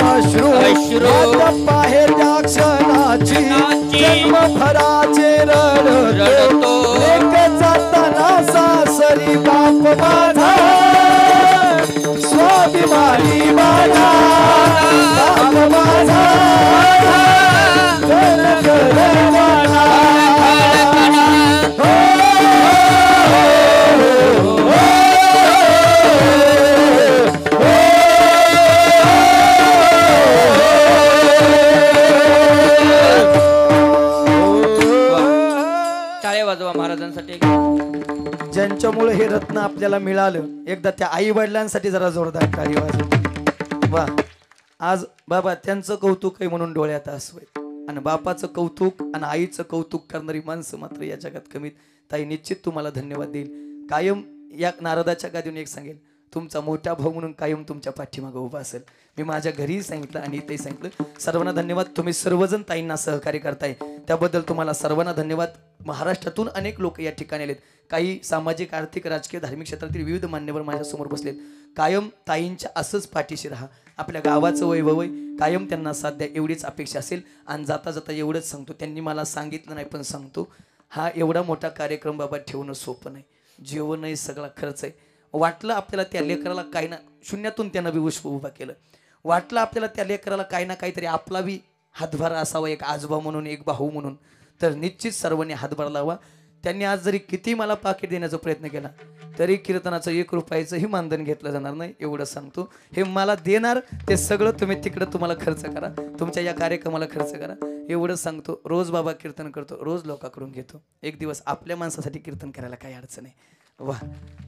A: अश्रू
C: अश्रू.
A: आता पाहेच्या क्षणाची जन्मभराचे रडतो
C: रडतो.
A: लेक जाताना सासरी बाप माझा स्वाभिमानी माझा बाप माझा घर घरवाला.
C: टाळ्या वाजवा महाराजांसाठी.
A: ज्यांच्यामुळे हे रत्न आपल्याला मिळालं एकदा त्या आई वडिलांसाठी जरा जोरदार टाळी वाजवा. वा आज बाबा त्यांचं कौतुक आहे म्हणून डोळ्यात आसू आहेत. आणि बापाचं कौतुक आणि आईचं कौतुक करणारी माणसं मात्र या जगात कमीत. ताई निश्चित तुम्हाला धन्यवाद देईल. कायम या नारदाच्या गादीवर एक सांगेल, तुमचा मोठा भाऊ म्हणून कायम तुमच्या पाठीमागं उभा असेल. मी माझ्या घरीही सांगितलं आणि इथेही सांगितलं. सर्वांना धन्यवाद. तुम्ही सर्वजण ताईंना सहकार्य करताय त्याबद्दल तुम्हाला सर्वांना धन्यवाद. महाराष्ट्रातून अनेक लोक या ठिकाणी आलेत. काही सामाजिक आर्थिक राजकीय धार्मिक क्षेत्रातील विविध मान्यवर माझ्यासमोर बसलेत. कायम ताईंच्या असंच पाठीशी राहा. आपल्या गावाचं वैभव आहे, कायम त्यांना साथ द्या एवढीच अपेक्षा असेल. आणि जाता जाता एवढंच सांगतो, त्यांनी मला सांगितलं नाही पण सांगतो, हा एवढा मोठा कार्यक्रम बाबा ठेवणं सोपं नाही. जेवण आहे, सगळा खर्च आहे. वाटलं आपल्याला त्या लेकराला काही ना, शून्यातून त्यानं बी विश्व उभा केलं. वाटलं आपल्याला त्या लेकराला काही ना काहीतरी आपला बी हातभार असावा, एक आजोबा म्हणून, एक भाऊ म्हणून, तर निश्चित सर्वांनी हातभार लावा. त्यांनी आज जरी किती मला पाकिट देण्याचा प्रयत्न केला तरी कीर्तनाचं 1 रुपयाचंही मानधन घेतलं जाणार नाही एवढं सांगतो. हे मला देणार ते सगळं तुम्ही तिकडं तुम्हाला खर्च करा, तुमच्या या कार्यक्रमाला खर्च करा एवढं सांगतो. रोज बाबा कीर्तन करतो, रोज लोकांकडून घेतो. एक दिवस आपल्या माणसासाठी कीर्तन करायला काही अडचण नाही. वा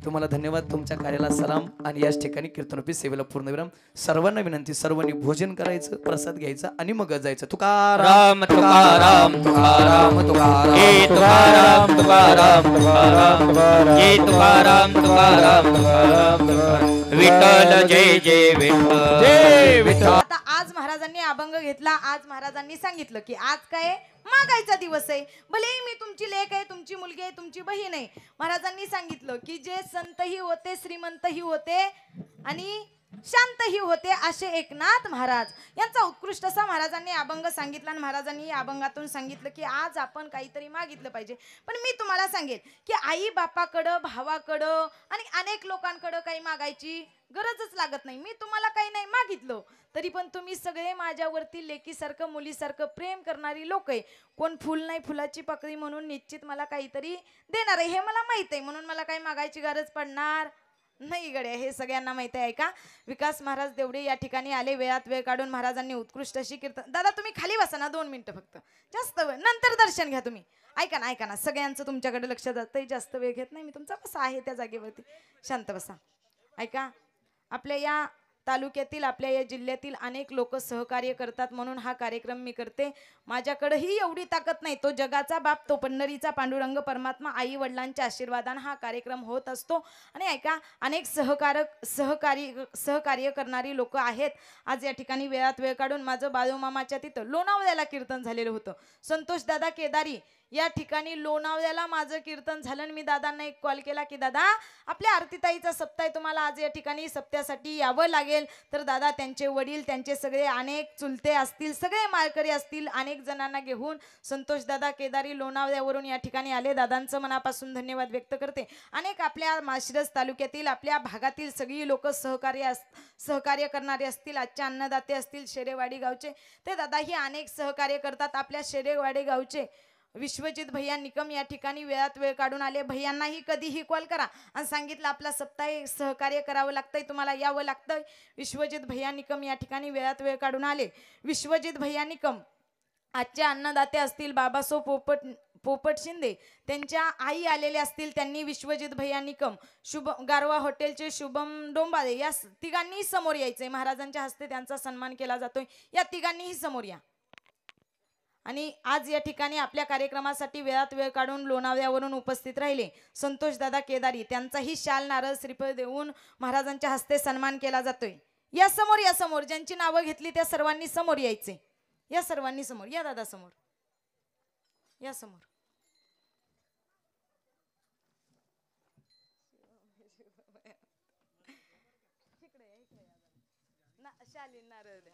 A: तुम्हाला धन्यवाद. तुमच्या कार्याला सलाम. आणि याच ठिकाणी कीर्तनोपी सेवेला पूर्णविराम. सर्वांना विनंती, सर्वांनी भोजन करायचं, प्रसाद घ्यायचा आणि मग जायचं.
C: राम तुकाराम तुकाराम तुकाराम हे तुकाराम तुकाराम तुकाराम हे तुकाराम तुकाराम तुकाराम विठ्ठल जय जय विठ्ठल जय विठ्ठल.
D: आता आज महाराजांनी अभंग घेतला. आज महाराजांनी सांगितलं की आज काय मागायचा दिवस आहे. भलेही मी तुमची लेक आहे, तुमची मुलगी आहे, तुमची बहीण आहे. महाराजांनी सांगितलं की जे संतही होते, श्रीमंतही होते आणि शांतही होते असे एकनाथ महाराज यांचा उत्कृष्ट असा महाराजांनी अभंग सांगितला. आणि महाराजांनी या अभंगातून सांगितलं की आज आपण काहीतरी मागितलं पाहिजे. पण मी तुम्हाला सांगेल की आई बापाकडं, भावाकडं आणि अनेक लोकांकडं काही मागायची गरजच लागत नाही. मी तुम्हाला काही नाही मागितलं तरी पण तुम्ही सगळे माझ्यावरती लेकीसारखं, मुलीसारखं प्रेम करणारी लोक आहे. कोण फुल नाही फुलाची पाकळी म्हणून निश्चित मला काहीतरी देणार आहे, हे मला माहित आहे. म्हणून मला काही मागायची गरज पडणार नाही गड्या, हे सगळ्यांना माहिती आहे. का विकास महाराज देवडे या ठिकाणी आले. वेळात वेळ काढून महाराजांनी उत्कृष्ट अशी कीर्तन. दादा तुम्ही खाली बसा ना 2 मिनिटं फक्त, जास्त वेळ नंतर दर्शन घ्या तुम्ही. ऐका ना ऐका ना, सगळ्यांचं तुमच्याकडे लक्ष जातंय, जास्त वेळ घेत नाही मी तुमचा. बसा आहे त्या जागेवरती, शांत बसा. ऐका, आपल्या या तालुक्यातील, आपल्या या जिल्ह्यातील अनेक लोक सहकार्य करतात म्हणून हा कार्यक्रम मी करते. माझ्याकडेही एवढी ताकद नाही. तो जगाचा बाप, तो पंढरीचा पांडुरंग परमात्मा, आई वडिलांच्या आशीर्वादाने हा कार्यक्रम होत असतो. आणि ऐका, अनेक सहकार्य करणारी लोक आहेत. आज या ठिकाणी वेळात वेळ काढून माझं बाळूमामाच्या तिथं लोणावळ्याला कीर्तन झालेलं होतं. संतोष दादा केदारी या ठिकाणी लोणावळ्याला माझं कीर्तन झालं. आणि मी दादांना एक कॉल केला की दादा आपल्या आरतीताईचा सप्ताह आहे, तुम्हाला आज या ठिकाणी सप्त्यासाठी यावं लागेल. तर दादा त्यांचे वडील, त्यांचे सगळे अनेक चुलते असतील, सगळे माळकरी असतील, अनेक जणांना घेऊन संतोष दादा केदारी लोणावळ्यावरून या ठिकाणी आले. दादांचं मनापासून धन्यवाद व्यक्त करते. अनेक आपल्या माळशिरस तालुक्यातील, आपल्या भागातील सगळी लोक सहकार्य करणारे असतील, आजचे अन्नदाते असतील शेरेवाडी गावचे, ते दादाही अनेक सहकार्य करतात. आपल्या शेरेवाडी गावचे विश्वजित भैया निकम या ठिकाणी वेळात वेळ काढून आले. भैयांनाही कधीही कॉल करा आणि सांगितलं आपला सप्ताह सहकार्य करावं लागतंय, तुम्हाला यावं लागतंय. विश्वजित भैया निकम या ठिकाणी वेळात वेळ काढून आले. विश्वजित भैया निकम आजचे अन्नदाते असतील, बाबासो पोपट शिंदे त्यांच्या आई आलेल्या असतील, त्यांनी विश्वजित भैया निकम, गारवा हॉटेलचे शुभम डोंबाळे या तिघांनीही समोर यायचंय. महाराजांच्या हस्ते त्यांचा सन्मान केला जातोय. या तिघांनीही समोर या. आणि आज या ठिकाणी आपल्या कार्यक्रमासाठी वेळात वेळ काढून लोणावळ्यावरून उपस्थित राहिले संतोष दादा केदारी, त्यांचाही शाल, नारळ, श्रीफळ देऊन महाराजांच्या हस्ते सन्मान केला जातोय. या समोर ज्यांची नावं घेतली त्या सर्वांनी समोर यायचे. या सर्वांनी समोर या. दादा समोर या. समोर शालीन नारळ द्या.